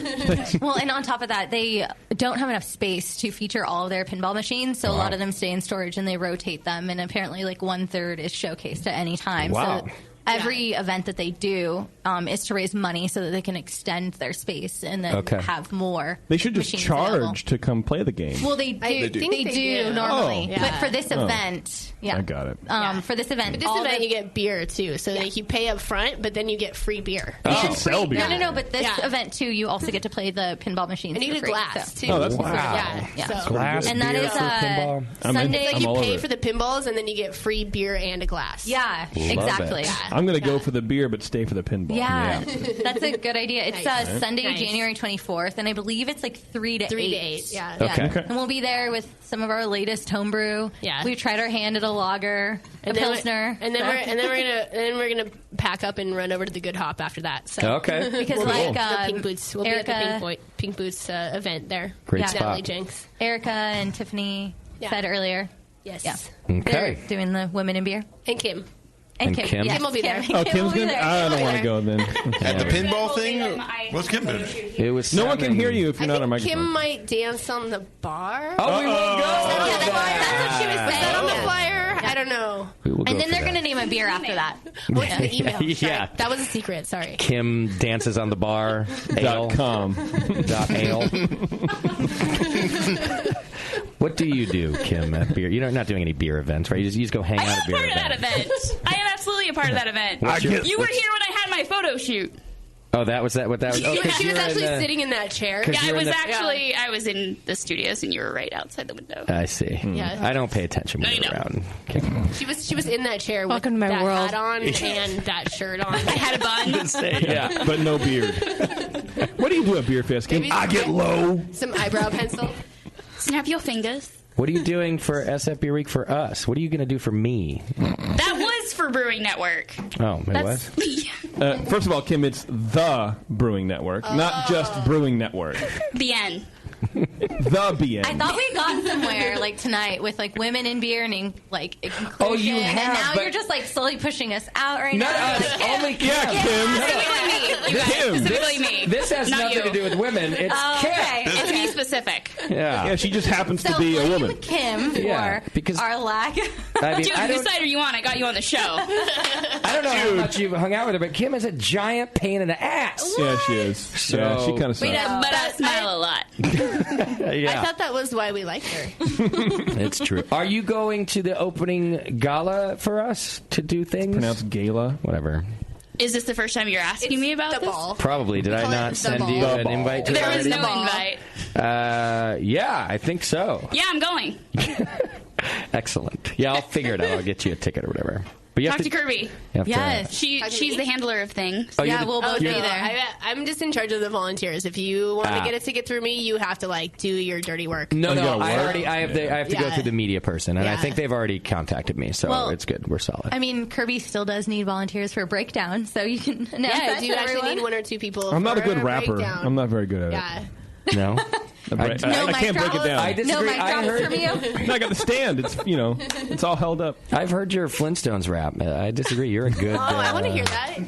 Well, and on top of that, they don't have enough space to feature all of their pinball machines, so a lot of them stay in storage and they rotate them, and apparently like 1/3 is showcased at any time.
Wow.
So every event that they do is to raise money so that they can extend their space and then have more.
They should just
machines
charge
available.
to come play the game.
Well, they do.
I think
They do
do.
normally,
Oh.
but for this
Oh.
event, yeah,
I got it.
For this event,
But this
all
event,
the-
you get beer too. So like you pay up front, but then you get free beer.
You should sell beer.
No. But this event too, you also get to play the pinball machines.
And you
for
get a
free,
glass
so.
too.
Oh, that's
Wow.
nice.
Yeah. So
Glass
And that
beer
is
for pinball.
Sunday.
it's like
I'm
you
all
pay
over
for
it.
the pinballs, and then you get free beer and a glass.
Yeah,
Love
exactly.
it.
I'm going to go for the beer, but stay for the pinball.
Yeah, that's a good idea. It's Sunday,
Nice.
January 24th, and I believe it's like 3 to
3 to
8.
8. Yeah.
Okay.
Okay.
And we'll be there with some of our latest homebrew.
Yeah.
We've tried our hand at a lager, a pilsner,
and then we're gonna pack up and run over to the Good Hop after that. So
Okay.
because
we'll be
like
at the Pink Boots. We'll
Erica,
be at the Pink Boots event there.
Great
Yeah.
spot.
Natalie Jenks.
Erica and Tiffany said earlier.
Yes.
Yeah.
Okay.
They're doing the women in beer.
And Kim.
And
Kim.
Kim. Yes,
Kim will be there.
Oh,
Kim
Kim's
will be
good?
there.
I don't want to go then.
At the pinball thing?
What's Kim doing?
It was.
No one can hear you if you're
I
not on
think
microphone.
Kim might dance on the bar.
Oh, we will go.
That's what she was saying. Was that on the
Yeah.
flyer? I don't know.
We will go
And then
for
they're
that.
going to name a beer after that.
What's the email?
Yeah.
Sorry. That was a secret. Sorry.
Kim dances on the bar. Ale.
.com.
.ale. What do you do, Kim, at beer? You're not doing any beer events, right? You just go hang out at bear
Part of that
events.
event. I am absolutely
a part of that event.
What's your-
You were here when I had my photo shoot.
Oh, that was that. What that was? Oh, 'cause
She was
you're
actually
in the-
sitting in that chair.
Because
Yeah, I
you're in
was
the-
actually I was in the studios, and you were right outside the window.
I see.
Yeah.
I don't pay attention when you're around. Okay.
She was in that chair with
Welcome to my
that
world.
hat on and that shirt on. I
had a bun.
Yeah, but no beard. What do you do at Beer Fest, Kim?
Maybe
I get low.
Some eyebrow pencil.
Snap your fingers.
What are you doing for SF Beer Week for us? What are you going to do for me?
That was for Brewing Network.
Oh, it was?
First of all, Kim, it's the Brewing Network, not just Brewing Network.
The end.
The BN.
I thought we got somewhere like tonight with like women in beer and like a conclusion.
Oh, you have,
and now
but-
you're just like slowly pushing us out right
Not
now.
us,
Like,
only Kim.
Specifically me. You guys,
Kim,
specifically me.
This has
Not
nothing
you.
to do with women. It's
Oh,
Kim.
okay.
It's me specific.
Yeah.
She just happens
So
to be a
blame
woman.
Kim for
Yeah, because-
our lack.
I mean,
Dude,
I
whose
don't,
side are you on? I got you on the show.
I don't know how much you've hung out with her, but Kim is a giant pain in the ass.
Yeah, she is.
So-
Yeah, she kind of sucks.
But I smile a lot.
Yeah.
I thought that was why we liked her.
It's true. Are you going to the opening gala for us to do things?
Pronounced gala.
Whatever.
Is this the first time you're asking me about this?
Probably. Did I
call it
not
the
send
ball.
you
The
an
ball.
invite to
There
it
was no
already?
invite.
Yeah, I think so.
Yeah, I'm going.
Excellent. Yeah, I'll figure it out. I'll get you a ticket or whatever. But you
Talk
have
to Kirby.
you have to-
Yes.
She's the handler of things.
Oh, you're the-
Oh,
you're
no,
the-
I'm just in charge of the volunteers. If you want to
Ah.
get a ticket through me, you have to like do your dirty work.
No, I have to go
Yeah.
through the media person, and I
Yeah.
think they've already contacted me, so
Well,
it's good. We're solid.
I mean, Kirby still does need volunteers for a breakdown, so you can announce
Yeah,
that
do you
to
actually
everyone.
need one or two people?
I'm not a
for
good rapper.
breakdown?
I'm not very good at it.
Yeah.
No.
I can't break it down.
I disagree.
No mic
I
drops
heard
from you?
No, I got the stand. It's it's all held up.
I've heard your Flintstones rap. I disagree. You're a good.
Oh, I want to hear that.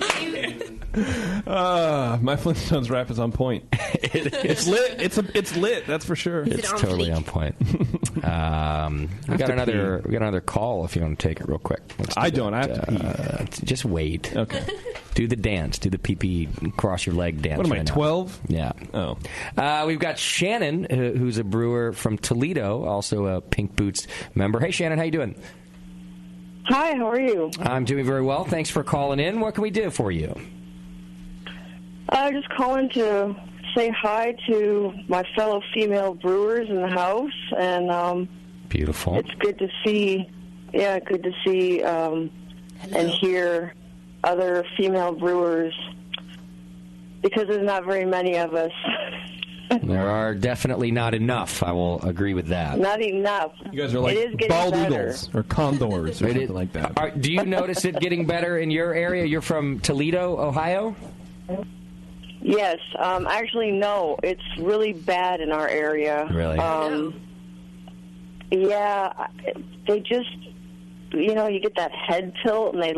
My Flintstones rap is on point. It's lit. It's lit. That's for sure.
It's totally on point. We got another call. If you want to take it real quick.
I don't. I have
to pee. Just wait.
Okay.
Do the dance. Do the pee cross your leg dance.
What am I,
right now.
12?
Yeah.
Oh.
We've got Shannon, who's a brewer from Toledo, also a Pink Boots member. Hey, Shannon, how you doing?
Hi, how are you?
I'm doing very well. Thanks for calling in. What can we do for you?
Just calling to say hi to my fellow female brewers in the house, and
beautiful.
It's good to see. Yeah, good to see and hear other female brewers because there's not very many of us.
There are definitely not enough. I will agree with that.
Not enough.
You guys are like
it is getting
bald
better.
eagles or condors or something like that.
Do you notice it getting better in your area? You're from Toledo, Ohio?
Yes, actually, no. It's really bad in our area.
Really?
Yeah, they just, you get that head tilt, and they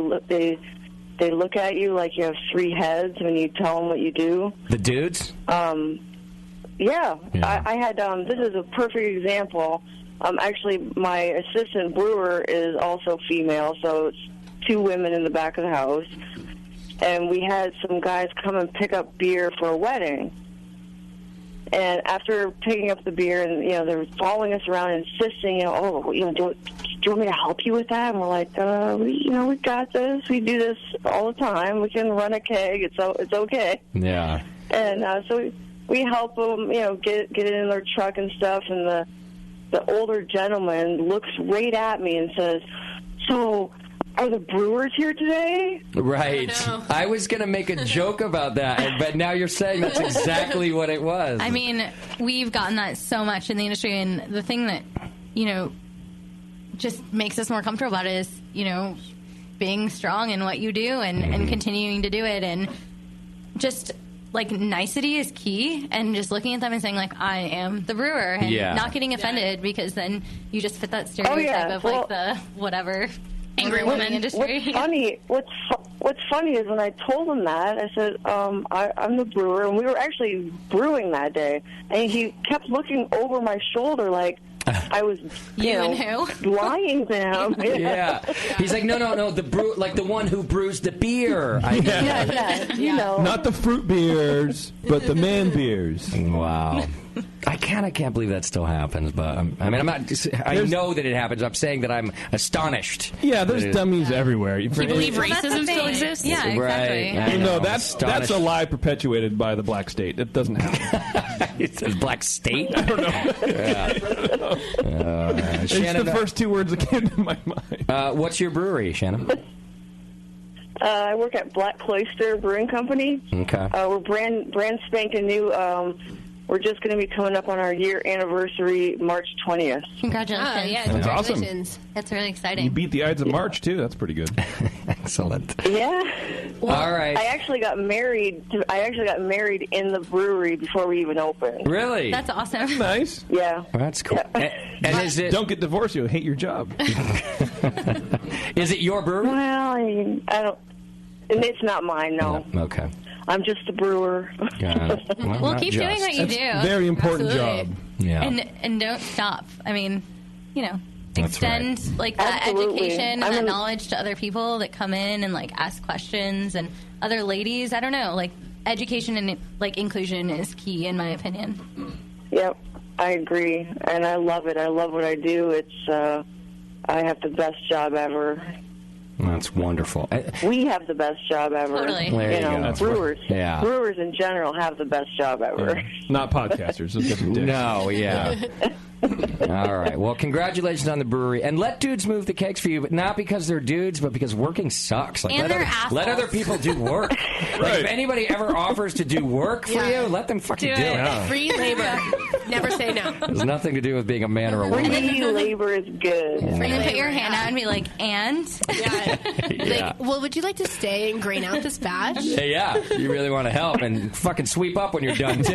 look at you like you have three heads when you tell them what you do.
The dudes?
Yeah. I had, this is a perfect example. Actually, my assistant brewer is also female, so it's two women in the back of the house. And we had some guys come and pick up beer for a wedding. And after picking up the beer, and they were following us around, insisting, do you want me to help you with that? And we're like, we got this. We do this all the time. We can run a keg. It's okay.
Yeah.
And so we help them, get it in their truck and stuff. And the older gentleman looks right at me and says, "So, are the brewers here today?"
Right. I was going to make a joke about that, but now you're saying that's exactly what it was.
I mean, we've gotten that so much in the industry, and the thing that, just makes us more comfortable about it is, being strong in what you do and continuing to do it. And just, like, nicety is key, and just looking at them and saying, like, I am the brewer, and not getting offended, because then you just fit that stereotype of, like, the whatever angry woman industry.
What's funny is when I told him that, I said, I'm the brewer, and we were actually brewing that day, and he kept looking over my shoulder like, I was, lying to him.
Yeah. He's like, no, the brew, like the one who brews the beer.
Not the fruit beers, but the man beers.
Wow. I can't believe that still happens, but I'm not. I know that it happens. I'm saying that I'm astonished.
Yeah, there's dummies everywhere.
Do you believe racism still exists?
Yeah, exactly.
Right.
No, that's a lie perpetuated by the black state. It doesn't happen.
It says black state?
I don't know. It's
Shannon,
the first two words that came to my mind.
What's your brewery, Shannon?
I work at Black Cloister Brewing Company.
Okay.
We're brand spanking new. We're just going to be coming up on our year anniversary, March 20th.
Congratulations.
Oh, yeah,
That's
congratulations.
awesome.
That's really exciting.
You beat the Ides of March, too. That's pretty good.
Excellent.
Yeah. Well,
all right.
I actually got married in the brewery before we even opened.
Really?
That's awesome.
Nice.
Yeah.
Well, that's cool.
Yeah.
And is it?
Don't get divorced. You'll hate your job.
Is it your brewery?
Well, I don't. And it's not mine, no.
Okay.
I'm just a brewer.
Well, keep doing what you do.
Very important
Absolutely.
job.
Yeah.
And don't stop. I mean,
That's
extend
right.
that
Absolutely.
education and that knowledge to other people that come in and ask questions, and other ladies. I don't know, education and inclusion is key in my opinion.
Yep, I agree, and I love it. I love what I do. It's I have the best job ever.
That's wonderful.
We have the best job ever.
Totally.
There you go. That's
brewers.
right. Yeah.
Brewers in general have the best job ever.
Not podcasters. Those guys are dicks.
No, yeah. All right. Well, congratulations on the brewery. And let dudes move the kegs for you, but not because they're dudes, but because working sucks.
And they're assholes.
Let other people do work. If anybody ever offers to do work for you, let them fucking do it.
Yeah. Free labor. Never say no.
There's nothing to do with being a man or a woman.
Free labor is good.
And then put your hand out and be like, and?
Yeah.
Well, would you like to stay and grain out this batch?
Yeah, you really want to help and fucking sweep up when you're done too.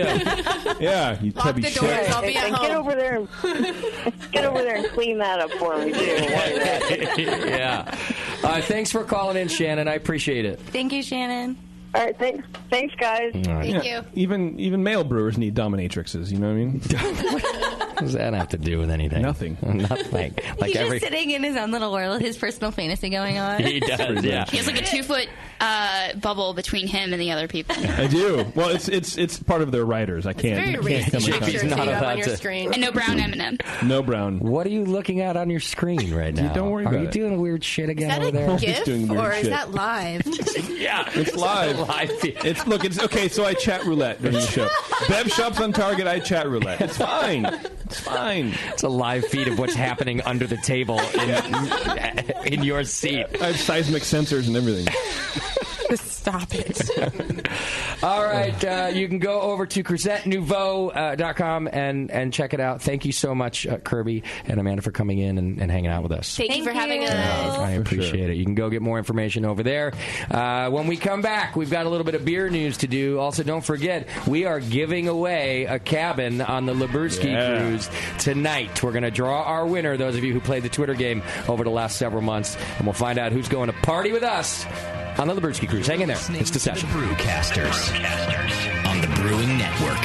Yeah, you
Lock the doors. I'll be at
and
home.
get over there and clean that up for me too.
Yeah. Thanks for calling in, Shannon. I appreciate it.
Thank you, Shannon.
All right, thanks, guys.
Thank you.
Even male brewers need dominatrixes. You know what I mean?
What does that have to do with anything?
Nothing.
Nothing.
He's just sitting in his own little world with his personal fantasy going on.
He does. Yeah.
He has a 2-foot bubble between him and the other people.
I do. Well, it's part of their writers. I can't.
It's very
can't
racist.
He's not allowed
on your
to.
screen.
And no brown M&M.
No brown.
What are you looking at on your screen right now?
Don't worry
Are
about
you
it.
doing weird shit again
Is that
over there?
a
Always doing
GIF
weird
or is
shit.
that live?
Yeah,
It's live. It's okay. So I chat roulette during the show. Bev shops on Target. I chat roulette. It's fine. It's fine.
It's a live feed of what's happening under the table in your seat.
I have seismic sensors and everything.
Stop it.
All right, you can go over to GrisetteNouveaux.com and check it out. Thank you so much, Kirby and Amanda, for coming in and hanging out with us.
Thank you for having us.
I appreciate it. You can go get more information over there. When we come back, we've got a little bit of beer news to do. Also, don't forget, we are giving away a cabin on the Lebursky Cruise tonight. We're going to draw our winner, those of you who played the Twitter game over the last several months, and we'll find out who's going to party with us on the Lebursky Cruise. Hang in there. It's the session.
The Brewcasters on the Brewing Network.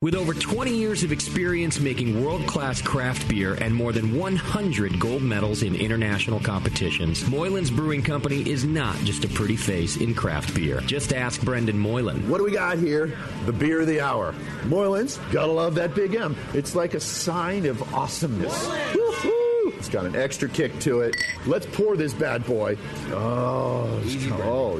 With over 20 years of experience making world-class craft beer and more than 100 gold medals in international competitions, Moylan's Brewing Company is not just a pretty face in craft beer. Just ask Brendan Moylan.
What do we got here? The beer of the hour. Moylan's, gotta love that big M. It's like a sign of awesomeness. Woo-hoo! It's got an extra kick to it. Let's pour this bad boy. Oh,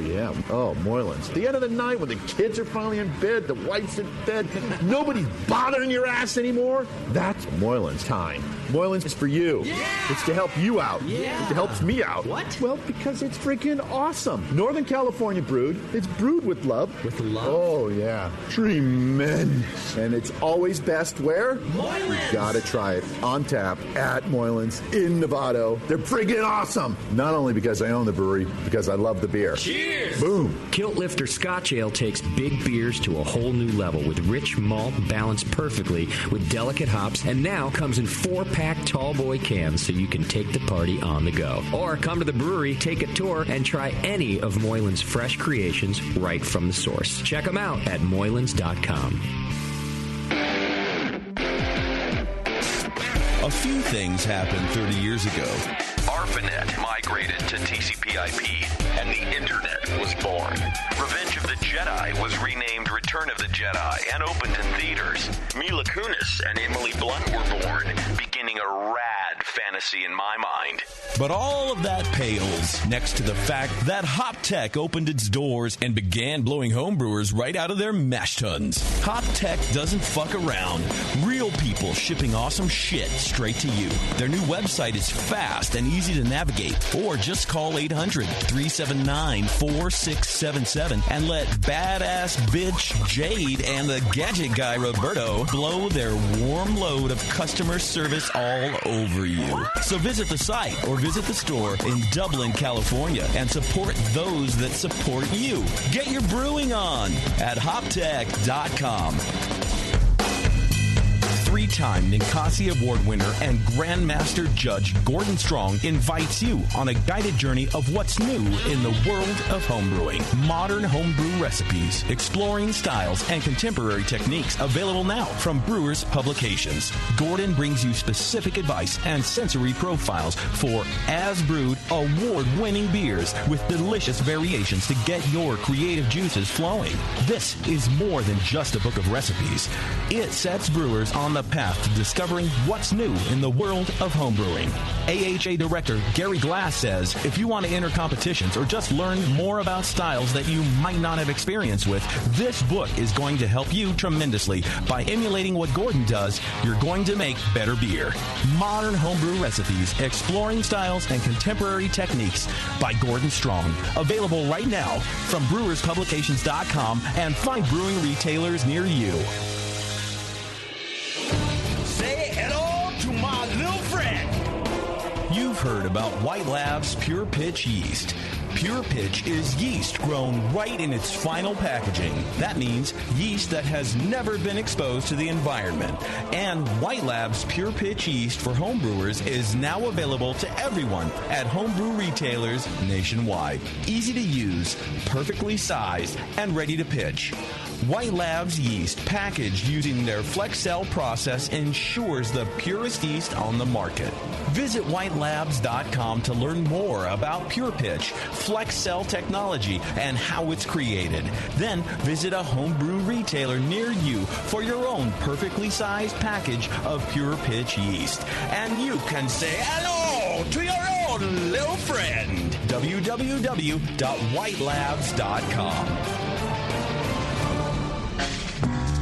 yeah. Oh, Moylan's. The end of the night when the kids are finally in bed, the wife's in bed, nobody's bothering your ass anymore. That's Moylan's time. Moylan's is for you. Yeah. It's to help you out. Yeah. It helps me out. What? Well, because it's freaking awesome. Northern California brewed. It's brewed with love. With love? Oh, yeah. Tremendous. And it's always best where? Moylan's. You gotta try it. On tap at Moylan's in Novato. They're friggin' awesome. Not only because I own the brewery, because I love the beer.
Cheers!
Boom.
Kilt Lifter Scotch Ale takes big beers to a whole new level with rich malt balanced perfectly with delicate hops, and now comes in 4-pack tall boy cans so you can take the party on the go. Or come to the brewery, take a tour, and try any of Moylan's fresh creations right from the source. Check them out at moylans.com.
A few things happened 30 years ago.
ARPANET migrated to TCP/IP, and the Internet was born. Revenge of the Jedi was renamed Return of the Jedi and opened in theaters. Mila Kunis and Emily Blunt were born, beginning a rad fantasy in my mind.
But all of that pales next to the fact that HopTech opened its doors and began blowing homebrewers right out of their mash tuns. HopTech doesn't fuck around. Real people shipping awesome shit straight to you. Their new website is fast and easy to navigate. Or just call 800-379-4677 and let badass bitch Jade and the gadget guy Roberto blow their warm load of customer service all over you. So visit the site or visit the store in Dublin, California, and support those that support you. Get your brewing on at hoptech.com. 3-time Ninkasi Award winner and Grandmaster Judge Gordon Strong invites you on a guided journey of what's new in the world of homebrewing. Modern homebrew recipes, exploring styles, and contemporary techniques available now from Brewers Publications. Gordon brings you specific advice and sensory profiles for as-brewed, award-winning beers with delicious variations to get your creative juices flowing. This is more than just a book of recipes. It sets brewers on the path to discovering what's new in the world of homebrewing. AHA Director Gary Glass says, if you want to enter competitions or just learn more about styles that you might not have experience with, this book is going to help you tremendously. By emulating what Gordon does, you're going to make better beer. Modern homebrew recipes, exploring styles, and contemporary techniques by Gordon Strong. Available right now from brewerspublications.com and find brewing retailers near you.
Say hello to my little friend.
You've heard about White Labs Pure Pitch yeast. Pure Pitch is yeast grown right in its final packaging. That means yeast that has never been exposed to the environment. And White Labs Pure Pitch yeast for homebrewers is now available to everyone at homebrew retailers nationwide. Easy to use, perfectly sized, and ready to pitch. White Labs yeast packaged using their Flex Cell process ensures the purest yeast on the market. Visit whitelabs.com to learn more about Pure Pitch, Flex Cell technology, and how it's created. Then visit a homebrew retailer near you for your own perfectly sized package of Pure Pitch yeast. And you can say hello to your own little friend. www.whitelabs.com.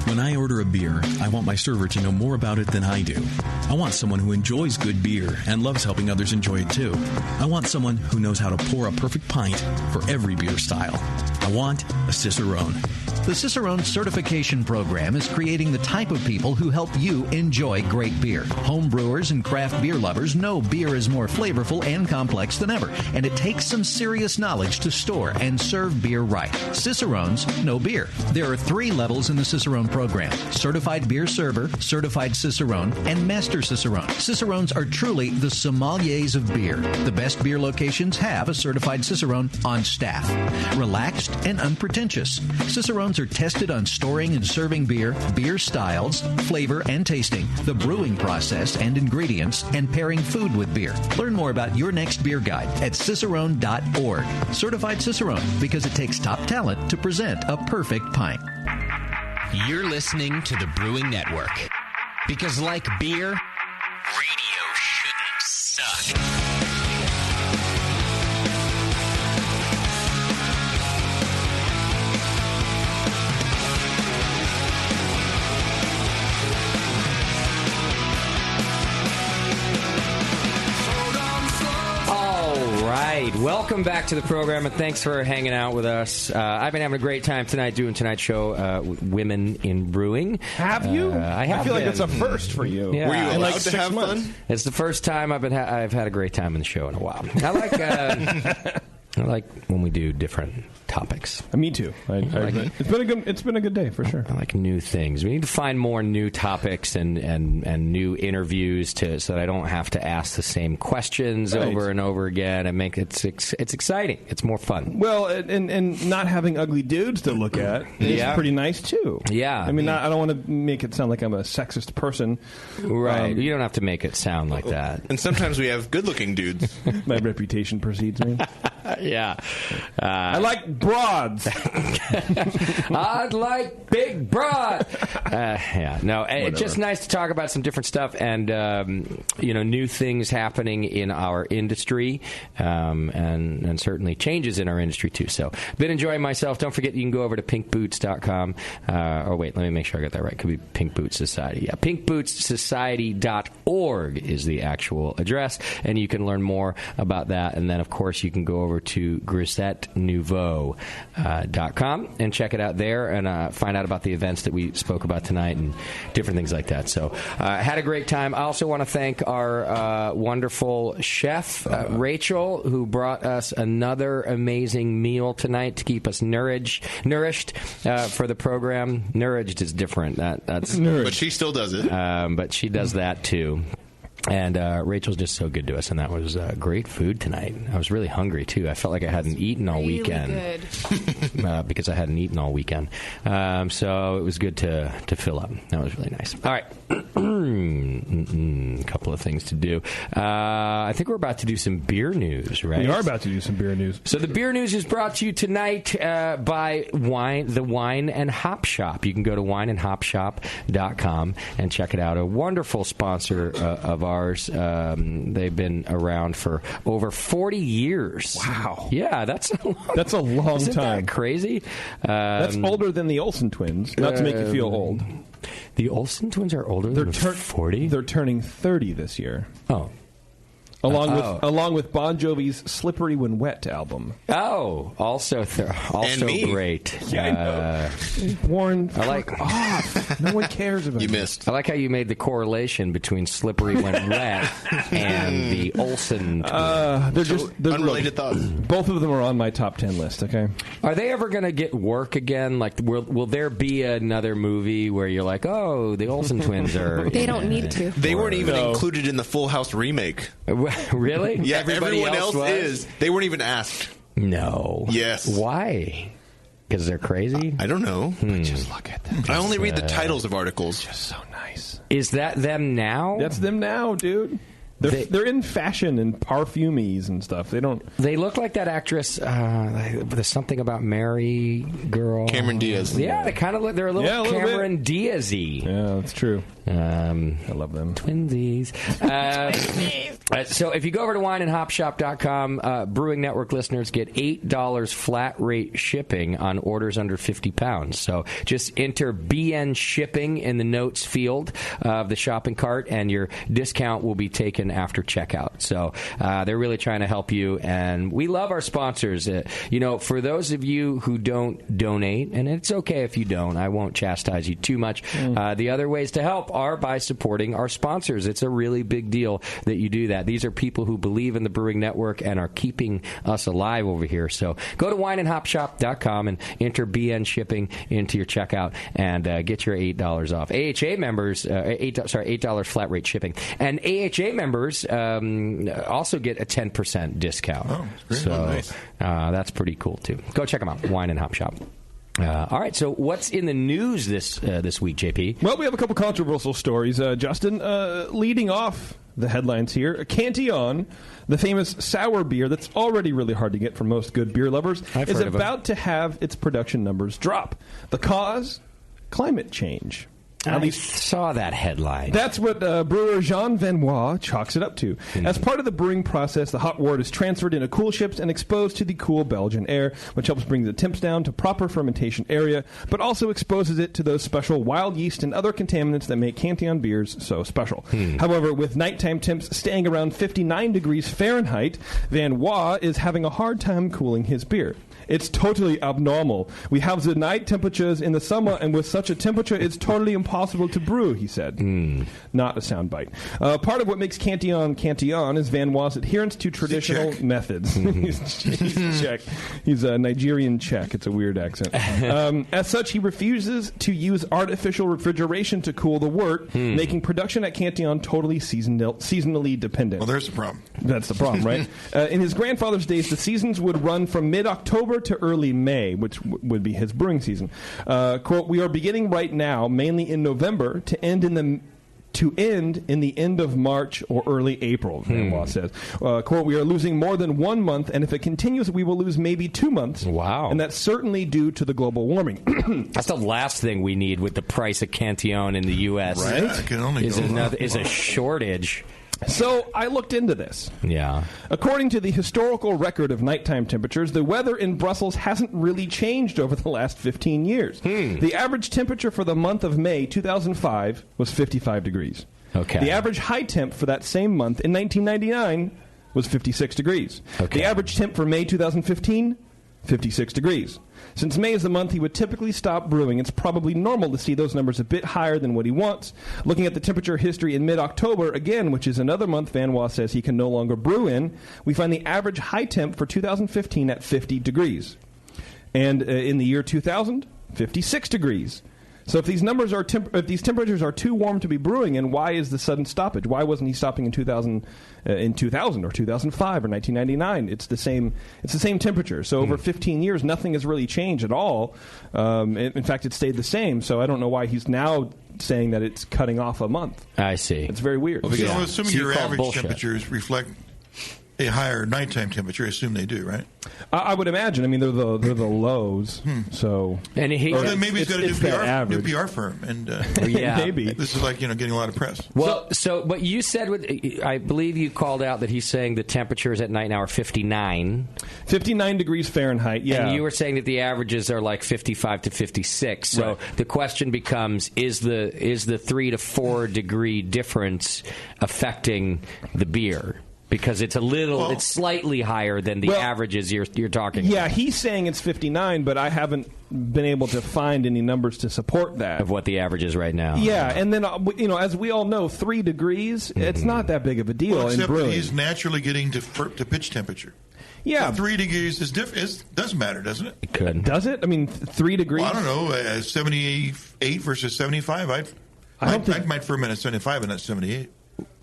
When I order a beer, I want my server to know more about it than I do. I want someone who enjoys good beer and loves helping others enjoy it too. I want someone who knows how to pour a perfect pint for every beer style. I want a Cicerone.
The Cicerone Certification Program is creating the type of people who help you enjoy great beer. Home brewers and craft beer lovers know beer is more flavorful and complex than ever, and it takes some serious knowledge to store and serve beer right. Cicerones know beer. There are 3 levels in the Cicerone program: Certified Beer Server, Certified Cicerone, and Master Cicerone. Cicerones are truly the sommeliers of beer. The best beer locations have a Certified Cicerone on staff. Relaxed and unpretentious. Cicerones are tested on storing and serving beer, beer styles, flavor and tasting, the brewing process and ingredients, and pairing food with beer. Learn more about your next beer guide at cicerone.org. Certified Cicerone, because it takes top talent to present a perfect pint.
You're listening to the Brewing Network. Because like beer, radio shouldn't suck.
right. Welcome back to the program, and thanks for hanging out with us. I've been having a great time tonight doing tonight's show, Women in Brewing.
Have you?
I have.
I feel like it's a first for you.
Yeah.
Were you allowed
like
to have
6 months.
fun?
It's the first time I've had a great time in the show in a while. I like I like when we do different topics.
Me too. I agree. It's been a good day for sure.
I like new things. We need to find more new topics and new interviews so that I don't have to ask the same questions over and over again. And it's exciting. It's more fun.
Well, and not having ugly dudes to look at is pretty nice too.
Yeah.
I mean, I don't want to make it sound like I'm a sexist person.
Right. You don't have to make it sound like that.
And sometimes we have good-looking dudes.
My reputation precedes me.
Yeah.
I like broads.
I'd like big broad. Yeah. No, it's just nice to talk about some different stuff and, new things happening in our industry and certainly changes in our industry, too. So, been enjoying myself. Don't forget, you can go over to pinkboots.com. Wait, let me make sure I got that right. It could be Pink Boots Society. Yeah, pinkbootssociety.org is the actual address, and you can learn more about that. And then, of course, you can go over to Grisette Nouveaux. .com and check it out there and find out about the events that we spoke about tonight and different things like that. So had a great time. I also want to thank our wonderful chef, Rachel, who brought us another amazing meal tonight to keep us nourished for the program. Nourished is different. That's
But she still does it.
But she does that too. And Rachel's just so good to us, and that was great food tonight. I was really hungry, too. I felt like I hadn't eaten all weekend. Because I hadn't eaten all weekend. So it was good to fill up. That was really nice. All right. A couple of things to do. I think we're about to do some beer news, right?
We are about to do some beer news.
So the beer news is brought to you tonight by the Wine and Hop Shop. You can go to wineandhopshop.com and check it out. A wonderful sponsor of ours. They've been around for over 40 years.
Wow.
Yeah, that's a
long
isn't
time.
That crazy?
That's older than the Olsen twins. Not to make you feel old.
The Olsen twins are older than 40?
They're turning 30 this year.
Oh.
Along with Bon Jovi's "Slippery When Wet" album.
Oh, also great.
Yeah, I know. Warren,
I like
off. No one cares about
you. Missed.
I like how you made the correlation between "Slippery When Wet" and the Olsen twins.
They're
unrelated thoughts.
Both of them are on my top 10 list. Okay.
Are they ever going to get work again? Like, will there be another movie where you're like, oh, the Olsen twins are?
They don't need to.
They weren't even included in the Full House remake.
Really?
Yeah,
Everybody
everyone else
was?
is. They weren't even asked.
No.
Yes.
Why? Because they're crazy?
I don't know.
Just look at them.
I only read the titles of articles.
Just so nice.
Is that them now?
That's them now, dude. They're in fashion and parfumes and stuff. They
look like that actress. There's something about Mary girl.
Cameron Diaz.
Yeah, they kind of look. They're a little Cameron Diaz-y.
Yeah, that's true. I love them.
Twinsies. So if you go over to wineandhopshop.com, Brewing Network listeners get $8 flat rate shipping on orders under 50 pounds. So just enter BN shipping in the notes field of the shopping cart, and your discount will be taken after checkout. So they're really trying to help you, and we love our sponsors. For those of you who don't donate, and it's okay if you don't, I won't chastise you too much. The other ways to help are by supporting our sponsors. It's a really big deal that you do that. These are people who believe in the Brewing Network and are keeping us alive over here. So go to wineandhopshop.com and enter BN shipping into your checkout and get your $8 off. AHA members, $8 flat rate shipping. And AHA members also get a 10% discount.
Oh, great.
So
Nice.
that's pretty cool, too. Go check them out, Wine and Hop Shop. All right, so what's in the news this week, JP?
Well, we have a couple controversial stories, Justin. Leading off the headlines here, Cantillon, the famous sour beer that's already really hard to get for most good beer lovers, is about to have its production numbers drop. The cause? Climate change.
At least saw that headline.
That's what brewer Jean Vanois chalks it up to. As part of the brewing process, the hot wort is transferred into cool ships and exposed to the cool Belgian air, which helps bring the temps down to proper fermentation area, but also exposes it to those special wild yeast and other contaminants that make Cantillon beers so special. However, with nighttime temps staying around 59 degrees Fahrenheit, Vanois is having a hard time cooling his beer. It's totally abnormal. We have the night temperatures in the summer, and with such a temperature, it's totally impossible to brew, he said. Not a soundbite. Part of what makes Cantillon Cantillon is Vanois' adherence to traditional methods. He's Czech. He's a Nigerian Czech. It's a weird accent. As such, he refuses to use artificial refrigeration to cool the wort, making production at Cantillon totally seasonally dependent.
Well, there's the problem.
That's the problem, right? In his grandfather's days, the seasons would run from mid-October to early May, which would be his brewing season. Quote, we are beginning right now, mainly in November, to end in the end of March or early April, Vanois says. Quote, we are losing more than 1 month, and if it continues, we will lose maybe 2 months.
Wow.
And that's certainly due to the global warming.
That's the last thing we need with the price of Cantillon in the U.S.
Right? Yeah,
it can only
is a shortage.
So I looked into this.
Yeah.
According to the historical record of nighttime temperatures, the weather in Brussels hasn't really changed over the last 15 years. The average temperature for the month of May 2005 was 55 degrees.
Okay.
The average high temp for that same month in 1999 was 56 degrees.
Okay.
The average temp for May 2015, 56 degrees. Since May is the month he would typically stop brewing, it's probably normal to see those numbers a bit higher than what he wants. Looking at the temperature history in mid-October, again, which is another month Vanois says he can no longer brew in, we find the average high temp for 2015 at 50 degrees. And in the year 2000, 56 degrees. So if these numbers are if these temperatures are too warm to be brewing, and why is the sudden stoppage? Why wasn't he stopping in 2000 or 2005 or 1999? It's the same temperature. So over 15 years, nothing has really changed at all. In fact, it stayed the same. So I don't know why he's now saying that it's cutting off a month.
I see.
It's very weird.
Well, because I'm assuming your average temperatures reflect a higher nighttime temperature. I assume they do, right?
I would imagine. I mean, they're the lows. So,
and
then maybe he's got a new PR firm, and
maybe
this is like getting a lot of press.
Well, but you said I believe you called out that he's saying the temperatures at night now are 59
degrees Fahrenheit. Yeah,
and you were saying that the averages are like 55 to 56. So the question becomes: is the 3 to 4 degree difference affecting the beer? Because it's it's slightly higher than the averages you're talking about.
Yeah, he's saying it's 59, but I haven't been able to find any numbers to support that.
Of what the average is right now.
Yeah, and then, as we all know, 3 degrees, it's not that big of a deal in brewing.
He's naturally getting to pitch temperature.
Yeah.
So 3 degrees does matter, doesn't it?
It could.
Does it? I mean, 3 degrees?
Well, I don't know. 78 versus 75, I might ferment at 75 and not 78.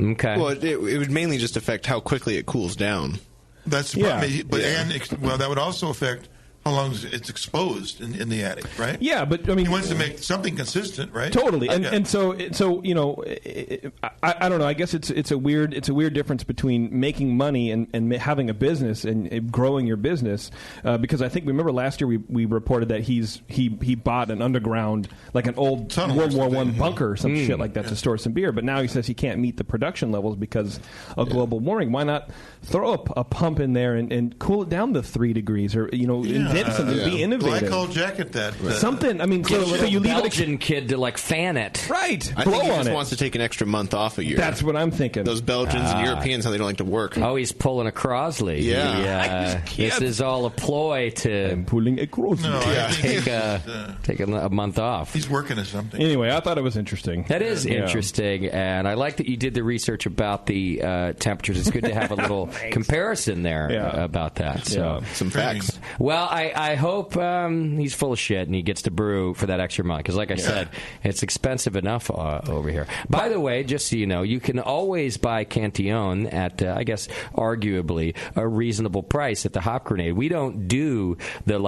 Okay.
Well, it would mainly just affect how quickly it cools down.
That's the problem. But that would also affect how long it's exposed in the attic, right?
Yeah, but I mean,
he wants to make something consistent, right?
Totally, and so I don't know. I guess it's a weird difference between making money and having a business and growing your business. Because I think remember last year we reported that he bought an underground, like an old World War I bunker or some shit like that to store some beer. But now he says he can't meet the production levels because of global warming. Why not throw a pump in there and cool it down to 3 degrees or invent something, be innovative.
Glycol jacket that.
Something. I mean, so you leave
Belgian kid to fan it.
Right.
I think he just wants to take an extra month off a year.
That's what I'm thinking.
Those Belgians and Europeans, how they don't like to work.
Oh, he's pulling a Crosley.
Yeah.
This is all a ploy to...
I'm pulling a Crosley.
Take a month off.
He's working at something.
Anyway, I thought it was interesting.
That is interesting, and I like that you did the research about the temperatures. It's good to have a little comparison there about that. So
some facts.
Well, I hope he's full of shit and he gets to brew for that extra month. Because like I said, it's expensive enough over here. By the way, just so you know, you can always buy Cantillon at, I guess, arguably a reasonable price at the Hop Grenade. We don't do the,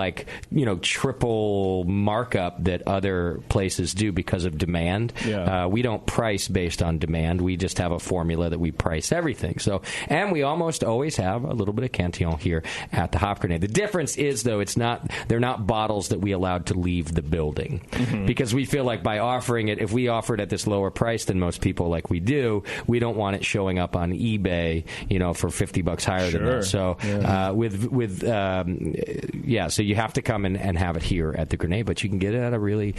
triple markup that other places do because of demand. Yeah. We don't price based on demand. We just have a formula that we price everything. So, and we almost always have a little bit of Cantillon here at the Hop Grenade. The difference is, though, they're not bottles that we allowed to leave the building because we feel like by offering it, if we offer it at this lower price than most people, like we do, we don't want it showing up on eBay, for $50 higher than that. So so you have to come and have it here at the Grenade, but you can get it at a really,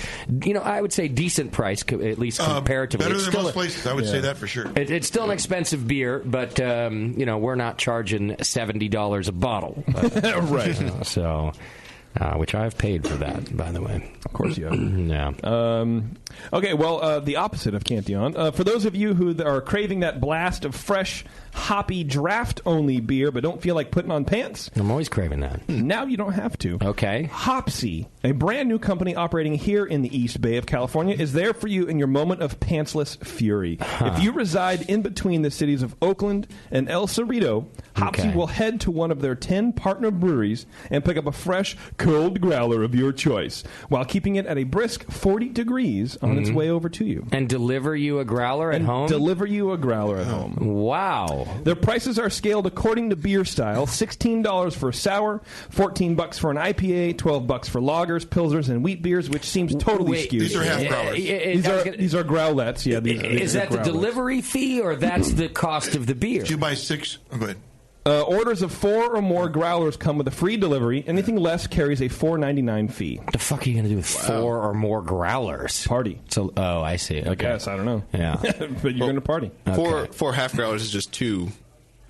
I would say decent price, at least comparatively.
Better than most places, I would say that for sure.
It's still an expensive beer, but we're not charging $70 a bottle,
right?
Which I've paid for that, by the way.
Of course you have.
Yeah.
Okay, well, the opposite of Cantillon. For those of you who are craving that blast of fresh, hoppy, draft-only beer but don't feel like putting on pants...
I'm always craving that.
Now you don't have to.
Okay.
Hopsy, a brand-new company operating here in the East Bay of California, is there for you in your moment of pantsless fury. If you reside in between the cities of Oakland and El Cerrito, Hopsy will head to one of their 10 partner breweries and pick up a fresh, cold growler of your choice, while keeping it at a brisk 40 degrees on its way over to you.
And deliver you a growler at home?
Deliver you a growler at home.
Wow.
Their prices are scaled according to beer style. $16 for a sour, $14 for an IPA, $12 for lagers, pilsners, and wheat beers, which seems totally skewed.
These are half growlers.
These are growlettes. Yeah,
is that the delivery fee, or that's the cost of the beer?
If you buy 6, go ahead.
Orders of 4 or more growlers come with a free delivery. Anything less carries a $4.99 fee.
What the fuck are you going to do with 4 or more growlers?
Party.
So, I see. Okay.
I guess. I don't know.
Yeah.
But you're going to party.
Okay. Four half growlers is just 2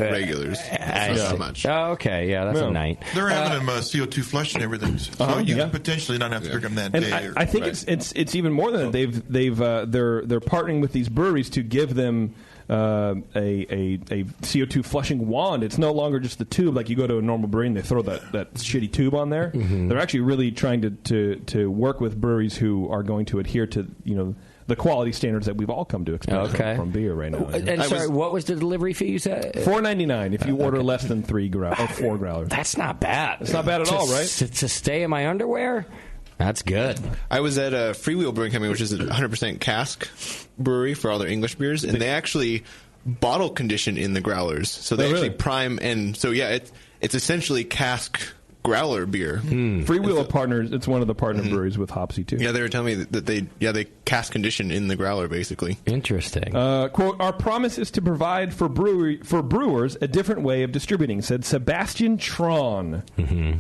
regulars. That's not much.
Oh, okay. Yeah, that's a night.
They're having them CO2 flush and everything. So you can potentially not have to pick them that day.
I think it's even more than that. They're partnering with these breweries to give them a CO2 flushing wand. It's no longer just the tube like you go to a normal brewery and they throw that shitty tube on there. They're actually really trying to work with breweries who are going to adhere to the quality standards that we've all come to expect from beer right now.
And sorry, what was the delivery fee you said?
$4.99 if you order less than 4 growlers.
That's not bad.
It's not bad at all, right?
To stay in my underwear? That's good.
I was at a Freewheel Brewing Company, which is a 100% cask brewery for all their English beers, and they actually bottle condition in the growlers. So they actually prime, and so it's essentially cask growler beer.
Freewheel partners. It's one of the partner breweries with Hopsy too.
Yeah, they were telling me that they cask condition in the growler basically.
Interesting.
Quote: Our promise is to provide for brewers a different way of distributing, said Sebastian Tron,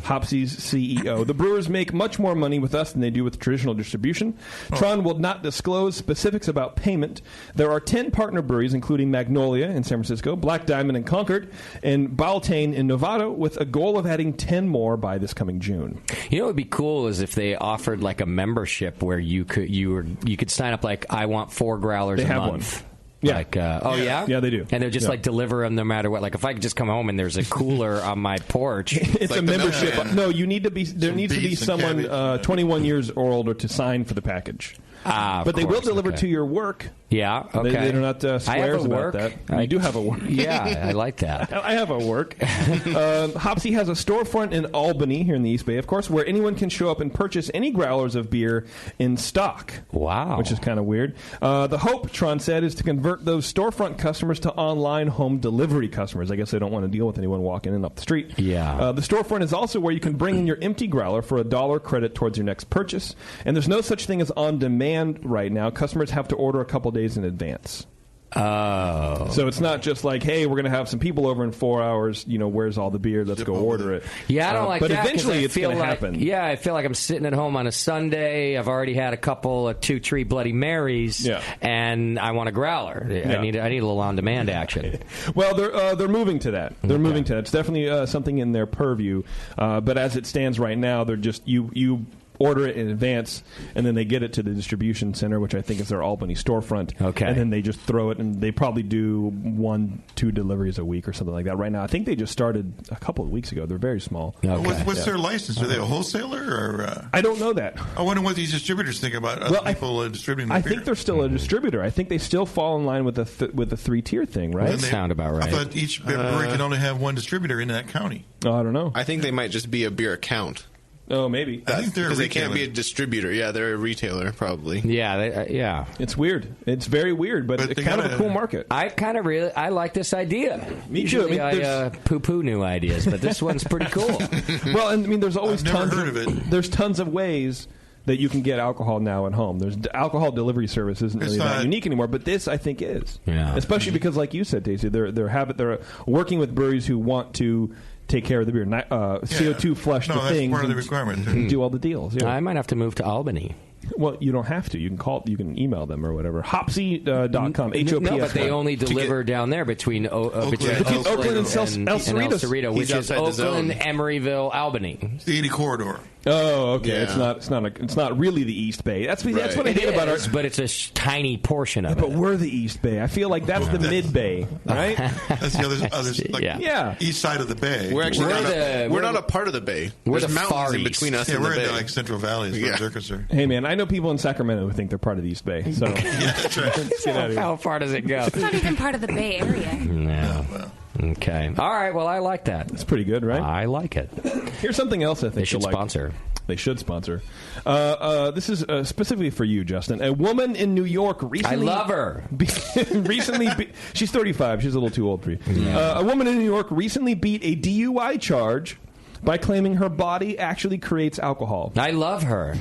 Hopsy's CEO. The brewers make much more money with us than they do with traditional distribution. Tron will not disclose specifics about payment. There are 10 partner breweries, including Magnolia in San Francisco, Black Diamond in Concord, and Baltane in Novato, with a goal of adding 10 more by this coming June.
You know what would be cool is if they offered like a membership where you could sign up like I want 4 growlers a month.
One. Yeah.
Like, yeah,
they do.
And they'll just like deliver them no matter what. Like if I could just come home and there's a cooler on my porch,
it's like a membership. No, you need to be. There needs to be someone 21 years or older to sign for the package. But they will deliver to your work.
Yeah, okay.
They're not squares about that. You do have a work.
Yeah, I like that.
I have a work. Hopsy has a storefront in Albany, here in the East Bay, of course, where anyone can show up and purchase any growlers of beer in stock.
Wow.
Which is kind of weird. The hope, Tron said, is to convert those storefront customers to online home delivery customers. I guess they don't want to deal with anyone walking in up the street.
Yeah.
The storefront is also where you can bring in your empty growler for $1 credit towards your next purchase. And there's no such thing as on demand right now. Customers have to order a couple days in advance.
Oh.
So it's not just like, hey, we're going to have some people over in 4 hours, where's all the beer? Let's go order it.
Yeah, I don't like
but
that.
But eventually it's going to happen.
Yeah, I feel like I'm sitting at home on a Sunday. I've already had a couple of 2-3 Bloody Marys, and I want a growler. I need a little on-demand action.
Well, they're moving to that. They're moving to that. It's definitely something in their purview. But as it stands right now, they're just you order it in advance, and then they get it to the distribution center, which I think is their Albany storefront.
Okay.
And then they just throw it, and they probably do 1-2 deliveries a week or something like that right now. I think they just started a couple of weeks ago. They're very small.
Okay.
What's their license? Are they a wholesaler? Or
I don't know that.
I wonder what these distributors think about other people distributing their beer.
I think they're still a distributor. I think they still fall in line with the 3-tier thing, right?
That sound about right.
I thought each brewery can only have one distributor in that county.
Oh, I don't know.
I think they might just be a beer account.
Oh, maybe.
I think they're
because they can't be a distributor. Yeah, they're a retailer probably.
Yeah, yeah.
It's weird. It's very weird, but it's kind of a cool market.
I like this idea.
Me too.
Usually I poo-poo new ideas, but this one's pretty cool.
Well, and I mean, there's always
I've never heard of it.
There's tons of ways that you can get alcohol now at home. There's alcohol delivery service isn't really that unique anymore, but this I think is.
Yeah.
Especially because, like you said, Daisy, they're working with breweries who want to take care of the beer. CO2 flush the thing.
That's part of the requirement.
Do all the deals. Yeah.
I might have to move to Albany.
Well, you don't have to. You can call. You can email them or whatever. Hopsy.com. HOPS.
No, but they only deliver down there between Oakland and El Cerrito, which is Oakland, Emeryville, Albany.
It's the 80 corridor.
Oh, okay.
Yeah.
It's not really the East Bay. That's what I hate about our.
But it's a tiny portion of it.
But we're the East Bay. I feel like that's the Mid Bay, right?
That's the other east side of the bay.
We're actually not a part of the bay.
We're
There's
the
mountains
far
in
east.
between us and
we're
the bay.
in like Central Valley as far as they're concerned.
Hey, man, I know people in Sacramento who think they're part of the East Bay. So
that's right.
Get out of here.
How far does it go?
It's not even part of the Bay Area.
No. Okay. All right. Well, I like that.
It's pretty good, right?
I like it.
Here's something else I think
they should
you'll
sponsor.
They should sponsor. This is specifically for you, Justin. A woman in New York recently...
I love her.
She's 35. She's a little too old for you.
Yeah.
A woman in New York recently beat a DUI charge by claiming her body actually creates alcohol.
I love her.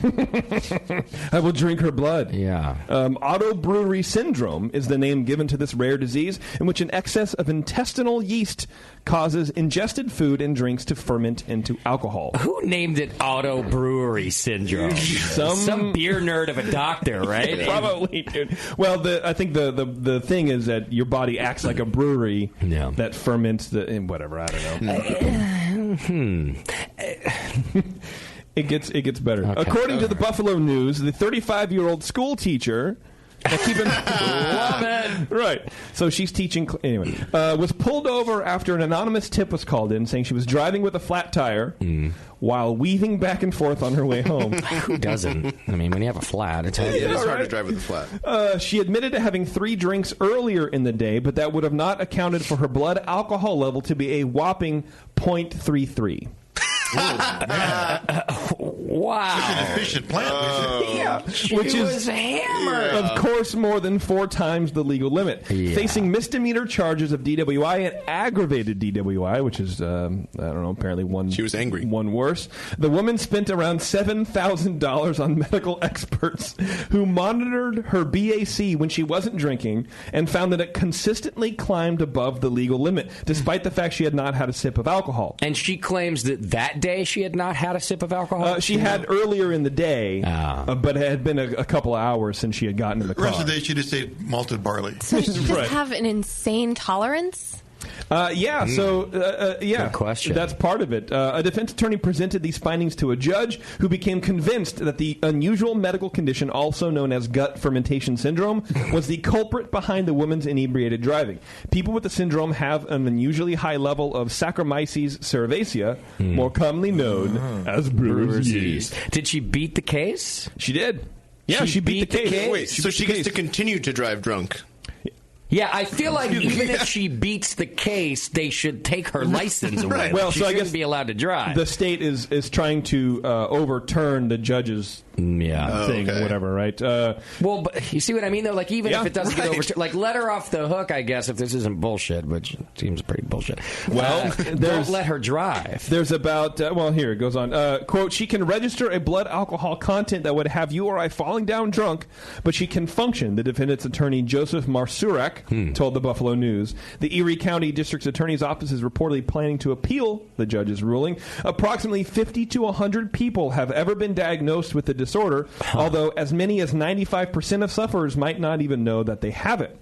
I will drink her blood.
Yeah.
Autobrewery syndrome is the name given to this rare disease in which an excess of intestinal yeast causes ingested food and drinks to ferment into alcohol.
Who named it autobrewery syndrome? Some beer nerd of a doctor, right?
Probably, dude. Well, I think the thing is that your body acts like a brewery that ferments whatever. I don't know. It gets better. Okay. According to the Buffalo News, the 35-year-old school teacher.
Love it.
Right. So she's teaching. Anyway, was pulled over after an anonymous tip was called in saying she was driving with a flat tire while weaving back and forth on her way home.
Who doesn't? I mean, when you have a flat, it's hard.
It is hard to drive with a flat.
She admitted to having 3 drinks earlier in the day, but that would have not accounted for her blood alcohol level to be a whopping 0.33.
Wow.
Such an efficient plant.
Which
was hammered.
Of course, more than 4 times the legal limit.
Yeah.
Facing misdemeanor charges of DWI and aggravated DWI, which is, I don't know, apparently one.
She was angry.
One worse. The woman spent around $7,000 on medical experts who monitored her BAC when she wasn't drinking and found that it consistently climbed above the legal limit, despite the fact she had not had a sip of alcohol.
And she claims that day she had not had a sip of alcohol?
She had earlier in the day, but it had been a couple of hours since she had gotten in the car.
The rest of the day she just ate malted barley.
So she just have an insane tolerance?
Good
question.
That's part of it. A defense attorney presented these findings to a judge who became convinced that the unusual medical condition, also known as gut fermentation syndrome, was the culprit behind the woman's inebriated driving. People with the syndrome have an unusually high level of Saccharomyces cerevisiae, more commonly known as brewer's yeast.
Did she beat the case?
She did. Yeah, she beat the case.
Wait, so she gets to continue to drive drunk?
Yeah, I feel like even if she beats the case, they should take her license away.
Well,
she
so I
shouldn't
guess
be allowed to drive.
The state is trying to overturn the judge's thing, or whatever, right?
Well, but you see what I mean, though? Like, even if it doesn't get overturned, like, let her off the hook, I guess, if this isn't bullshit, which seems pretty bullshit.
Well,
don't let her drive.
There's about, here it goes on. Quote, she can register a blood alcohol content that would have you or I falling down drunk, but she can function, the defendant's attorney, Joseph Marsurek, told the Buffalo News. The Erie County District's Attorney's Office is reportedly planning to appeal the judge's ruling. Approximately 50 to 100 people have ever been diagnosed with the disorder, although as many as 95% of sufferers might not even know that they have it.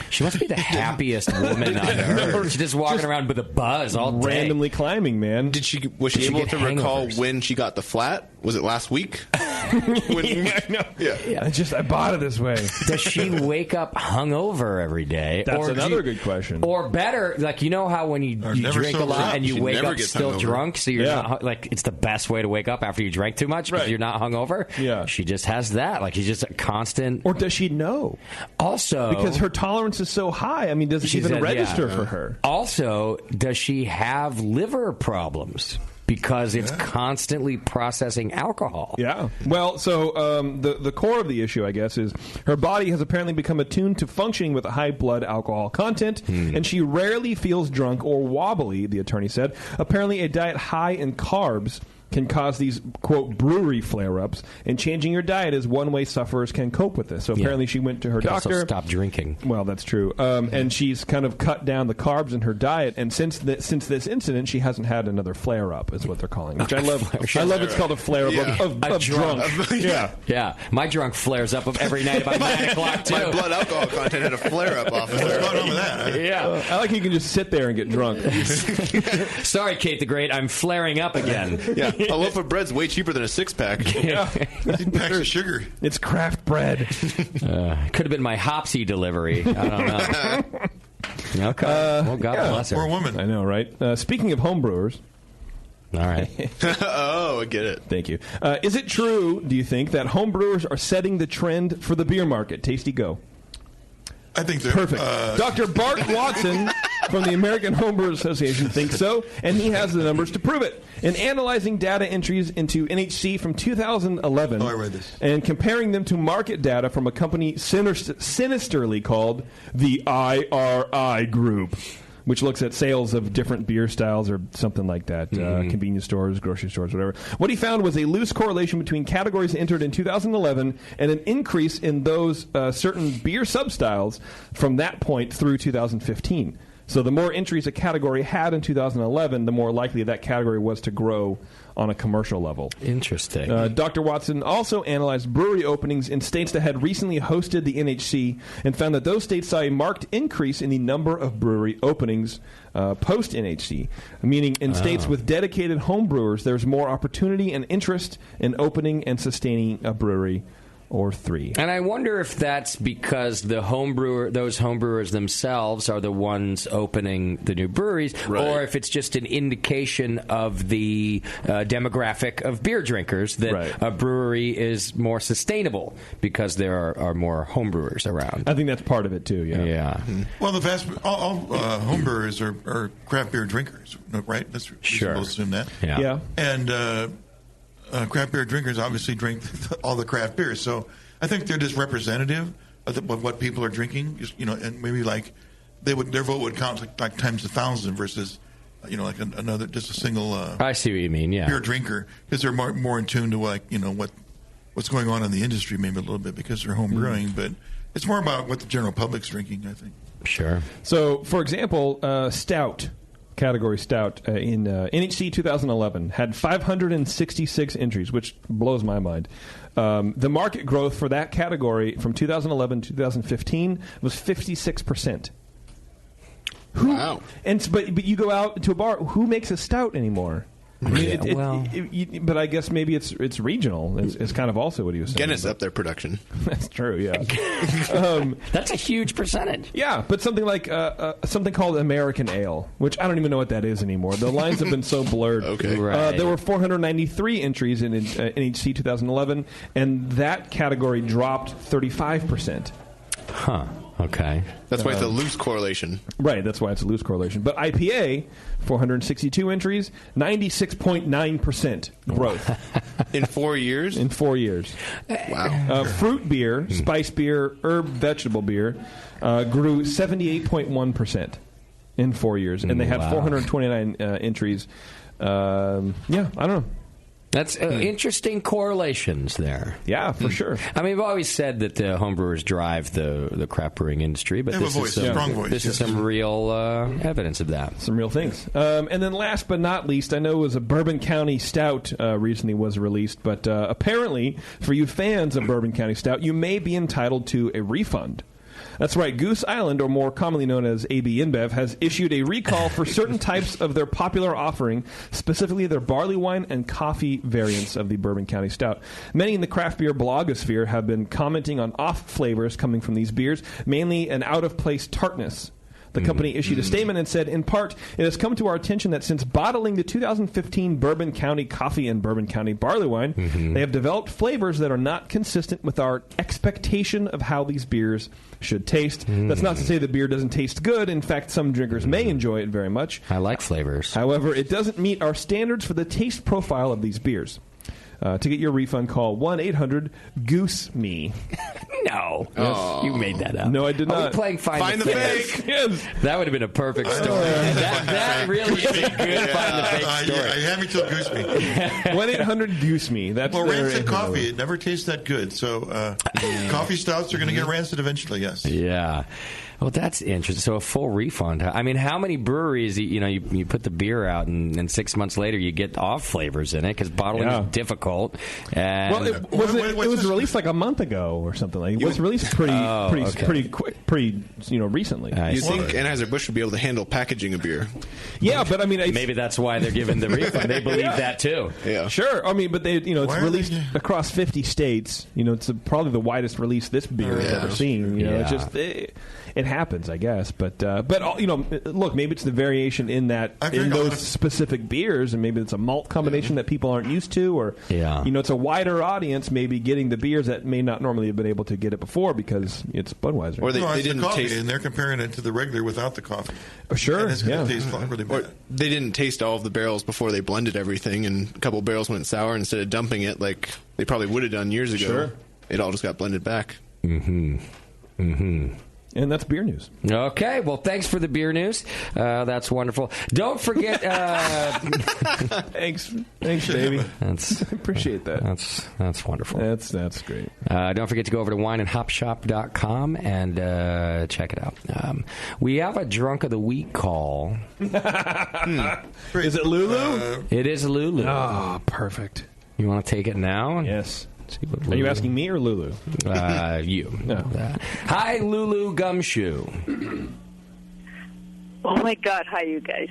She must be the happiest woman on earth. She's just walking around with a buzz all day.
Randomly climbing, man.
Was she able to recall when she got the flat? Was it last week?
I bought it this way.
Does she wake up hungover every day?
That's another good question.
Or better, like, you know how when you drink a lot and you wake up still drunk, so you're not, like, it's the best way to wake up after you drank too much because you're not hungover?
Yeah.
She just has that. Like, she's just a constant...
Or does she know?
Also...
Because her tolerance is so high, I mean, does it even register for her?
Also, does she have liver problems? because it's constantly processing alcohol.
Yeah. Well, so the core of the issue, I guess, is her body has apparently become attuned to functioning with a high blood alcohol content, and she rarely feels drunk or wobbly, the attorney said. Apparently, a diet high in carbs can cause these, quote, brewery flare-ups, and changing your diet is one way sufferers can cope with this. So apparently she went to her doctor.
Also stop drinking.
Well, that's true. And she's kind of cut down the carbs in her diet, and since this incident, she hasn't had another flare-up, is what they're calling it, which I love. I love it's called a flare-up of drunk.
Yeah. My drunk flares up every night about 9 o'clock, too.
My blood alcohol content had a flare-up off of it.
What's going on with that?
Yeah.
I like you can just sit there and get drunk.
Sorry, Kate the Great, I'm flaring up again.
Yeah. A loaf of bread's way cheaper than a six-pack.
Yeah.
Packs of sugar.
It's craft bread.
Could have been my Hopsy delivery. I don't know. Okay. Well, God bless her.
Poor woman.
I know, right? Speaking of homebrewers.
All right.
Oh, I get it.
Thank you. Is it true, do you think, that homebrewers are setting the trend for the beer market? Tasty, go.
I think they're
perfect. Dr. Bart Watson from the American Homebrew Association thinks so, and he has the numbers to prove it. In analyzing data entries into NHC from 2011
I read this.
and comparing them to market data from a company sinisterly called the IRI Group, which looks at sales of different beer styles or something like that, convenience stores, grocery stores, whatever. What he found was a loose correlation between categories entered in 2011 and an increase in those certain beer substyles from that point through 2015. So the more entries a category had in 2011, the more likely that category was to grow on a commercial level.
Interesting.
Dr. Watson also analyzed brewery openings in states that had recently hosted the NHC and found that those states saw a marked increase in the number of brewery openings post-NHC, meaning in states with dedicated home brewers, there's more opportunity and interest in opening and sustaining a brewery or three.
And I wonder if that's because those homebrewers themselves are the ones opening the new breweries, or if it's just an indication of the demographic of beer drinkers that a brewery is more sustainable because there are more homebrewers around.
I think that's part of it too. Yeah.
Well, all homebrewers are craft beer drinkers, right? That's
sure.
We'll assume that.
Yeah.
And craft beer drinkers obviously drink all the craft beers, so I think they're just representative of what people are drinking. Just, and maybe like their vote would count like times 1,000 versus like another just a single.
I see what you mean. Yeah,
beer drinker because they're more in tune to what's going on in the industry, maybe a little bit because they're home brewing, but it's more about what the general public's drinking, I think.
Sure.
So, for example, stout. Category stout in NHC 2011 had 566 entries, which blows my mind. The market growth for that category from 2011 to 2015 was 56%.
Wow!
But you go out to a bar. Who makes a stout anymore? I mean, but I guess maybe it's regional. It's kind of also what he was saying.
Guinness up their production.
That's true. Yeah,
that's a huge percentage.
Yeah, but something like something called American Ale, which I don't even know what that is anymore. The lines have been so blurred.
Okay,
there were 493 entries in NHC 2011, and that category dropped 35%.
Huh. Okay.
That's why it's a loose correlation.
Right, that's why it's a loose correlation. But IPA, 462 entries, 96.9% growth.
In 4 years?
In 4 years.
Wow.
Fruit beer, spice beer, herb vegetable beer grew 78.1% in 4 years. And they had 429 entries. I don't know.
That's interesting correlations there.
Yeah, for sure.
I mean, we've always said that the homebrewers drive the craft brewing industry, but this is some real evidence of that.
Some real things. And then last but not least, I know it was a Bourbon County Stout recently was released, but apparently for you fans of Bourbon County Stout, you may be entitled to a refund. That's right. Goose Island, or more commonly known as AB InBev, has issued a recall for certain types of their popular offering, specifically their barley wine and coffee variants of the Bourbon County Stout. Many in the craft beer blogosphere have been commenting on off flavors coming from these beers, mainly an out-of-place tartness. The company issued a statement and said, in part, it has come to our attention that since bottling the 2015 Bourbon County Coffee and Bourbon County Barley Wine, they have developed flavors that are not consistent with our expectation of how these beers should taste. That's not to say the beer doesn't taste good. In fact, some drinkers may enjoy it very much.
I like flavors.
However, it doesn't meet our standards for the taste profile of these beers. To get your refund, call 1-800-GOOSE-ME.
No.
Yes.
You made that up.
No, I did
Are
not.
we playing Find the Fake?
Yes.
That would have been a perfect story. that really is a good Find the Fake story.
I have me till Goose Me.
1-800-GOOSE-ME. That's
well,
their
rancid
800
coffee. It never tastes that good. So coffee stouts are going to get rancid eventually, yes.
Yeah. Well, that's interesting. So a full refund. I mean, how many breweries, you put the beer out and 6 months later you get off flavors in it because bottling is difficult. And
Well, it was released like a month ago or something. Like it was released pretty quick, recently.
You'd think Anheuser-Busch would be able to handle packaging a beer.
Yeah, but I mean,
maybe that's why they're giving the refund. They believe that too.
Yeah,
sure. I mean, but it's released across 50 states. It's probably the widest release this beer has ever seen. It's just it happens, I guess. But look, maybe it's the variation in those specific beers, and maybe it's a malt combination that people aren't used to, or it's a wider audience maybe getting the beers that may not normally have been able to get it before because it's Budweiser.
Or they didn't taste, and they're comparing it to the regular without the coffee.
Sure,
and it's going to taste really bad.
Or they didn't taste all of the barrels before they blended everything, and a couple barrels went sour. Instead of dumping it like they probably would have done years ago,
Sure.
It all just got blended back.
And that's beer news.
Okay, well, thanks for the beer news. That's wonderful. Don't forget.
Thanks, baby. Appreciate that.
That's wonderful.
That's great.
Don't forget to go over to wineandhopshop.com and check it out. We have a drunk of the week call.
Is it Lulu?
It is Lulu.
Oh, perfect.
You want to take it now?
Yes. Are you asking me or Lulu?
You.
No.
Hi, Lulu Gumshoe.
Oh, my God. Hi, you guys.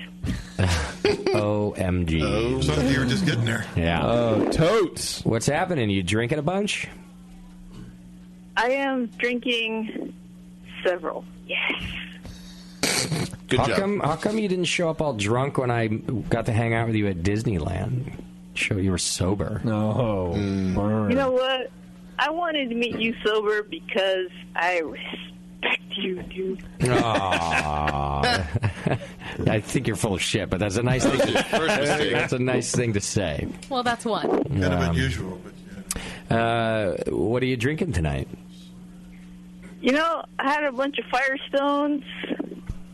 OMG.
Something you were just getting there.
Yeah.
Totes.
What's happening? You drinking a bunch?
I am drinking several. Yes.
Good job.
How come you didn't show up all drunk when I got to hang out with you at Disneyland? Show you were sober.
No.
You know what? I wanted to meet you sober because I respect you, dude.
I think you're full of shit, but that's a nice thing. That's a nice thing to say.
Well, that's one.
Kind of unusual, but
what are you drinking tonight?
I had a bunch of Firestones.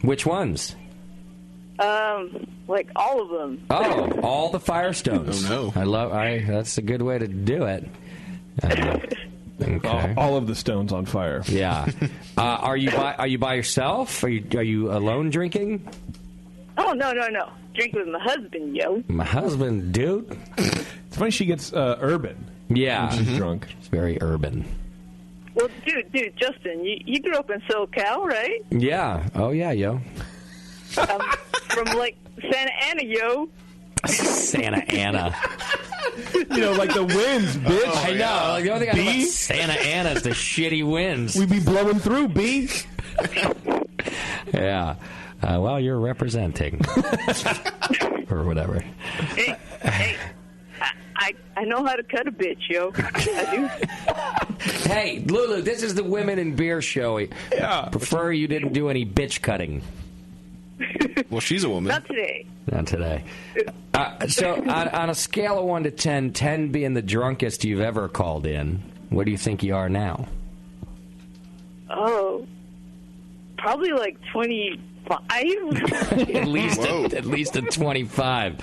Which ones?
Like all of them.
Oh, all the Firestones.
Oh no!
That's a good way to do it. Okay.
All of the stones on fire.
Yeah. Are you by yourself? Are you alone drinking?
Oh no! Drink with my husband, yo.
My husband, dude.
It's funny she gets urban.
Yeah.
When she's drunk.
It's very urban.
Well, dude, Justin, you grew up in SoCal, right?
Yeah. Oh yeah, yo.
From like Santa Ana, yo.
Santa Ana.
Like the winds, bitch.
I know. Like, the only thing I know about Santa Ana is the shitty winds.
We be blowing through, B.
Yeah. Well, you're representing. Or whatever.
Hey, I know how to cut a bitch, yo. I do.
Hey, Lulu, this is the Women in Beer show.
Yeah.
Prefer you didn't do any bitch cutting.
Well, she's a woman.
Not today.
Not today. So, on a scale of 1 to 10, 10 being the drunkest you've ever called in, where do you think you are now?
Oh, probably like 25.
at least a 25.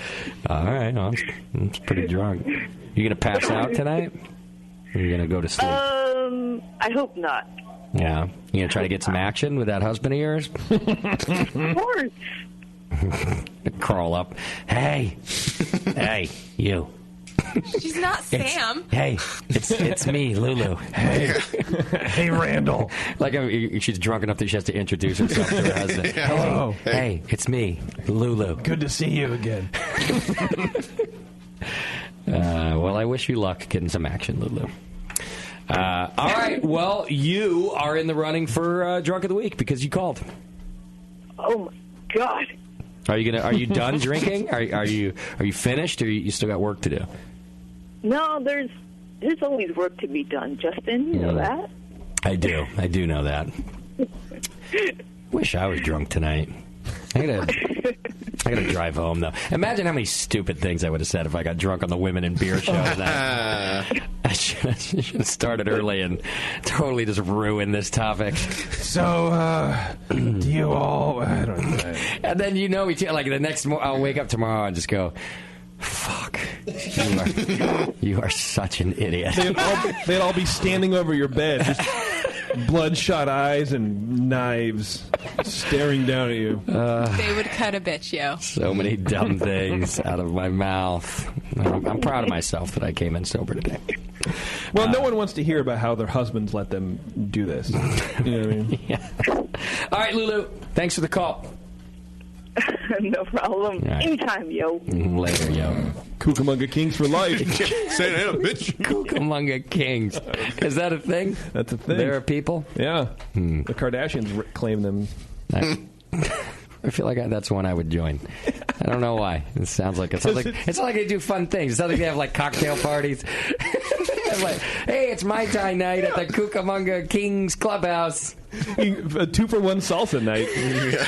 All right, well, that's pretty drunk. You gonna pass out tonight? Or are you gonna go to sleep?
I hope not.
Yeah. You gonna try to get some action with that husband of yours?
Of course.
Crawl up. Hey, you.
She's not Sam.
It's me, Lulu.
Hey, Randall.
Like she's drunk enough that she has to introduce herself to her husband. Hey, it's me, Lulu.
Good to see you again.
Well, I wish you luck getting some action, Lulu. All right. Well, you are in the running for Drunk of the Week because you called.
Oh my God.
Are you done drinking? Are you finished, or you still got work to do?
No, there's always work to be done, Justin. You know that?
I do know that. Wish I was drunk tonight. I gotta drive home, though. Imagine how many stupid things I would have said if I got drunk on the Women in Beer show tonight. I should have started early and totally just ruined this topic.
So, do you all... I don't know.
And then like the next morning, I'll wake up tomorrow and just go, fuck, you are such an idiot.
They'd all be standing over your bed, just bloodshot eyes and knives staring down at you.
They would cut a bitch, yo.
So many dumb things out of my mouth. I'm proud of myself that I came in sober today.
Well, no one wants to hear about how their husbands let them do this. You know what I mean?
Yeah. All right, Lulu, thanks for the call.
No problem.
Right.
Anytime, yo.
Later, yo.
Cucamonga Kings for life.
Say that, bitch.
Cucamonga Kings. Is that a thing?
That's a thing.
There are people?
Yeah. The Kardashians claim them.
I feel like that's one I would join. I don't know why. It sounds like it's not like they do fun things. It sounds like they have like cocktail parties. Like, hey, it's Mai Tai night at the Cucamonga Kings Clubhouse.
A 2-for-1 salsa night.
Yeah.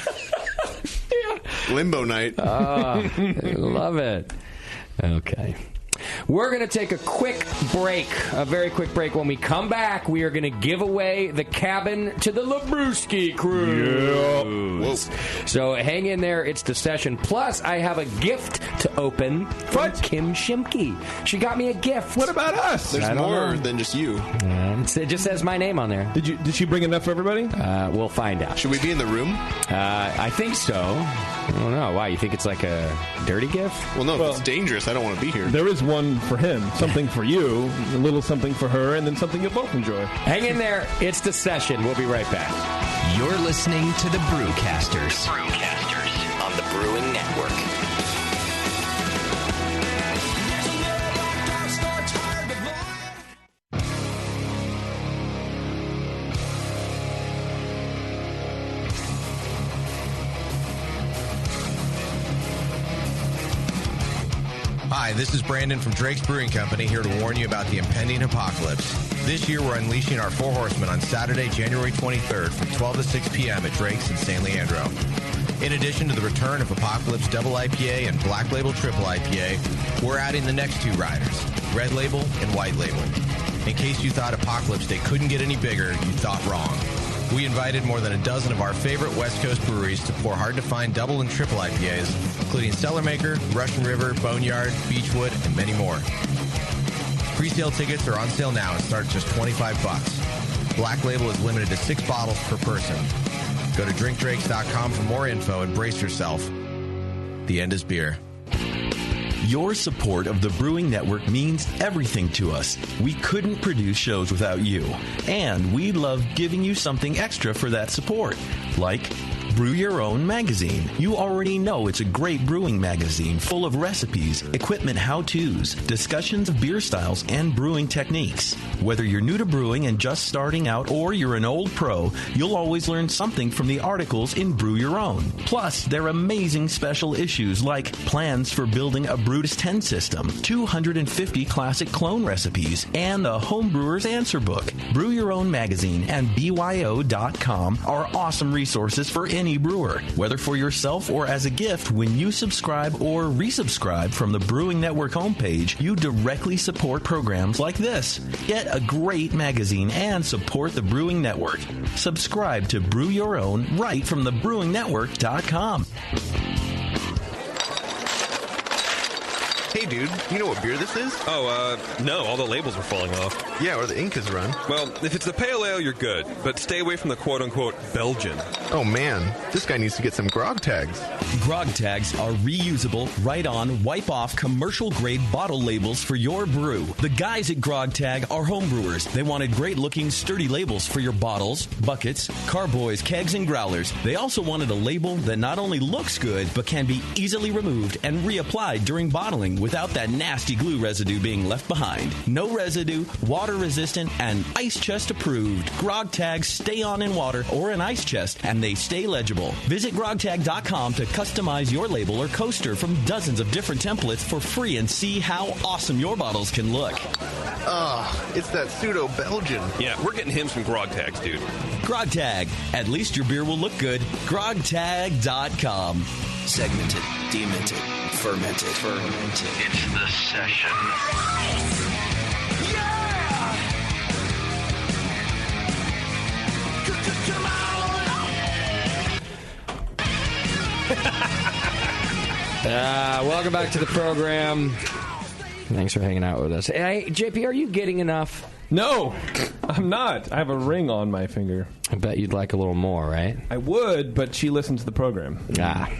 Limbo night.
Oh, I love it. Okay. We're going to take a quick break, a very quick break. When we come back, we are going to give away the cabin to the Labruski crew.
Yeah.
So hang in there. It's the session. Plus, I have a gift to open from Kim Shimke. She got me a gift.
What about us?
There's more than just you.
It just says my name on there.
Did she bring enough for everybody?
We'll find out.
Should we be in the room?
I think so. I don't know. Why? You think it's like a dirty gift?
Well, no. If it's dangerous, I don't want to be here.
There is one for him, something for you, a little something for her, and then something you'll both enjoy.
Hang in there. It's the session. We'll be right back.
You're listening to the Brewcasters. Brewcasters on the Brewing Network.
Hi, this is Brandon from Drake's Brewing Company, here to warn you about the impending apocalypse. This year, we're unleashing our Four Horsemen on Saturday, January 23rd from 12 to 6 p.m. at Drake's in San Leandro. In addition to the return of Apocalypse Double IPA and Black Label Triple IPA, we're adding the next two riders, Red Label and White Label. In case you thought Apocalypse Day couldn't get any bigger, you thought wrong. We invited more than a dozen of our favorite West Coast breweries to pour hard-to-find double and triple IPAs, including Cellarmaker, Russian River, Boneyard, Beechwood, and many more. Pre-sale tickets are on sale now and start at just $25. Black Label is limited to 6 bottles per person. Go to drinkdrakes.com for more info and brace yourself. The end is beer.
Your support of the Brewing Network means everything to us. We couldn't produce shows without you. And we love giving you something extra for that support, like Brew Your Own magazine. You already know it's a great brewing magazine full of recipes, equipment how-tos, discussions of beer styles, and brewing techniques. Whether you're new to brewing and just starting out or you're an old pro, you'll always learn something from the articles in Brew Your Own. Plus, there are amazing special issues like plans for building a Brutus 10 system, 250 classic clone recipes, and the Homebrewer's Answer Book. Brew Your Own magazine and BYO.com are awesome resources for any brewer, whether for yourself or as a gift. When you subscribe or resubscribe from the Brewing Network homepage, you directly support programs like this. Get a great magazine and support the Brewing Network. Subscribe to Brew Your Own right from thebrewingnetwork.com.
Hey, dude, you know what beer this is?
Oh, no, all the labels are falling off.
Yeah, or the ink is run.
Well, if it's the pale ale, you're good, but stay away from the quote-unquote Belgian.
Oh, man, this guy needs to get some grog tags.
Grog tags are reusable, write-on, wipe-off, commercial-grade bottle labels for your brew. The guys at Grog Tag are homebrewers. They wanted great-looking, sturdy labels for your bottles, buckets, carboys, kegs, and growlers. They also wanted a label that not only looks good, but can be easily removed and reapplied during bottling
without that nasty glue residue being left behind. No residue, water resistant, and ice chest approved. Grog tags stay on in water or an ice chest, and they stay legible. Visit grogtag.com to customize your label or coaster from dozens of different templates for free and see how awesome your bottles can look.
It's that pseudo-Belgian.
Yeah, we're getting him some grog tags, dude.
Grog Tag. At least your beer will look good. grogtag.com.
Segmented, demented, fermented.
It's the session.
Welcome back to the program. Thanks for hanging out with us. Hey, JP, are you getting enough?
No, I'm not. I have a ring on my finger.
I bet you'd like a little more, right?
I would, but she listens to the program.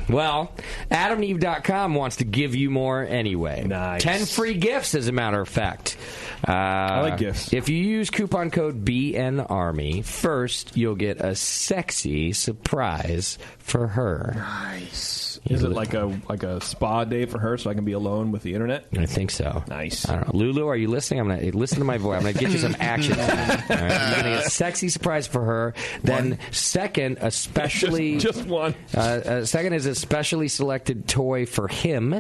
Well, AdamandEve.com wants to give you more anyway.
Nice.
10 free gifts, as a matter of fact.
I like gifts.
If you use coupon code BNARMY, first you'll get a sexy surprise for her.
Nice. Is it like a spa day for her so I can be alone with the internet?
I think so.
Nice.
I don't know. Lulu, are you listening? I'm going to listen to my voice. I'm going to get you some action. All right? You're going to get a sexy surprise for her. Then second, a specially...
just one.
Second is a specially selected toy for him.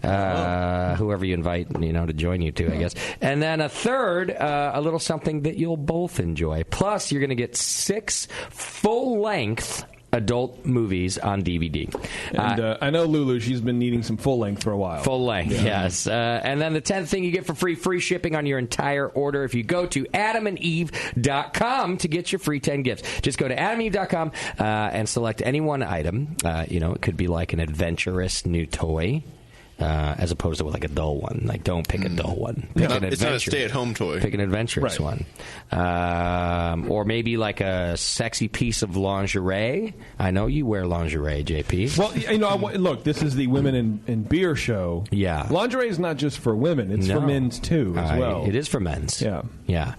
Whoever you invite, to join you too, I guess. And then a third, a little something that you'll both enjoy. Plus, you're going to get 6 full-length adult movies on DVD.
And I know Lulu, she's been needing some full length for a while.
Full length, yes. And then the 10th thing you get for free shipping on your entire order if you go to adamandeve.com to get your free 10 gifts. Just go to adamandeve.com and select any one item. It could be like an adventurous new toy. As opposed to like a dull one. Like, don't pick a dull one. Pick an
it's not a stay-at-home toy.
Pick an adventurous one. Or maybe like a sexy piece of lingerie. I know you wear lingerie, JP.
Well, look, this is the Women in Beer show.
Yeah.
Lingerie is not just for women. It's for men's, too, as well.
It is for men's.
Yeah.
Yeah.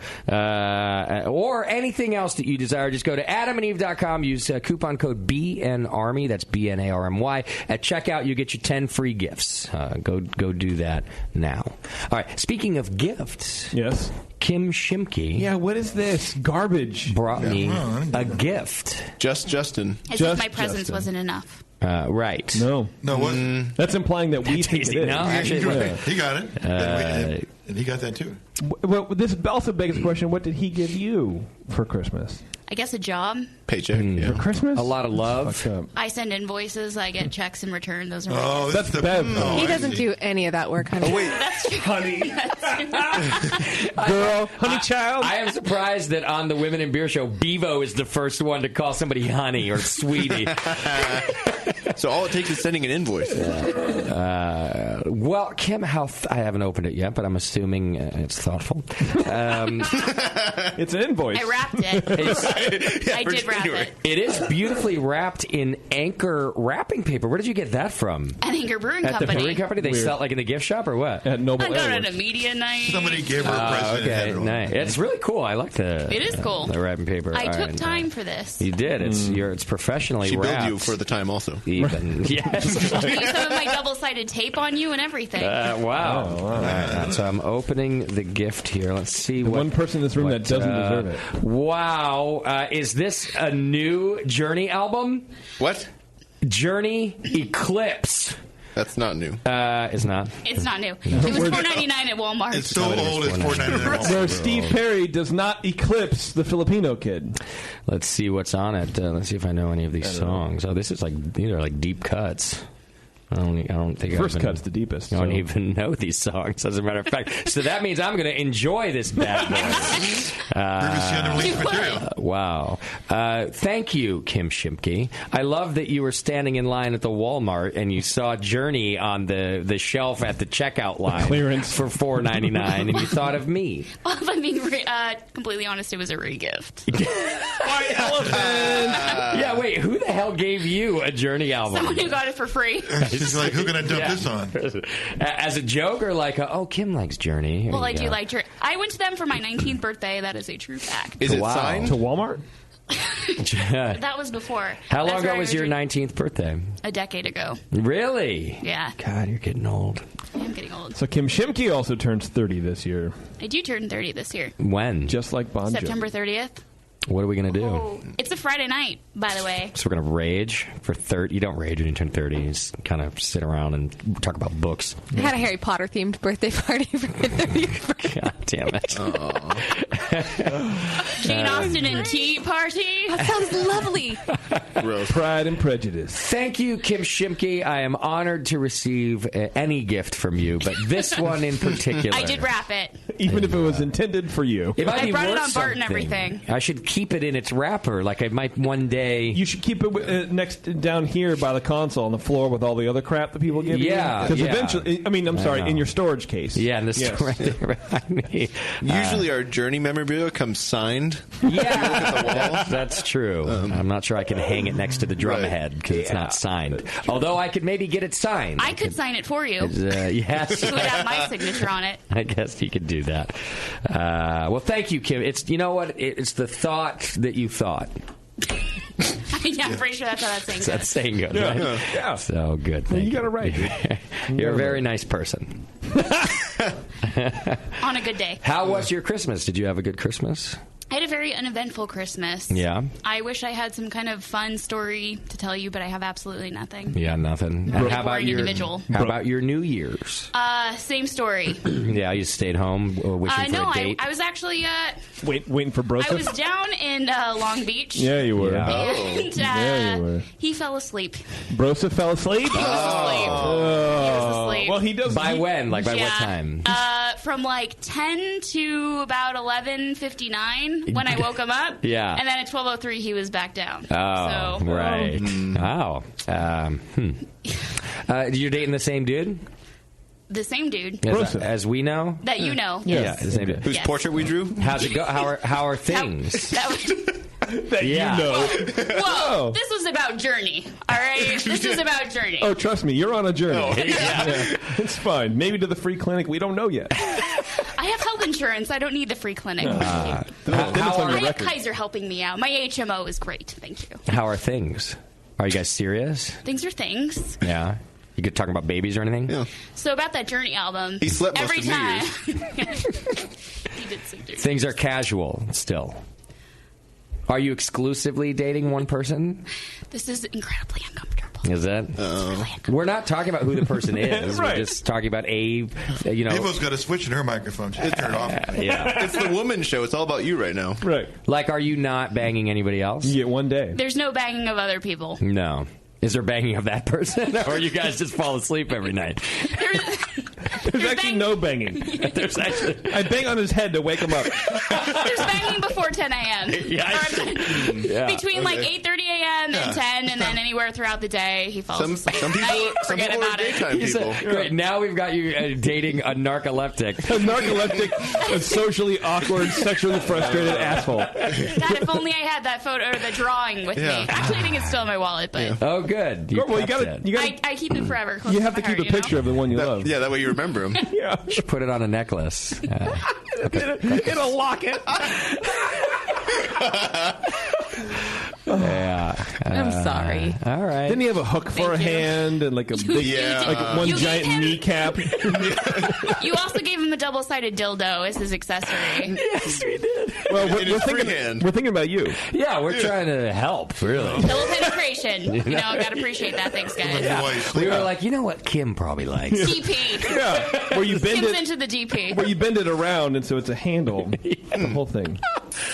Or anything else that you desire, just go to adamandeve.com, use coupon code BNARMY, that's BNARMY. At checkout, you get your 10 free gifts. Go do that now. All right. Speaking of gifts,
yes,
Kim Shimke.
Yeah, what is this garbage?
Brought me a gift.
Justin.
As if my presence wasn't enough.
Right.
No, that's implying that we think it is.
No, actually,
he got it, and he got that too.
Well, this also begs the question: what did he give you for Christmas?
I guess a job.
Paycheck
for Christmas.
A lot of love.
I send invoices. I get checks in return. Those are
that's Bev.
He doesn't do any of that work, honey.
Oh, wait.
That's true.
Honey. Girl, honey child.
I am surprised that on the Women in Beer show, Bevo is the first one to call somebody honey or sweetie.
So all it takes is sending an invoice.
Well, Kim, I haven't opened it yet, but I'm assuming it's thoughtful.
It's an invoice.
I wrapped it. I did wrap it.
It is beautifully wrapped in Anchor wrapping paper. Where did you get that from?
At Anchor Brewing
At
Company.
the brewing company? They sell it like in the gift shop or what?
At Noble
I got it at a media night.
Somebody gave her a present.
Okay, nice. It's really cool. I like the.
It is cool.
The wrapping paper.
I took time for this.
You did. It's professionally
she
wrapped.
She billed you for the time also.
Even. Yes.
Used some of my double-sided tape on you and everything.
Wow. All right. So I'm opening the gift here. Let's see what.
One person in this room that doesn't deserve it.
Wow. Is this a new Journey album?
What?
Journey Eclipse.
That's not new.
It's not.
It's not new. It was $4.99 at Walmart.
It's so old. It's $4.99 at Walmart.
Where Steve Perry does not eclipse the Filipino kid.
Let's see what's on it. Let's see if I know any of these songs. Oh, these are like deep cuts. I don't think
First cut's the deepest.
I don't even know these songs, as a matter of fact. So that means I'm going to enjoy this bad boy. Wow. Thank you, Kim Shimke. I love that you were standing in line at the Walmart and you saw Journey on the shelf at the checkout line
clearance
for $4.99, and you thought of me.
Well, if I'm being completely honest, it was a re-gift.
White elephant!
Yeah, wait, who the hell gave you a Journey album?
Someone who got it for free.
She's like, who can I dump this on?
As a joke or like, Kim likes Journey?
Well, I do like Journey. I went to them for my 19th birthday. That is a true fact.
Is it signed?
To Walmart?
That was before.
How long
That's
ago
where I
was your
originally-
19th birthday?
A decade ago.
Really?
Yeah.
God, you're getting old.
I am getting old.
So Kim Shimke also turns 30 this year.
I do turn 30 this year.
When?
Just like Bon Jovi.
September 30th.
What are we going to do?
Oh, it's a Friday night, by the way.
So we're going to rage for 30. You don't rage when you turn 30. You just kind of sit around and talk about books.
I had a Harry Potter themed birthday party for my 30th birthday.
God damn it.
Jane Austen and tea party.
That sounds lovely.
Pride and Prejudice.
Thank you, Kim Shimke. I am honored to receive any gift from you, but this one in particular.
I did wrap it.
Even if it was intended for you.
It might
I
be
brought it
worth
on Bart and
something.
everything.
I should keep it in its wrapper. Like I might one day.
You should keep it next down here by the console on the floor with all the other crap that people give you.
Yeah,
Because
yeah.
eventually, I mean, I'm sorry, in your storage case.
Yeah, in the
Yes.
storage.
Usually our Journey memorabilia comes signed.
Yeah, that's true. I'm not sure I can hang it next to the drum head because it's not signed. Although I could maybe get it signed.
I could sign it for you.
Yes.
It would have my signature on it.
I guess you could do that. Well, thank you, Kim. It's, you know what? It's the thought that you thought.
Yeah, I'm pretty sure that's how that saying goes.
That saying goes,
Yeah.
right?
Yeah.
So good.
Well,
Thank
you got it right.
You're a very nice person.
On a good day.
How was your Christmas? Did you have a good Christmas?
I had a very uneventful Christmas.
Yeah.
I wish I had some kind of fun story to tell you, but I have absolutely nothing.
Yeah, nothing.
Very
And how about
boring
your
individual.
How about your New Year's?
Same story.
Yeah, you stayed home wishing for
No,
a date.
I was actually
waiting for Broseph?
I was down in Long Beach.
Yeah, you were.
And
Yeah, you were.
he fell asleep.
Broseph fell asleep?
He was asleep.
Oh.
He was asleep.
Well, he does.
By when? Like by what
Yeah.
time?
From like 10 to about 11:59 when I woke him up.
Yeah.
And then at 12:03 he was back down.
Oh,
So,
right. Wow. You're dating the same dude?
the same dude.
As we know?
That you know.
Yeah, the same dude.
Whose
Yes.
portrait we drew?
How's it go? How are things?
That was,
That
Yeah.
you know.
whoa, this was about Journey. All right, this is about Journey.
Oh, trust me, you're on a journey.
Oh,
Yeah. It's fine. Maybe to the free clinic. We don't know yet.
I have health insurance. I don't need the free clinic.
Then it's on
I
your
have
record.
Kaiser helping me out. My HMO is great. Thank you.
How are things? Are you guys serious?
Things are things.
Yeah. You could talk about babies or anything?
Yeah.
So about that Journey album,
He slept most
every
of New
time. He did some Journey.
Things are casual still. Are you exclusively dating one person?
This is incredibly uncomfortable.
Is it? We're not talking about who the person is.
Right.
We're just talking about
Ava's got a switch in her microphone. She just turned it off.
Yeah.
It's the woman show. It's all about you right now.
Right.
Like, are you not banging anybody else?
You get one day.
There's no banging of other people.
No. Is there banging of that person? Or you guys just fall asleep every night?
There's actually no banging.
There's actually...
I bang on his head to wake him up.
There's banging before 10 a.m.
Yeah, yeah.
Between like 8:30 a.m. and 10, and then anywhere throughout the day, he falls asleep.
Some
Forget
people are
about it.
daytime
He
people.
said, great, now we've got you dating a narcoleptic.
A narcoleptic, a socially awkward, sexually frustrated asshole.
God, if only I had that photo or the drawing with
Yeah.
me. Actually, I think it's still in my wallet, but
Oh, good.
Well, you
kept
gotta,
it.
you gotta,
I keep it forever. Close
you have to
my
keep
heart,
a picture of the one you love.
Yeah, that way you remember him.
Yeah.
You should put it on a necklace.
In a locket.
Yeah.
I'm sorry.
All right.
Didn't he have a hook for a hand and like a big,
Yeah.
like one
You
giant
gave him-
kneecap?
You also gave him a double-sided dildo as his accessory.
Yes, we did.
Well,
In his free hand.
we're thinking about you.
Yeah, we're trying to help, really.
Double penetration. You know, gotta appreciate that. Thanks, guys.
We were like, you know what Kim probably likes?
DP.
Yeah, where you bend
Kim's
it,
into the DP.
where you bend it around, and so it's a handle. The whole thing.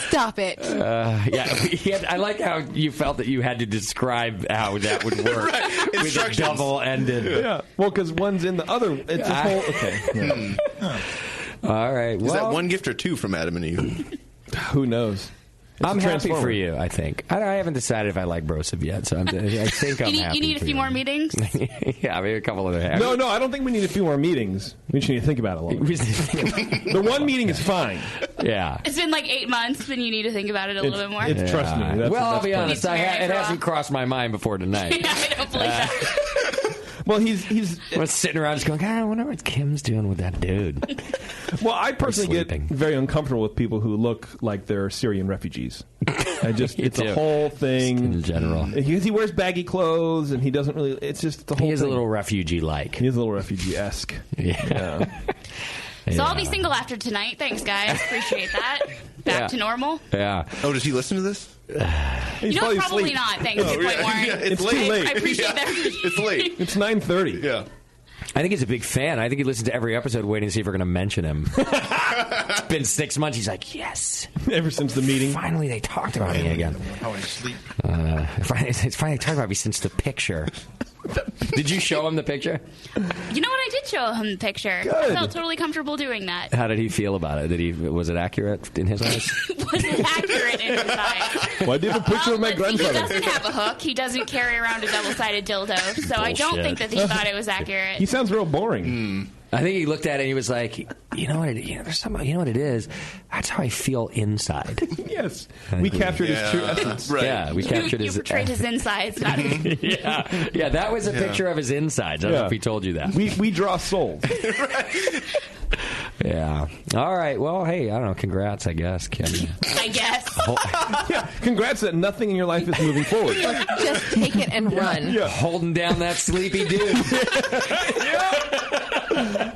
Stop it.
I like how you felt that you had to describe how that would work with a
Instructions.
double-ended.
Yeah. Well, because one's in the other. It's a whole. Okay. Yeah.
All right.
Is that
well,
one gift or two from Adam and Eve?
Who knows? It's
I'm
a
happy
transformer.
for you, I think. I haven't decided if I like Broseph yet, so I think I'm happy
You need a
for
few
you.
more meetings?
Yeah, maybe a couple other half.
No, I don't think we need a few more meetings. We just need to think about it a little. The one meeting is fine.
Yeah.
It's been like 8 months, then you need to think about it a little bit more.
It's trust me. That's,
Well, I'll
that's
be
fine.
honest. It hasn't crossed my mind before tonight.
Yeah, I don't believe that.
Well, he's.
I was sitting around just going, God, I wonder what Kim's doing with that dude.
Well, I personally get
sleeping.
very uncomfortable with people who look like they're Syrian refugees. It's a whole thing
in general.
Because he wears baggy clothes and he doesn't really. It's just the whole.
He is
thing.
a little refugee-like.
He is a little refugee-esque.
Yeah.
So I'll be single after tonight. Thanks, guys. Appreciate that. Back to normal.
Yeah.
Oh, does he listen to this?
Probably not. Thanks. Good point, Warren.
It's too late.
I appreciate that.
It's late.
It's 9:30.
Yeah.
I think he's a big fan. I think he listens to every episode waiting to see if we're going to mention him. It's been 6 months. He's like, yes.
Ever since the meeting.
Finally, they talked about me again.
How I sleep.
It's finally talked about me since the picture. Did you show him the picture?
You know what? I did show him the picture.
Good.
I felt totally comfortable doing that.
How did he feel about it? Was it accurate in his eyes?
Was it accurate in his eyes?
Well, I did a picture of my grandfather.
He doesn't have a hook. He doesn't carry around a double-sided dildo. So I don't think that he thought it was accurate.
He sounds real boring.
I think he looked at it and he was like, you know what it is? That's how I feel inside.
Yes. We captured his true essence.
Right.
Yeah, we captured
You portrayed his insides, not his...
Yeah, that was a picture of his insides. I don't know if he told you that.
We draw souls.
Yeah. All right. Well, hey, I don't know. Congrats, I guess, Kim.
I guess.
Yeah. Congrats that nothing in your life is moving forward.
Just take it and run.
Yeah. Holding down that sleepy dude.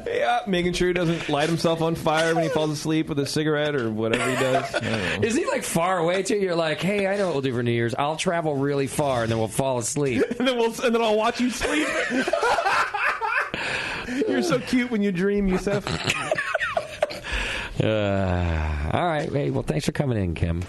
Yeah, making sure he doesn't light himself on fire when he falls asleep with a cigarette or whatever he does. I don't know.
Is he like far away too? You're like, hey, I know what we'll do for New Year's. I'll travel really far and then we'll fall asleep.
and then I'll watch you sleep. You're so cute when you dream, Yusef.
All right. Hey, well, thanks for coming in, Kim.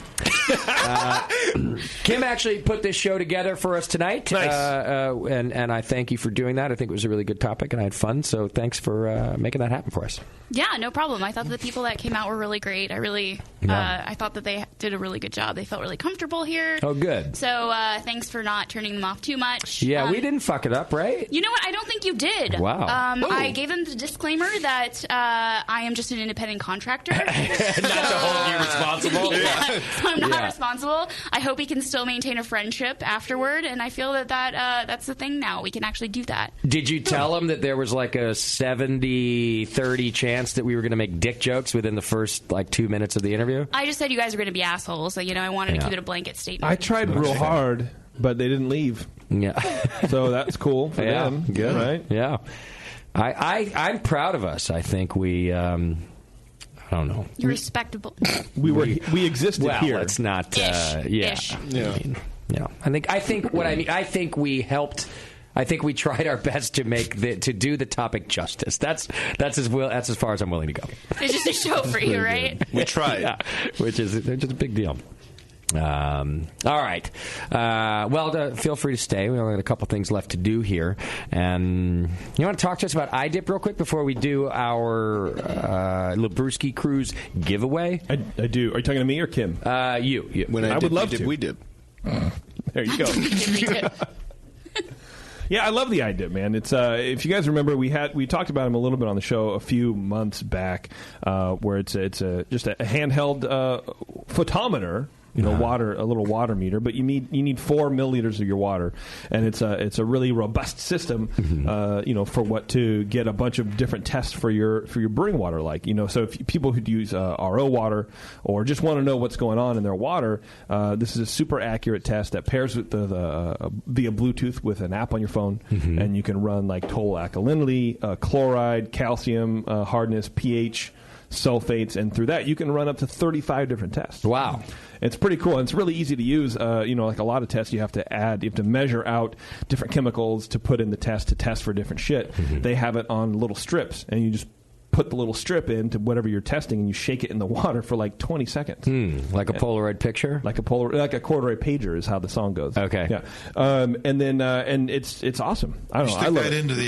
Kim actually put this show together for us tonight.
Nice.
And I thank you for doing that. I think it was a really good topic, and I had fun. So thanks for making that happen for us.
Yeah, no problem. I thought the people that came out were really great. I thought that they did a really good job. They felt really comfortable here.
Oh, good.
So thanks for not turning them off too much.
Yeah, we didn't fuck it up, right?
You know what? I don't think you did.
Wow.
I gave them the disclaimer that I am just an independent contractor.
Not to hold you responsible.
Yeah, so I'm not responsible. I hope we can still maintain a friendship afterward, and I feel that that's the thing now. We can actually do that.
Did you tell them that there was like a 70-30 chance that we were going to make dick jokes within the first 2 minutes of the interview?
I just said you guys are going to be assholes, so I wanted to keep it a blanket statement.
I tried real hard, but they didn't leave.
Yeah.
So that's cool for them.
Good.
Right?
Yeah. I'm proud of us. I think we... I don't know.
You're respectable.
We existed here.
It's not.
Ish.
Yeah. I think we helped. I think we tried our best to to do the topic justice. That's as far as I'm willing to go.
It's just a show for you, right?
We tried.
Yeah, which is just a big deal. All right. Feel free to stay. We only got a couple things left to do here. And you want to talk to us about iDip real quick before we do our Labruski Cruise giveaway?
I do. Are you talking to me or Kim?
You.
When I would love to.
We dip.
There you go. Yeah, I love the iDip, man. It's if you guys remember, we talked about him a little bit on the show a few months back, where it's just a handheld photometer. A little water meter, but you need 4 milliliters of your water, and it's a really robust system, to get a bunch of different tests for your brewing water, so if people who use RO water or just want to know what's going on in their water, this is a super accurate test that pairs with via Bluetooth with an app on your phone, and you can run total alkalinity, chloride, calcium, hardness, pH, sulfates, and through that you can run up to 35 different tests.
Wow.
It's pretty cool. And it's really easy to use. Like a lot of tests, you have to measure out different chemicals to put in the test to test for different shit. They have it on little strips, and you just put the little strip into whatever you're testing, and you shake it in the water for 20 seconds.
Like a Polaroid picture?
Like a corduroy pager is how the song goes.
Okay.
Yeah. And it's awesome. I don't know. I love
that
it.
into the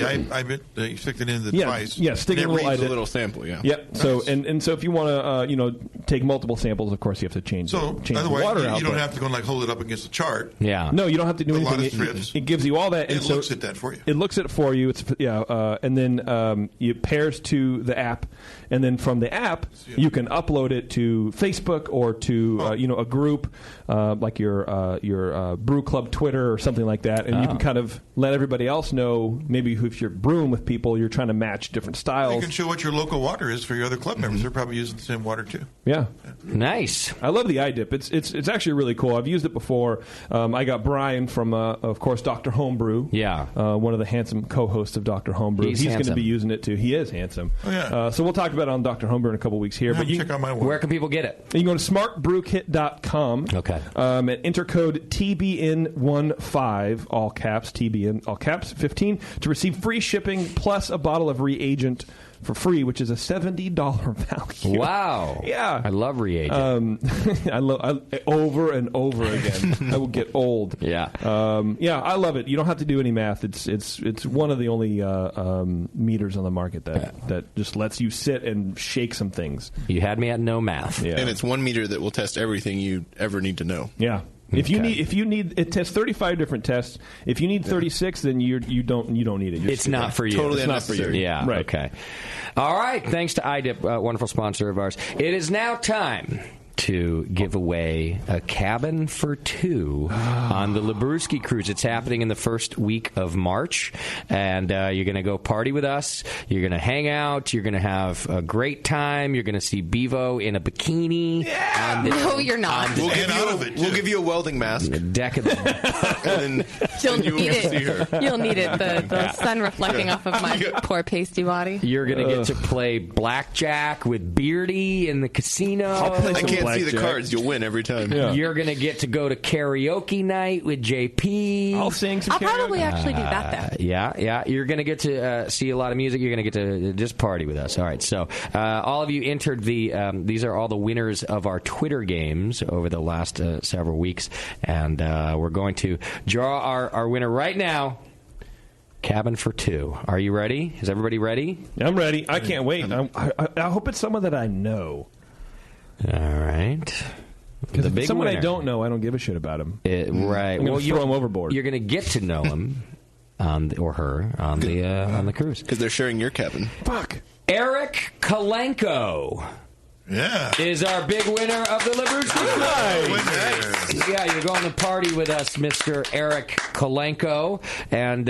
you stick it into the device.
Yeah, stick
it
a
reads
little
a little sample. Yeah.
Yep.
Nice.
So and so if you want to take multiple samples, of course you have to change the
otherwise
water
you
output.
don't have to go and hold it up against the chart.
Yeah.
No, you don't have to do
A
anything.
lot of strips.
It gives you all that.
It looks at that for you.
It looks at it for you. It's and then it pairs to the app, and then from the app you can upload it to Facebook or to a group like your Brew Club Twitter or something like that, and you can kind of let everybody else know. Maybe if you're brewing with people, you're trying to match different styles.
You can show what your local water is for your other club members. They're probably using the same water too.
Yeah,
nice.
I love the iDip. It's actually really cool. I've used it before. I got Brian from of course Dr. Homebrew.
Yeah,
one of the handsome co-hosts of Dr. Homebrew. He's going to be using it too. He is handsome.
Oh, yeah.
So we'll talk about it on Dr. Homebrew in a couple weeks here.
But check out my work.
Where can people get it?
You can go to smartbrewkit.com.
Okay.
And enter code TBN15, all caps, TBN, all caps, 15, to receive free shipping plus a bottle of reagent for free, which is a $70 value.
Wow.
Yeah.
I love reagent.
I over and over again. I will get old.
Yeah.
I love it. You don't have to do any math. It's one of the only meters on the market that just lets you sit and shake some things.
You had me at no math.
Yeah.
And it's one meter that will test everything you ever need to know.
Yeah. If you need, it tests 35 different tests. If you need 36, then you don't need it.
It's not for you.
Totally
it's not for you. Yeah.
Right.
Okay. All right. Thanks to iDip, wonderful sponsor of ours. It is now time to give away a cabin for two on the Labruski cruise. It's happening in the first week of March, and you're going to go party with us. You're going to hang out. You're going to have a great time. You're going to see Bevo in a bikini.
Yeah. No, you're not.
We'll give you a welding mask.
The deck of
and then
You'll
you
need
will see her.
it. You'll need it. The sun reflecting off of my poor pasty body.
You're going to get to play blackjack with Beardy in the casino.
I can't see the cards. You'll win every time.
Yeah. You're going to get to go to karaoke night with JP.
I'll sing some karaoke.
I'll probably actually do that, though.
Yeah. You're going to get to see a lot of music. You're going to get to just party with us. All right. So all of you entered these are all the winners of our Twitter games over the last several weeks. And we're going to draw our winner right now. Cabin for two. Are you ready? Is everybody ready?
I'm ready. I can't wait. I hope it's someone that I know.
All right.
Because if it's someone I don't know, I don't give a shit about him.
Right.
I'm going to throw him overboard.
You're going to get to know him or her on the cruise.
Because they're sharing your cabin.
Fuck.
Eric Kalenko.
Yeah.
Is our big winner of the Labruski Nice. Yeah, you're going to party with us, Mr. Eric Kalenko. And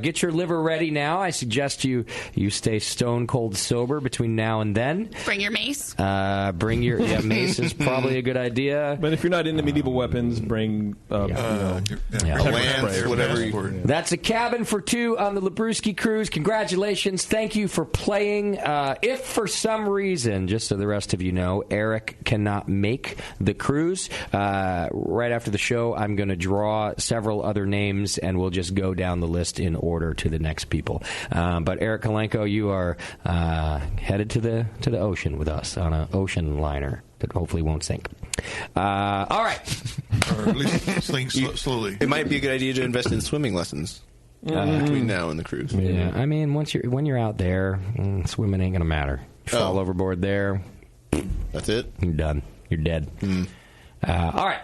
get your liver ready now. I suggest you stay stone cold sober between now and then.
Bring your mace.
Bring your mace is probably a good idea.
But if you're not into medieval weapons, bring
a lance, whatever.
That's a cabin for two on the Labruski cruise. Congratulations. Thank you for playing. If for some reason, just so the rest of you know, Eric cannot make the cruise, right after the show, I'm going to draw several other names, and we'll just go down the list in order to the next people. But Eric Kalenko, you are headed to the ocean with us on an ocean liner that hopefully won't sink. All right.
Or at least sink slowly.
It might be a good idea to invest in swimming lessons between now and the cruise.
Yeah, I mean, when you're out there, swimming ain't going to matter. You fall overboard there.
That's it.
You're done. You're dead. All right.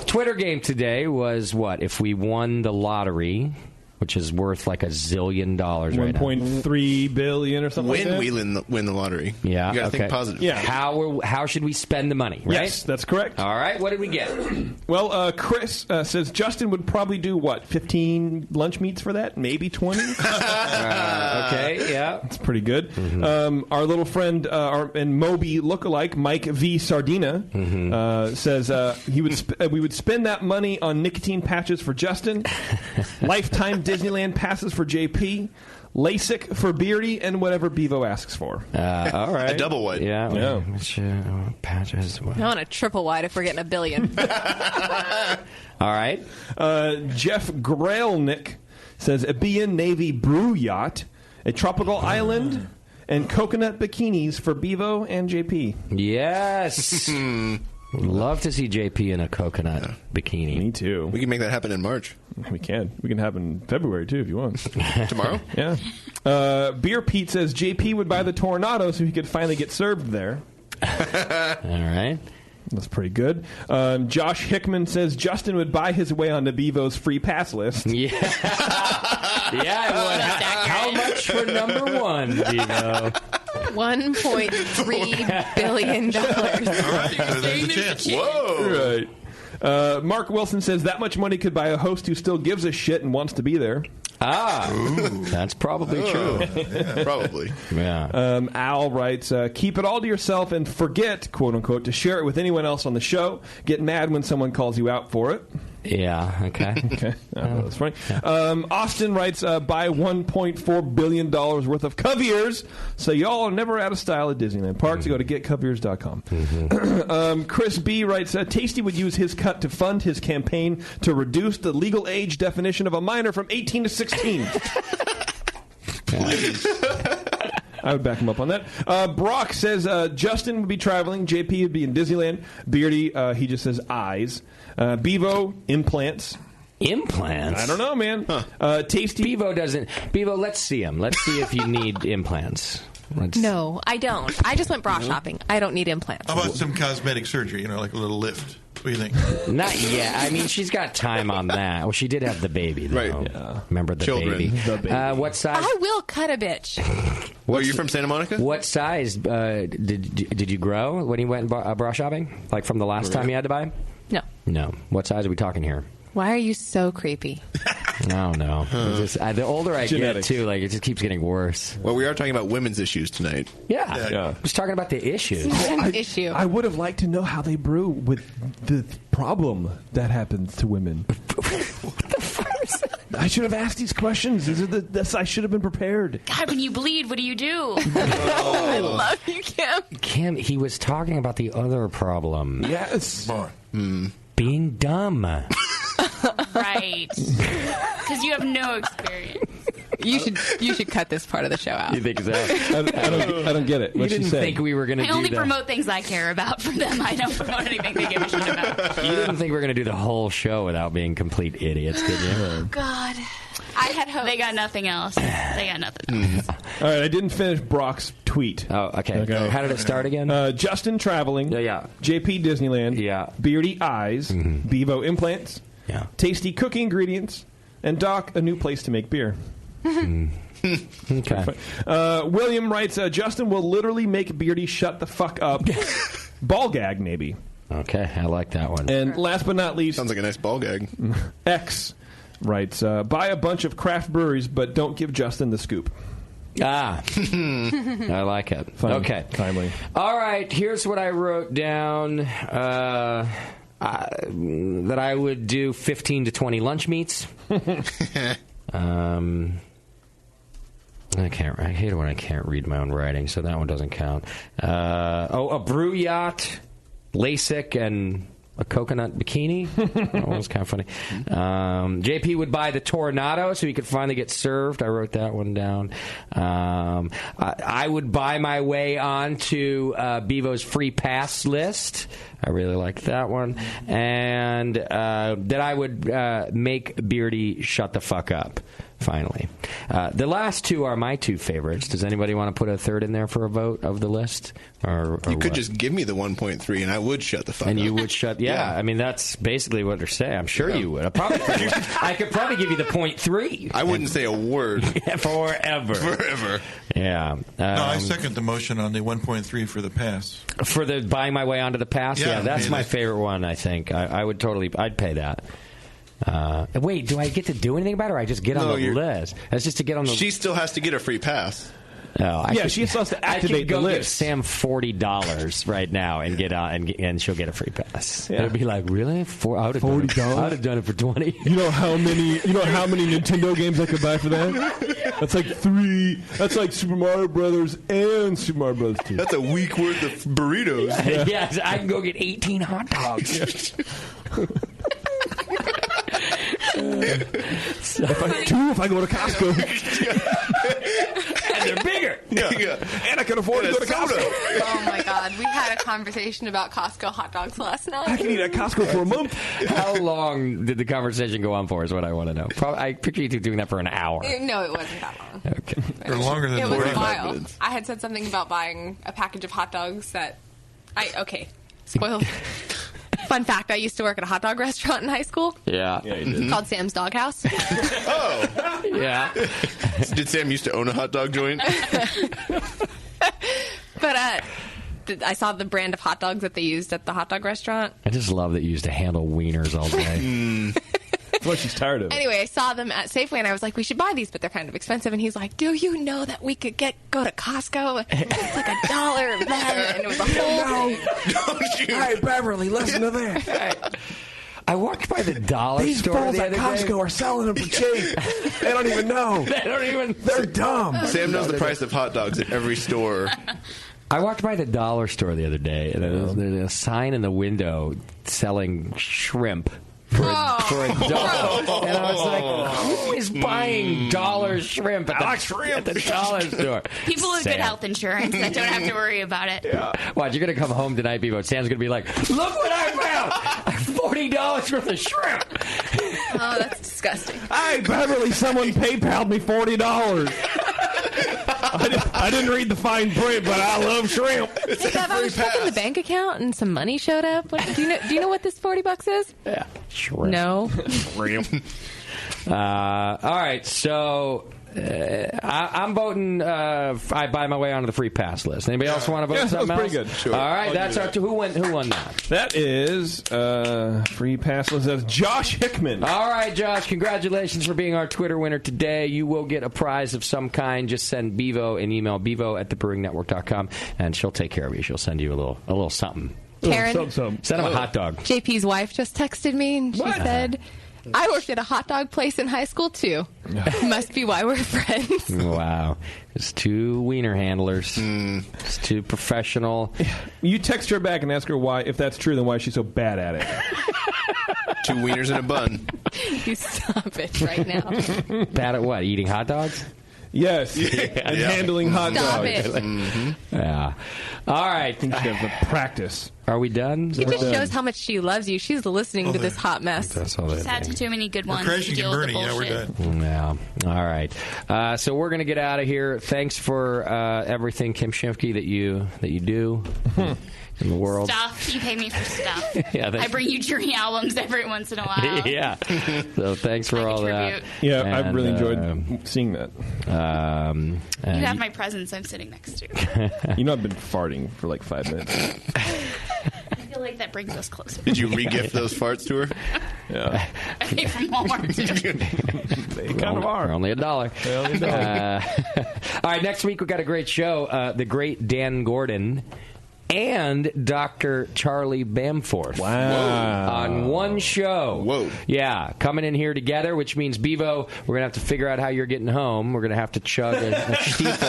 Twitter game today was what? If we won the lottery, which is worth like $1 zillion right now.
1.3 billion or something like that.
When we win the lottery.
Yeah.
You got to think positive.
Yeah. How should we spend the money, right?
Yes, that's correct.
All right. What did we get?
Well, Chris says Justin would probably do, 15 lunch meats for that? Maybe 20?
Okay, yeah.
That's pretty good. Mm-hmm. Our little friend and Moby lookalike, Mike V. Sardina, says we would spend that money on nicotine patches for Justin, lifetime Disneyland passes for JP, LASIK for Beardy, and whatever Bevo asks for.
All right.
A double wide.
Yeah. Patches.
I want a triple wide if we're getting $1 billion.
All right.
Jeff Grailnick says a BN Navy brew yacht, a tropical island, and coconut bikinis for Bevo and JP.
Yes. Love to see JP in a coconut bikini.
Me too.
We can make that happen in March.
We can. We can have it in February, too, if you want.
Tomorrow?
Yeah. Beer Pete says JP would buy the Tornado so he could finally get served there.
All right.
That's pretty good. Josh Hickman says Justin would buy his way onto Bevo's free pass list.
Yeah. Yeah, I would. How much for number one, Bevo?
$1.3 billion.
There's a chance.
Whoa! Right. Mark Wilson says that much money could buy a host who still gives a shit and wants to be there.
That's probably true.
Yeah, probably.
Yeah.
Al writes, keep it all to yourself and forget, quote unquote, to share it with anyone else on the show. Get mad when someone calls you out for it.
Yeah, okay.
Okay. That's funny. Austin writes, buy $1.4 billion worth of Coviers, so y'all are never out of style at Disneyland Park, so go to getcoviers.com. Chris B. writes, Tasty would use his cut to fund his campaign to reduce the legal age definition of a minor from 18 to 16. I would back him up on that. Brock says Justin would be traveling. JP would be in Disneyland. Beardy, he just says eyes. Bevo, implants.
Implants?
I don't know, man. Tasty.
Bevo doesn't. Bevo, let's see him. Let's see if you need implants.
No, I don't. I just went bra shopping. I don't need implants.
How about some cosmetic surgery? Like a little lift. What do you think?
Not yet. I mean, she's got time on that. Well, she did have the baby, though.
Right.
Yeah. Remember the
Children.
baby.
The baby.
What size?
I will cut a bitch.
Are you from Santa Monica?
What size did you grow when you went bra shopping? Like from the last time you had to buy? No. What size are we talking here?
Why are you so creepy?
No. The older I get, too, like it just keeps getting worse.
Well, we are talking about women's issues tonight.
Yeah. Just talking about the issues.
Issue.
I would have liked to know how they brew with the problem that happens to women. I should have asked these questions. I should have been prepared.
God, when you bleed, what do you do?
I love you, Kim.
Kim, he was talking about the other problem.
Yes.
Being dumb.
Right. Because you have no experience.
You should cut this part of the show out.
You think so?
I don't get it.
You didn't think we were going to do
I only
that.
promote things I care about for them. I don't promote anything they give a shit about.
You didn't think we were going to do the whole show without being complete idiots, did you?
God. I had hopes.
They got nothing else. All right,
I didn't finish Brock's tweet.
Oh, okay. How did it start again?
Justin traveling.
Yeah.
JP Disneyland.
Yeah.
Beardy eyes. Bevo implants.
Yeah.
Tasty cooking ingredients. And Doc, a new place to make beer.
Okay.
William writes, Justin will literally make Beardy shut the fuck up. Ball gag, maybe.
Okay, I like that one.
And last but not least...
Sounds like a nice ball gag.
X writes, buy a bunch of craft breweries, but don't give Justin the scoop.
I like it.
Fun,
okay.
Timely.
All right, here's what I wrote down. That I would do 15 to 20 lunch meets. I hate it when I can't read my own writing, so that one doesn't count. A brew yacht, LASIK, and a coconut bikini. That one was kind of funny. JP would buy the Tornado so he could finally get served. I wrote that one down. I would buy my way onto Bevo's free pass list. I really liked that one. And that I would make Beardy shut the fuck up. Finally. The last two are my two favorites. Does anybody want to put a third in there for a vote of the list? Or
you could
what?
just give me the 1.3 and I would shut the fuck up.
And you would shut... Yeah, I mean, that's basically what they're saying. I'm sure you would. I could probably give you the 0.3.
I wouldn't say a word.
Forever. Yeah.
No, I second the motion on the 1.3 for the pass.
For the buying my way onto the pass?
Yeah,
That's my favorite one, I think. I would totally... I'd pay that. Wait, do I get to do anything about it, or I just get on the list? That's just to get on the...
She still has to get a free pass.
No,
she still has to activate
I could go
the
give
list.
Sam $40 right now and get on, and she'll get a free pass.
Yeah.
It'd be like, really? I would have
$40?
I'd have done it for 20.
You know how many Nintendo games I could buy for that? That's like 3. That's like Super Mario Brothers and Super Mario Brothers 2.
That's a week worth of burritos.
Yes, I can go get 18 hot dogs.
If I go to Costco.
And they're bigger.
Yeah.
And I can afford to go to Costco.
Oh my God, we had a conversation about Costco hot dogs last night.
I can eat at Costco for a month.
How long did the conversation go on for is what I want to know. I picture you two doing that for an hour.
No, it wasn't that long.
Okay.
Or longer than
It
the
was a
break.
while. I had said something about buying a package of hot dogs that spoiled. Fun fact, I used to work at a hot dog restaurant in high school.
Yeah.
Yeah, you did.
Called Sam's Doghouse.
Oh.
Yeah.
Did Sam used to own a hot dog joint?
I saw the brand of hot dogs that they used at the hot dog restaurant.
I just love that you used to handle wieners all day.
That's what she's tired of.
Anyway, I saw them at Safeway, and I was like, we should buy these, but they're kind of expensive. And he's like, do you know that we could go to Costco? It's like $1 then. And it was a whole thing.
Hey, Beverly, listen to this.
I walked by the dollar
These
store
fools
the
at
other
Costco
day.
are selling them for cheap. They don't even know. They're dumb.
Sam knows the price of hot dogs at every store.
I walked by the dollar store the other day, and there's a sign in the window selling shrimp for $1. And I was like, who is buying dollar shrimp at the dollar store?
People with good health insurance that don't have to worry about it.
Yeah. Watch, you're going to come home tonight, Bevo. Sam's going to be like, look what I found! $40 worth of shrimp!
Oh, that's disgusting.
Hey, Beverly, someone PayPal'd me $40. I didn't read the fine print, but I love shrimp.
Hey, Bev, I was checking the bank account and some money showed up. Do you know what this $40 is?
Yeah, shrimp.
No.
Shrimp. All right, so I'm voting. I buy my way onto the free pass list. Anybody else want to vote?
Yeah,
something
that was
else?
pretty good. Sure.
All right,
I'll
that's
do
our
that.
who won that.
That is free pass list. That's Josh Hickman.
All right, Josh, congratulations for being our Twitter winner today. You will get a prize of some kind. Just send Bevo an email, bevo@thebrewingnetwork.com, and she'll take care of you. She'll send you a little something.
Karen?
Send him a hot dog.
JP's wife just texted me, and she said, I worked at a hot dog place in high school, too. Must be why we're friends.
Wow. It's two wiener handlers. It's two professional.
You text her back and ask her why, if that's true, then why is she so bad at it?
2 wieners in a bun.
You stop it right now.
Bad at what? Eating hot dogs?
Yes. And handling hot
Stop
dogs.
it.
Yeah. All right.
I think she has the practice.
Are we done?
It just shows how much she loves you. She's listening to this hot mess.
That's all
She's had too many good ones to deal with the bullshit.
Yeah. All right. So we're going to get out of here. Thanks for everything, Kim Shimke, that you do in the world.
Stuff. You pay me for stuff.
Yeah,
I bring you Journey albums every once in a while.
Yeah. So thanks for all that.
Yeah, I really enjoyed seeing that.
You have my presents I'm sitting next to.
You know I've been farting for like 5 minutes.
I feel like that brings us closer.
Did you re-gift those farts to her?
Yeah.
I paid from Walmart, too.
They kind of are.
Only $1. All right, next week we've got a great show. The great Dan Gordon and Dr. Charlie Bamforth.
Wow.
On one show.
Whoa.
Yeah, coming in here together, which means, Bevo, we're going to have to figure out how you're getting home. We're going to have to chug a stiefel.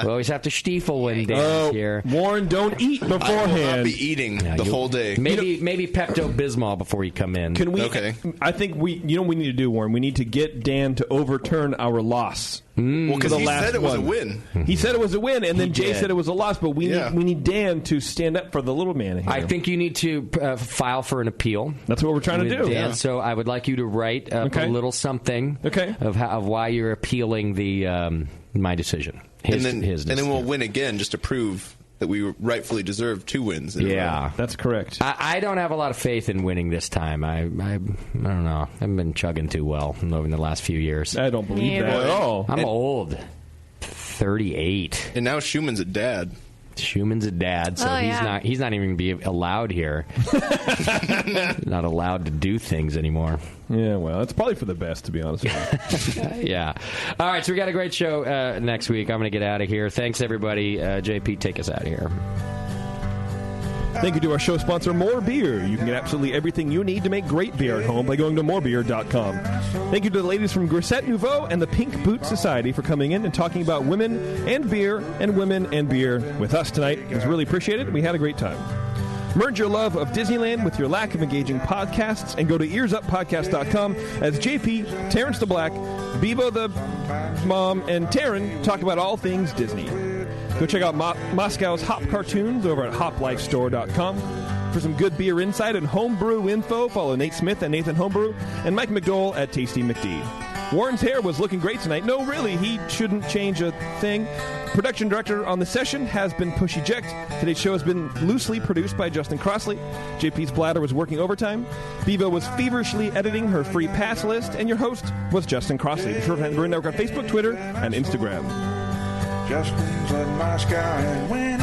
We always have to stiefel when Dan's here.
Warren, don't eat beforehand.
I will not be eating the whole day.
Maybe Pepto-Bismol before you come in.
Can we?
Okay.
I think we. You know what we need to do, Warren? We need to get Dan to overturn our loss.
Well, because he said it was a win.
He said it was a win, and then Jay
did.
said it was a loss. But we need Dan to stand up for the little man here.
I think you need to file for an appeal.
That's what we're trying to do.
Dan, so I would like you to write a little something of why you're appealing the my decision. His decision.
And then we'll win again just to prove that we rightfully deserve 2 wins.
Yeah,
that's correct.
I don't have a lot of faith in winning this time. I don't know. I haven't been chugging too well over the last few years.
I don't believe that at all.
I'm old. 38.
And now Schumann's a dad.
Schumann's a dad, so he's not even going to be allowed here. Not allowed to do things anymore.
Yeah, well, it's probably for the best, to be honest with you.
Yeah. All right, so we got a great show next week. I'm going to get out of here. Thanks, everybody. JP, take us out of here.
Thank you to our show sponsor, More Beer. You can get absolutely everything you need to make great beer at home by going to morebeer.com. Thank you to the ladies from Grisette Nouveaux and the Pink Boot Society for coming in and talking about women and beer and women and beer with us tonight. It was really appreciated. We had a great time. Merge your love of Disneyland with your lack of engaging podcasts and go to earsuppodcast.com as JP, Terrence the Black, Bevo the Mom, and Taryn talk about all things Disney. Go check out Moscow's Hop Cartoons over at hoplifestore.com. For some good beer insight and homebrew info, follow Nate Smith at Nathan Homebrew and Mike McDowell at Tasty McD. Warren's hair was looking great tonight. No, really, he shouldn't change a thing. Production director on the session has been Push Eject. Today's show has been loosely produced by Justin Crossley. JP's bladder was working overtime. Bevo was feverishly editing her free pass list. And your host was Justin Crossley. Be sure to find the Brewing Network on Facebook, Twitter, and Instagram.
Justin's in Moscow and when